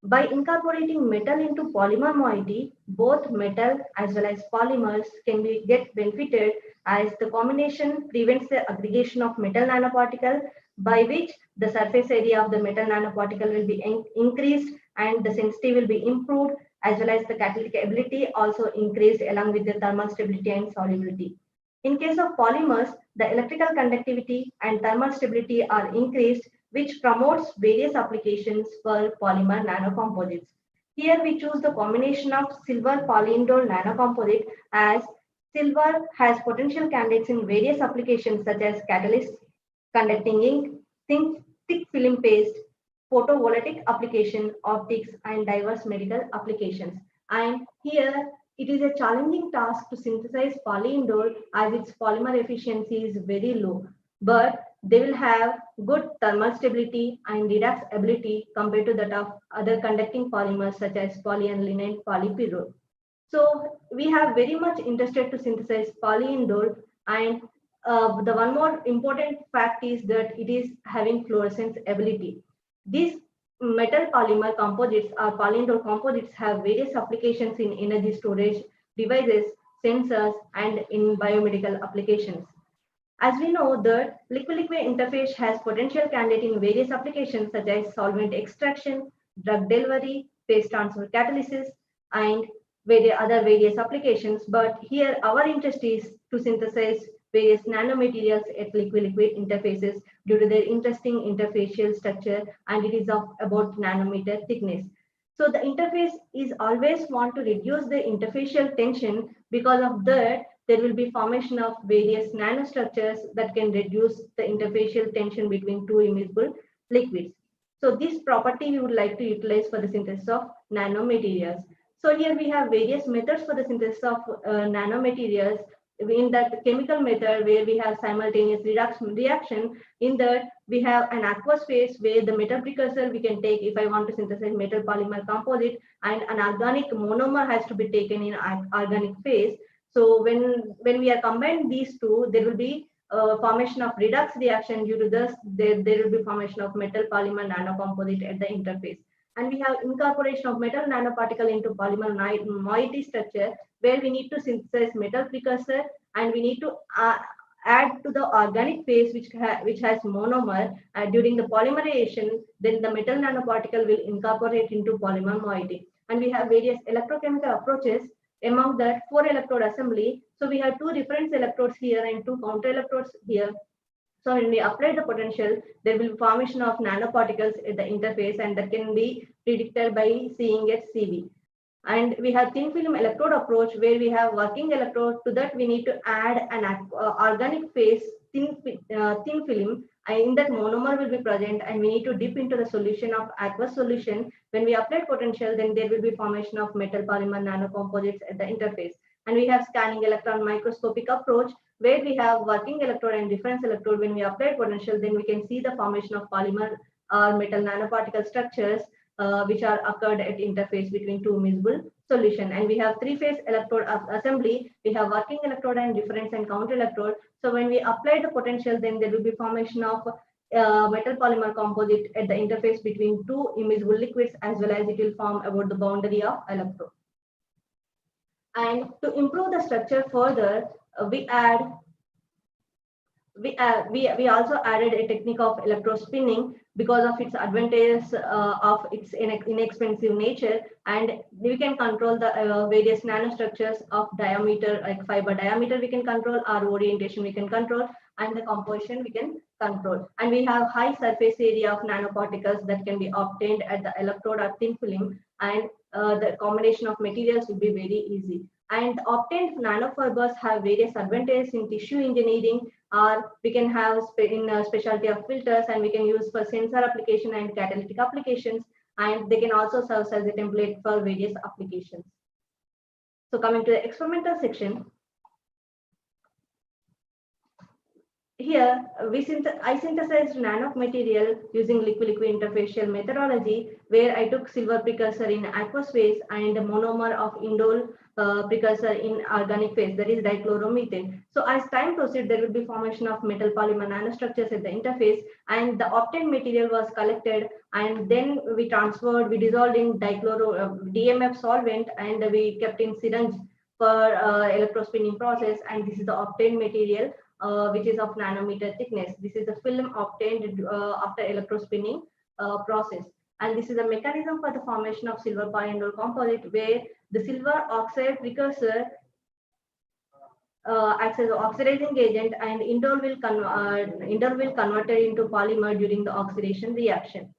By incorporating metal into polymer moiety, both metal as well as polymers can get benefited, as the combination prevents the aggregation of metal nanoparticle, by which the surface area of the metal nanoparticle will be increased and the sensitivity will be improved, as well as the catalytic ability also increased along with the thermal stability and solubility. In case of polymers, the electrical conductivity and thermal stability are increased, which promotes various applications for polymer nanocomposites. Here we choose the combination of silver polyindole nanocomposite, as silver has potential candidates in various applications such as catalysts, conducting ink, thick film paste, photovoltaic application, optics, and diverse medical applications. And here it is a challenging task to synthesize polyindole, as its polymer efficiency is very low, but they will have good thermal stability and redox ability compared to that of other conducting polymers such as polyaniline and polypyrrole. So we have very much interested to synthesize polyindole, and the one more important fact is that it is having fluorescence ability. These metal polymer composites or polyindole composites have various applications in energy storage devices, sensors, and in biomedical applications. As we know that liquid-liquid interface has potential candidate in various applications such as solvent extraction, drug delivery, phase transfer catalysis, and other various applications. But here our interest is to synthesize various nanomaterials at liquid-liquid interfaces due to their interesting interfacial structure, and it is of about nanometer thickness. So the interface is always want to reduce the interfacial tension. Because of that, there will be formation of various nanostructures that can reduce the interfacial tension between two immiscible liquids. So this property we would like to utilize for the synthesis of nanomaterials. So here we have various methods for the synthesis of nanomaterials. In that chemical method where we have simultaneous reaction, in that we have an aqueous phase where the metal precursor we can take if I want to synthesize metal polymer composite, and an organic monomer has to be taken in organic phase. So when we are combined these two, there will be formation of redox reaction. Due to this, there will be formation of metal polymer nanocomposite at the interface. And we have incorporation of metal nanoparticle into polymer moiety structure, where we need to synthesize metal precursor, and we need to add to the organic phase which has monomer during the polymerization. Then the metal nanoparticle will incorporate into polymer moiety. And we have various electrochemical approaches. Among that, 4 electrode assembly. So we have 2 reference electrodes here and 2 counter electrodes here. So when we apply the potential, there will be formation of nanoparticles at the interface, and that can be predicted by seeing at CV. And we have thin film electrode approach, where we have working electrode. To that, we need to add an organic phase thin film. In that, monomer will be present, and we need to dip into the solution of aqueous solution. When we apply potential, then there will be formation of metal polymer nanocomposites at the interface. And we have scanning electron microscopic approach, where we have working electrode and difference electrode. When we apply potential, then we can see the formation of polymer or metal nanoparticle structures which are occurred at interface between 2 miscible solution. And we have 3-phase electrode assembly. We have working electrode and difference and counter electrode. So when we apply the potential, then there will be formation of metal polymer composite at the interface between 2 immiscible liquids, as well as it will form about the boundary of electrode. And to improve the structure further, we also added a technique of electrospinning because of its advantages of its inexpensive nature, and we can control the various nanostructures of diameter, like fiber diameter we can control, our orientation we can control, and the composition we can control. And we have high surface area of nanoparticles that can be obtained at the electrode or thin film, and the combination of materials will be very easy. And obtained nanofibers have various advantages in tissue engineering, or we can have in specialty of filters, and we can use for sensor application and catalytic applications, and they can also serve as a template for various applications. So coming to the experimental section, here I synthesized nanomaterial using liquid-liquid interfacial methodology, where I took silver precursor in aqueous phase and monomer of indole precursor in organic phase, that is dichloromethane. So as time proceeds, there will be formation of metal polymer nanostructures at the interface, and the obtained material was collected, and then we dissolved in DMF solvent, and we kept in syringe for electrospinning process, and this is the obtained material which is of nanometer thickness. This is the film obtained after electrospinning process. And this is a mechanism for the formation of silver polyindole composite, where the silver oxide precursor acts as an oxidizing agent, and indole will convert it into polymer during the oxidation reaction.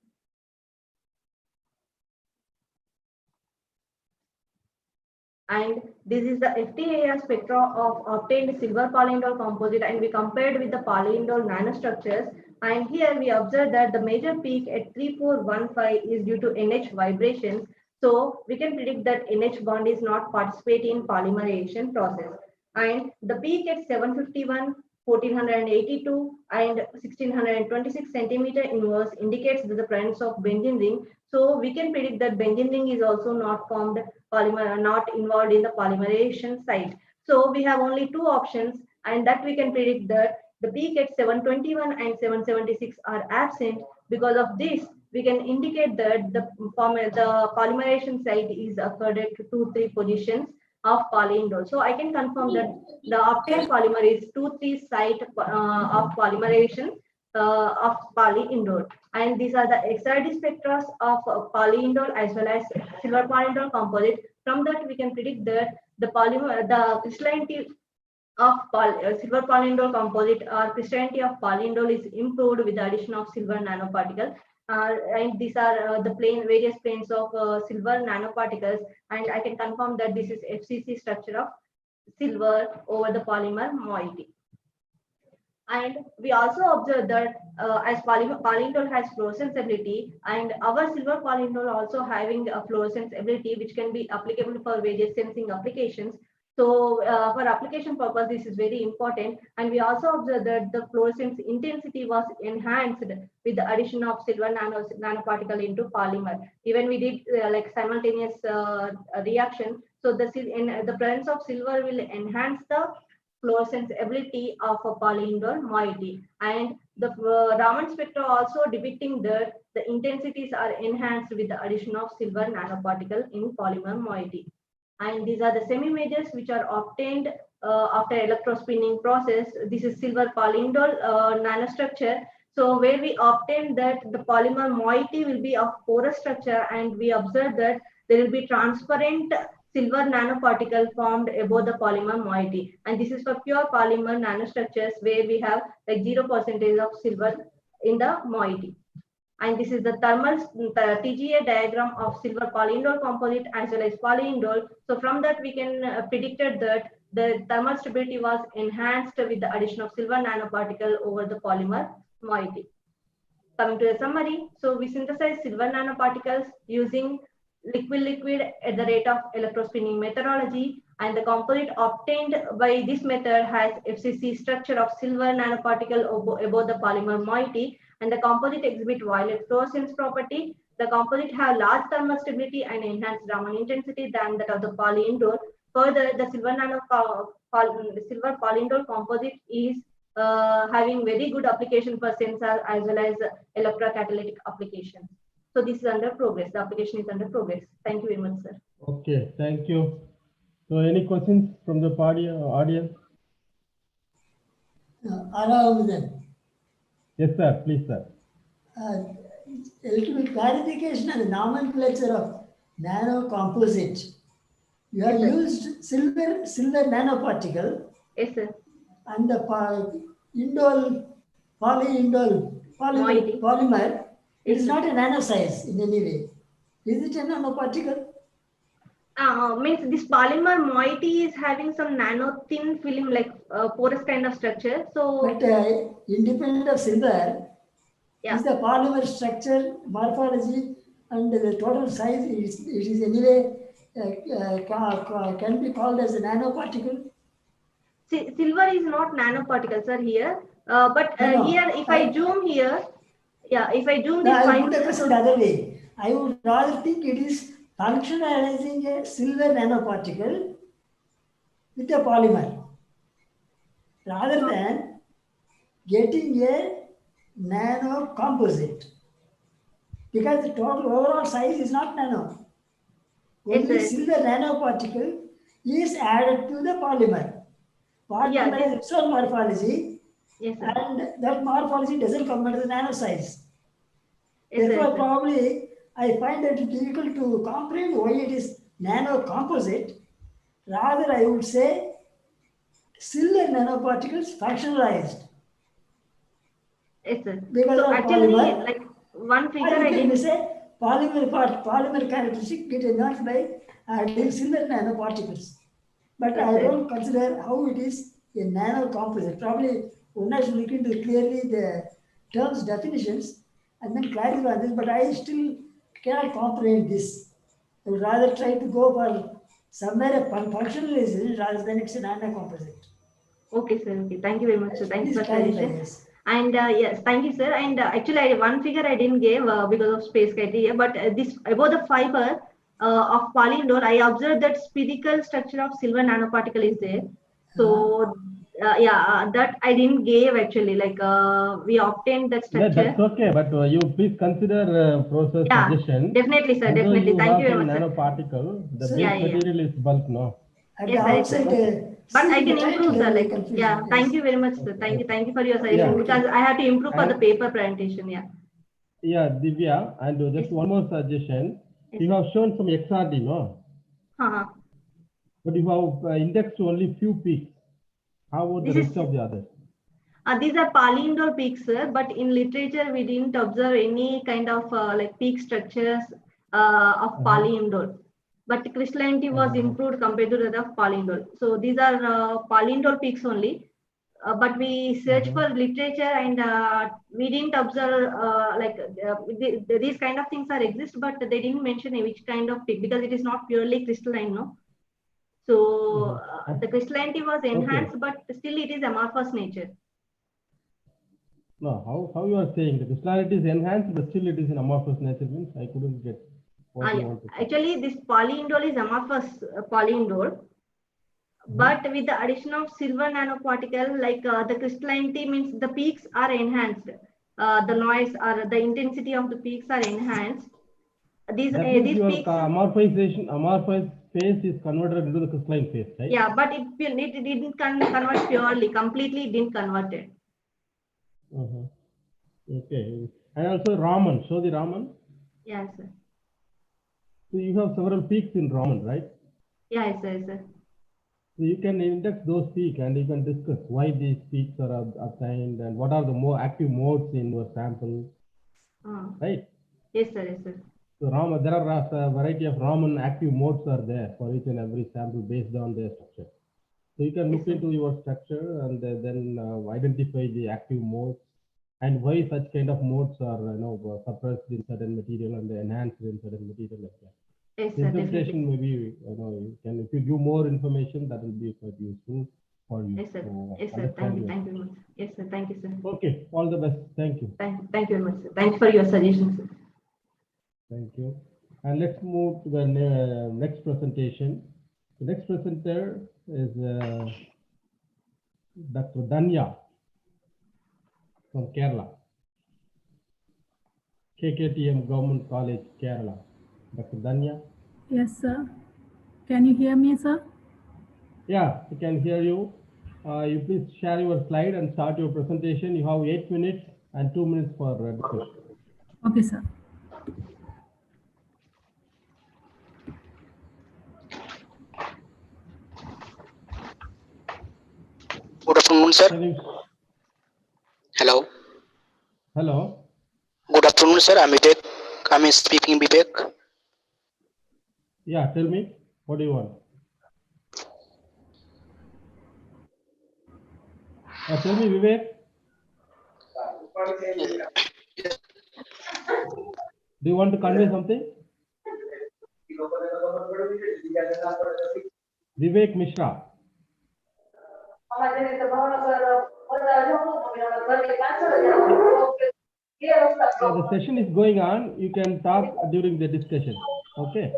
And this is the FTAR spectra of obtained silver polyindole composite, and we compared with the polyindole nanostructures. And here we observed that the major peak at 3415 is due to NH vibrations. So we can predict that NH bond is not participating in polymerization process. And the peak at 751, 1482, and 1626 centimeter inverse indicates that the presence of benzene ring. So we can predict that benzene ring is also not formed not involved in the polymerization site. So we have only 2 options, and that we can predict that the peak at 721 and 776 are absent. Because of this, we can indicate that the polymerization site is occurred at 2-3 positions of polyindole. So I can confirm that the obtained polymer is 2-3 site of polymerization of polyindole. And these are the XRD spectra of polyindole as well as silver polyindole composite. From that, we can predict that the crystallinity of silver polyindole composite or crystallinity of polyindole is improved with the addition of silver nanoparticle. And these are the various planes of silver nanoparticles, and I can confirm that this is FCC structure of silver over the polymer moiety. And we also observed that as polyindole has fluorescence ability, and our silver polyindole also having a fluorescence ability, which can be applicable for various sensing applications. So for application purpose, this is very important. And we also observed that the fluorescence intensity was enhanced with the addition of silver nanoparticle into polymer. Even we did like simultaneous reaction. So the presence of silver will enhance the fluorescence ability of a polyindole moiety. And the Raman spectra also depicting that the intensities are enhanced with the addition of silver nanoparticle in polymer moiety. And these are the semi-majors which are obtained after electrospinning process. This is silver polyindole nanostructure. So where we obtain that the polymer moiety will be of porous structure, and we observe that there will be transparent silver nanoparticle formed above the polymer moiety. And this is for pure polymer nanostructures where we have like 0% of silver in the moiety. And this is the thermal TGA diagram of silver polyindole composite as well as polyindole. So from that we can predicted that the thermal stability was enhanced with the addition of silver nanoparticle over the polymer moiety. Coming to the summary, so we synthesize silver nanoparticles using liquid at the rate of electrospinning methodology, and the composite obtained by this method has FCC structure of silver nanoparticle above the polymer moiety, and the composite exhibit violet fluorescence property. The composite have large thermal stability and enhanced Raman intensity than that of the polyindole. Further, the silver polyindole composite is having very good application for sensor as well as electrocatalytic application. So this is under progress. The application is under progress. Thank you very much, sir. Okay, thank you. So any questions from the audience? Yes, sir. Please, sir. A little bit clarification on the nomenclature of nanocomposite. You have used silver nanoparticle. Yes, sir. And the polymer. It is not a nano size in any way. Is it a nanoparticle? Means this polymer moiety is having some nano thin film like porous kind of structure. So, but independent of silver, is the polymer structure, morphology, and the total size it is anyway can be called as a nanoparticle. Silver is not nanoparticles, sir, here. But here, if I zoom here, if I zoom this, I would have said other way. I would rather think it is functionalizing a silver nanoparticle with a polymer, rather than getting a nanocomposite, because the total overall size is not nano. Only silver nanoparticle is added to the polymer. Polymer has its own morphology, and that morphology doesn't come under the nano size. Therefore, probably I find it difficult to comprehend why it is nanocomposite. Rather, I would say silver nanoparticles functionalized. Yes, sir. Because so of actually, polymer, like one figure I can did say polymer characteristic get enhanced by adding silver nanoparticles. But I don't consider how it is a nanocomposite. Probably one has to look into clearly the terms, definitions, and then clarify this. But I still cannot comprehend this. I would rather try to go for somewhere a functionalism rather than it's a nanocomposite. Okay, sir. Okay. Thank you very much, sir. Thank you for clarification. And yes, thank you, sir. And actually, one figure I didn't give because of space criteria, but this about the fiber of polyindole, I observed that spherical structure of silver nanoparticle is there. So that I didn't give actually. Like we obtained that structure. That's okay, but you please consider process suggestion. Definitely, sir. Definitely. Thank you very much, nanoparticle, the base material is bulk, no? Yes, sir. But I can improve, sir. Like, thank you very much, sir. Thank you for your suggestion, because I have to improve for the paper presentation. Yeah, Divya, and just one more suggestion. You have shown some XRD, no? But you have indexed only few peaks. How about the rest of the others? These are polyindole peaks, sir. But in literature, we didn't observe any kind of like peak structures of polyindole. But crystallinity was improved compared to that of polyindole. So these are polyindole peaks only. But we search for literature, and we didn't observe these kind of things are exist, but they didn't mention which kind of peak, because it is not purely crystalline, no. So the crystallinity was enhanced, but still it is amorphous nature. No, how you are saying the crystallinity is enhanced, but still it is in amorphous nature means I couldn't get. What do you want to say? Actually, this polyindole is amorphous polyindole, but with the addition of silver nanoparticle, like the crystallinity means the peaks are enhanced. The noise or the intensity of the peaks are enhanced. These your peaks, amorphous phase is converted into the crystalline phase, right? yeah, but it didn't convert purely, completely it didn't convert it. Okay. And also Raman, show the Raman. Yes, sir. So you have several peaks in Raman, right? Yes, sir. Yes, sir. So you can index those peaks and you can discuss why these peaks are obtained and what are the more active modes in your sample, right? Yes, sir. Yes, sir. So Raman, there are a variety of Raman active modes are there for each and every sample based on their structure. So you can look into your structure and then identify the active modes and why such kind of modes are suppressed in certain material and enhanced in certain material like that. Yes, The sir, interpretation maybe you can, if you give more information, that will be quite useful for you. Yes, sir. To Yes, sir. understand you. Thank you very much. Yes, sir. Thank you, sir. Okay, all the best. Thank you. Thank you very much, sir. Thank you for your suggestions, sir. Thank you. And let's move to the next presentation. The next presenter is Dr. Danya from Kerala. KKTM Government College, Kerala. Dr. Danya. Yes, sir. Can you hear me, sir? Yeah, I can hear you. You please share your slide and start your presentation. You have 8 minutes and 2 minutes for discussion. Okay, sir. Good afternoon, sir. Hello. Hello. Good afternoon, sir. I'm Vivek. I'm speaking, Vivek. Yeah, tell me. What do you want? Tell me, Vivek. Do you want to convey something? Vivek Mishra. The session is going on. You can talk during the discussion. Okay.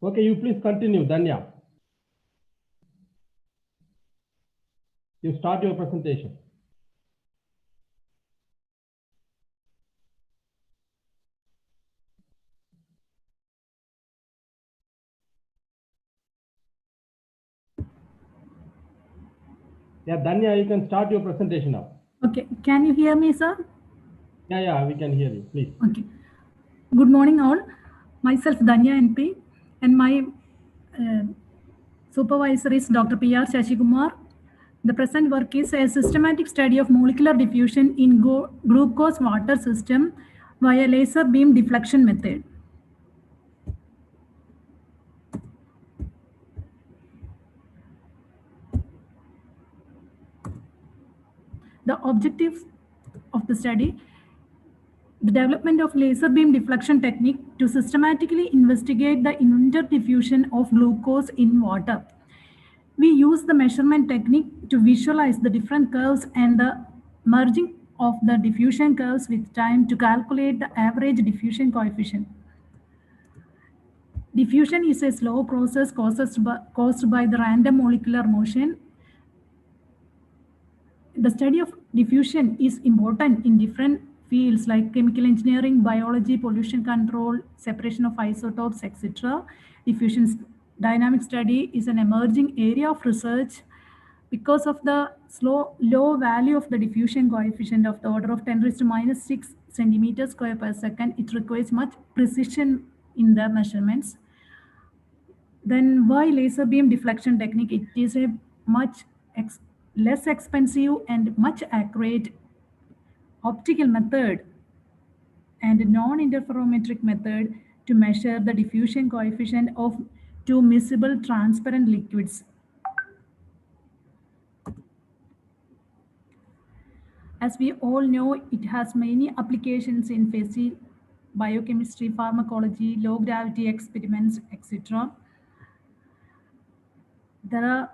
Okay, you please continue, Danya. You start your presentation. Yeah, Danya, you can start your presentation now. Okay. Can you hear me, sir? Yeah, we can hear you. Please. Okay. Good morning, all. Myself, Danya NP, and my supervisor is Dr. P.R. Shashikumar. The present work is a systematic study of molecular diffusion in glucose water system via laser beam deflection method. The objectives of the study: the development of laser beam deflection technique to systematically investigate the interdiffusion of glucose in water. We use the measurement technique to visualize the different curves and the merging of the diffusion curves with time to calculate the average diffusion coefficient. Diffusion is a slow process caused by the random molecular motion. The study of diffusion is important in different fields like chemical engineering, biology, pollution control, separation of isotopes, etc. Diffusion dynamic study is an emerging area of research because of the low value of the diffusion coefficient of the order of 10⁻⁻⁶ centimeters square per second. It requires much precision in the measurements. Then why laser beam deflection technique? It is a much less expensive and much accurate optical method and non-interferometric method to measure the diffusion coefficient of two miscible transparent liquids. As we all know, it has many applications in physics, biochemistry, pharmacology, low gravity experiments, etc. There are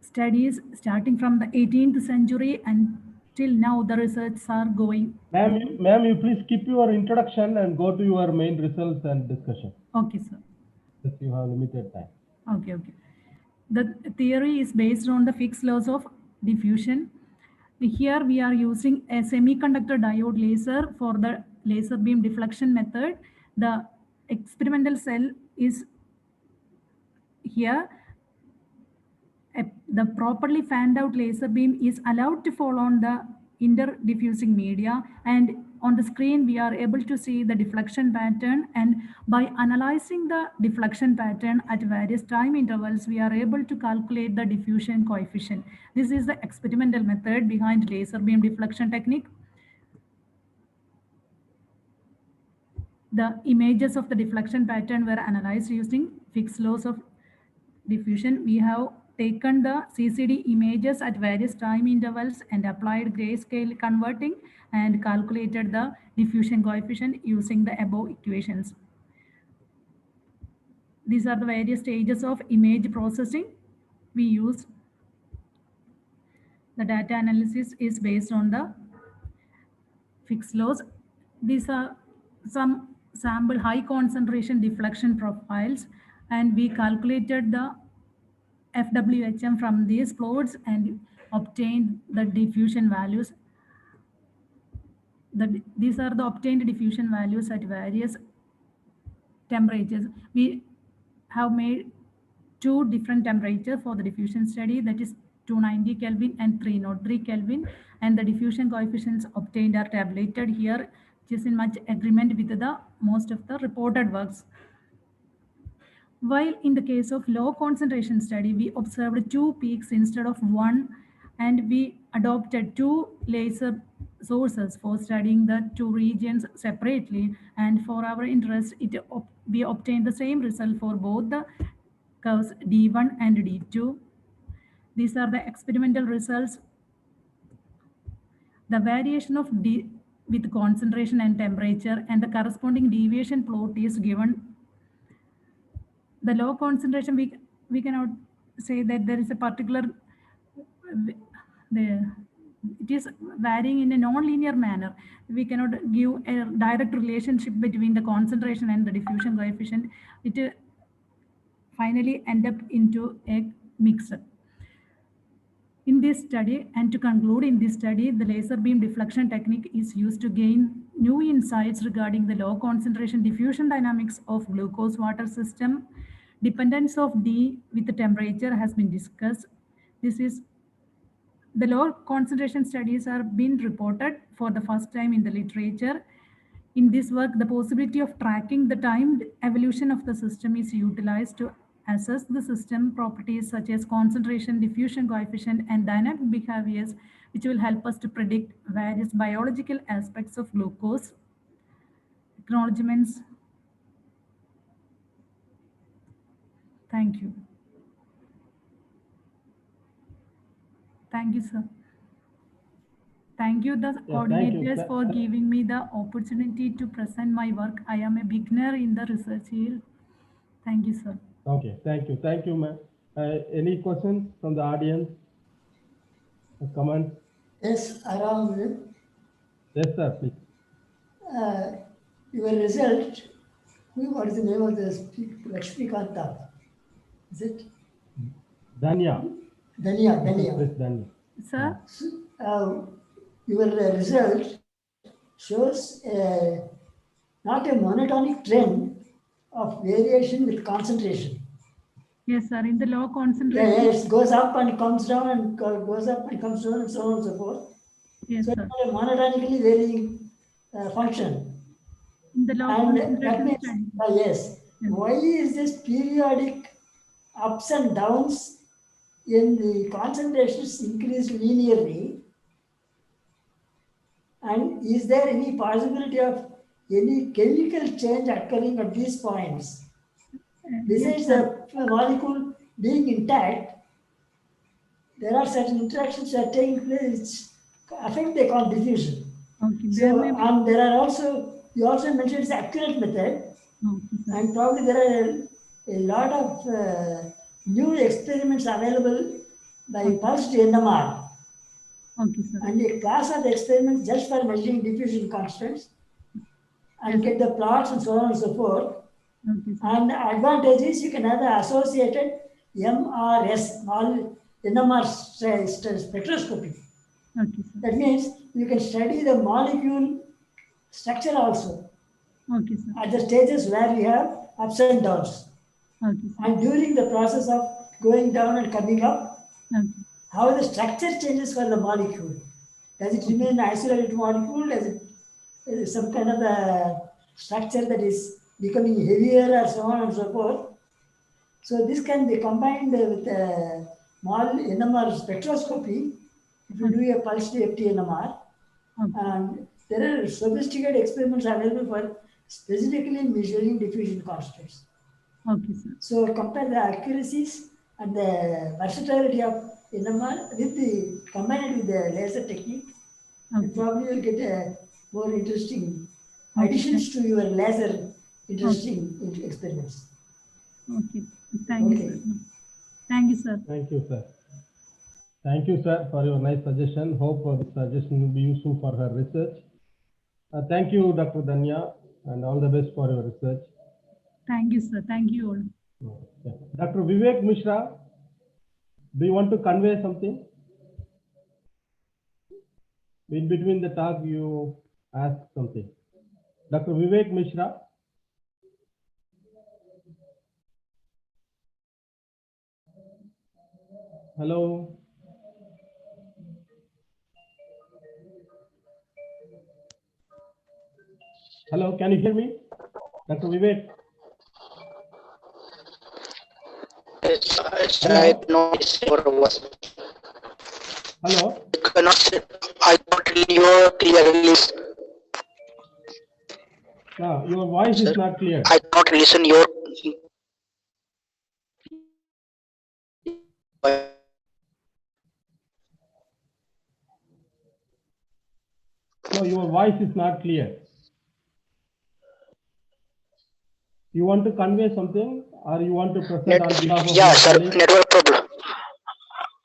studies starting from the 18th century and still now the results are going. Ma'am, you please keep your introduction and go to your main results and discussion. Okay, sir. Because you have limited time. Okay. The theory is based on the fixed laws of diffusion. Here we are using a semiconductor diode laser for the laser beam deflection method. The experimental cell is here. The properly fanned out laser beam is allowed to fall on the interdiffusing media, and on the screen we are able to see the deflection pattern, and by analyzing the deflection pattern at various time intervals we are able to calculate the diffusion coefficient. This is the experimental method behind laser beam deflection technique. The images of the deflection pattern were analyzed using fixed laws of diffusion. We have taken the CCD images at various time intervals and applied grayscale converting and calculated the diffusion coefficient using the above equations. These are the various stages of image processing we use. The data analysis is based on the fixed laws. These are some sample high concentration deflection profiles, and we calculated the FWHM from these plots and obtained the diffusion values. These are the obtained diffusion values at various temperatures. We have made two different temperatures for the diffusion study, that is 290 Kelvin and 303 Kelvin, and the diffusion coefficients obtained are tabulated here, which is in much agreement with the most of the reported works. While in the case of low concentration study, we observed 2 peaks instead of 1, and we adopted 2 laser sources for studying the 2 regions separately, and for our interest, we obtained the same result for both the curves D1 and D2. These are the experimental results. The variation of D with concentration and temperature and the corresponding deviation plot is given. The low concentration, we cannot say that there is a particular, it is varying in a non-linear manner. We cannot give a direct relationship between the concentration and the diffusion coefficient. It finally end up into a mixer. In this study, and to conclude, in this study, the laser beam deflection technique is used to gain new insights regarding the low concentration diffusion dynamics of glucose water system. Dependence of D with the temperature has been discussed. This is the low concentration studies are being reported for the first time in the literature. In this work, the possibility of tracking the timed evolution of the system is utilized to assess the system properties such as concentration, diffusion coefficient, and dynamic behaviors, which will help us to predict various biological aspects of glucose. Acknowledgements. Thank you. Thank you, sir. Thank you, the coordinators, for giving me the opportunity to present my work. I am a beginner in the research field. Thank you, sir. Okay, thank you. Thank you, ma'am. Any questions from the audience? Comments? Yes, Aram. Yes, sir, please. Your result, what is the name of the speaker? Lakshmi Kanta. Is it? Danya. Danya. Sir? Your result shows not a monotonic trend of variation with concentration. Yes, sir. In the low concentration. Yes, it goes up and comes down and goes up and comes down and so on and so forth. Yes, so sir. it's not a monotonically varying function. In the low concentration. Yes. Why is this periodic ups and downs in the concentrations increase linearly? And is there any possibility of any chemical change occurring at these points? Besides the molecule being intact, there are certain interactions that are taking place which affect the diffusion. Okay. So, and there are also, you also mentioned it's accurate method, and probably there are a lot of new experiments available by pulsed NMR. Okay, sir. And a class of experiments just for measuring diffusion constants and get the plots and so on and so forth. Okay, sir. And the advantage is you can have the associated MRS, NMR spectroscopy. Okay, sir. That means you can study the molecule structure also. Okay, sir. At the stages where we have ups and downs. Okay, sir. And during the process of going down and coming up, Okay. how the structure changes for the molecule. Does it remain an isolated molecule? Does it is some kind of a structure that is becoming heavier or so on and so forth? So this can be combined with NMR spectroscopy. If you do a pulsed FT-NMR, and there are sophisticated experiments available for specifically measuring diffusion constants. Okay, sir. So compare the accuracies and the versatility of NMR with the combined with the laser technique, and probably you'll get a more interesting additions to your laser interesting experiments. Okay. Thank you, sir. Thank you, sir. Thank you, sir. Thank you, sir, for your nice suggestion. Hope this suggestion will be useful for her research. Thank you, Dr. Danya, and all the best for your research. Thank you, sir. Thank you all. Dr. Vivek Mishra, do you want to convey something? In between the talk, you ask something. Dr. Vivek Mishra. Hello. Hello, can you hear me? Dr. Vivek. I noticed your voice. Hello. I cannot hear you clearly. No, your voice is not clear. I cannot listen your. No, your voice is not clear. You want to convey something, or you want to present on behalf of Yeah, your sir. colleague? Network problem.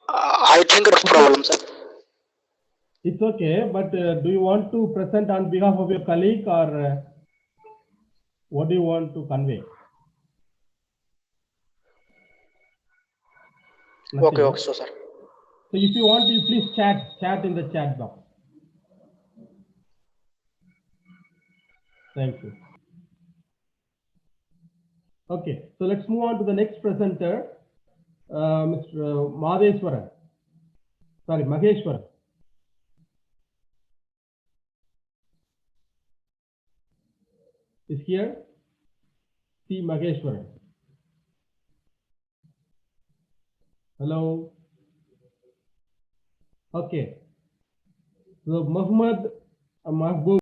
I think it's problem, sir. It's okay, but do you want to present on behalf of your colleague, or what do you want to convey? Nothing. Okay, so sir. So if you want, you please chat in the chat box. Thank you. Okay, so let's move on to the next presenter, Mr. Maheshwaran. Sorry, Maheshwaran. Is here? C. Maheshwaran. Hello. Okay. So Muhammad Mahbub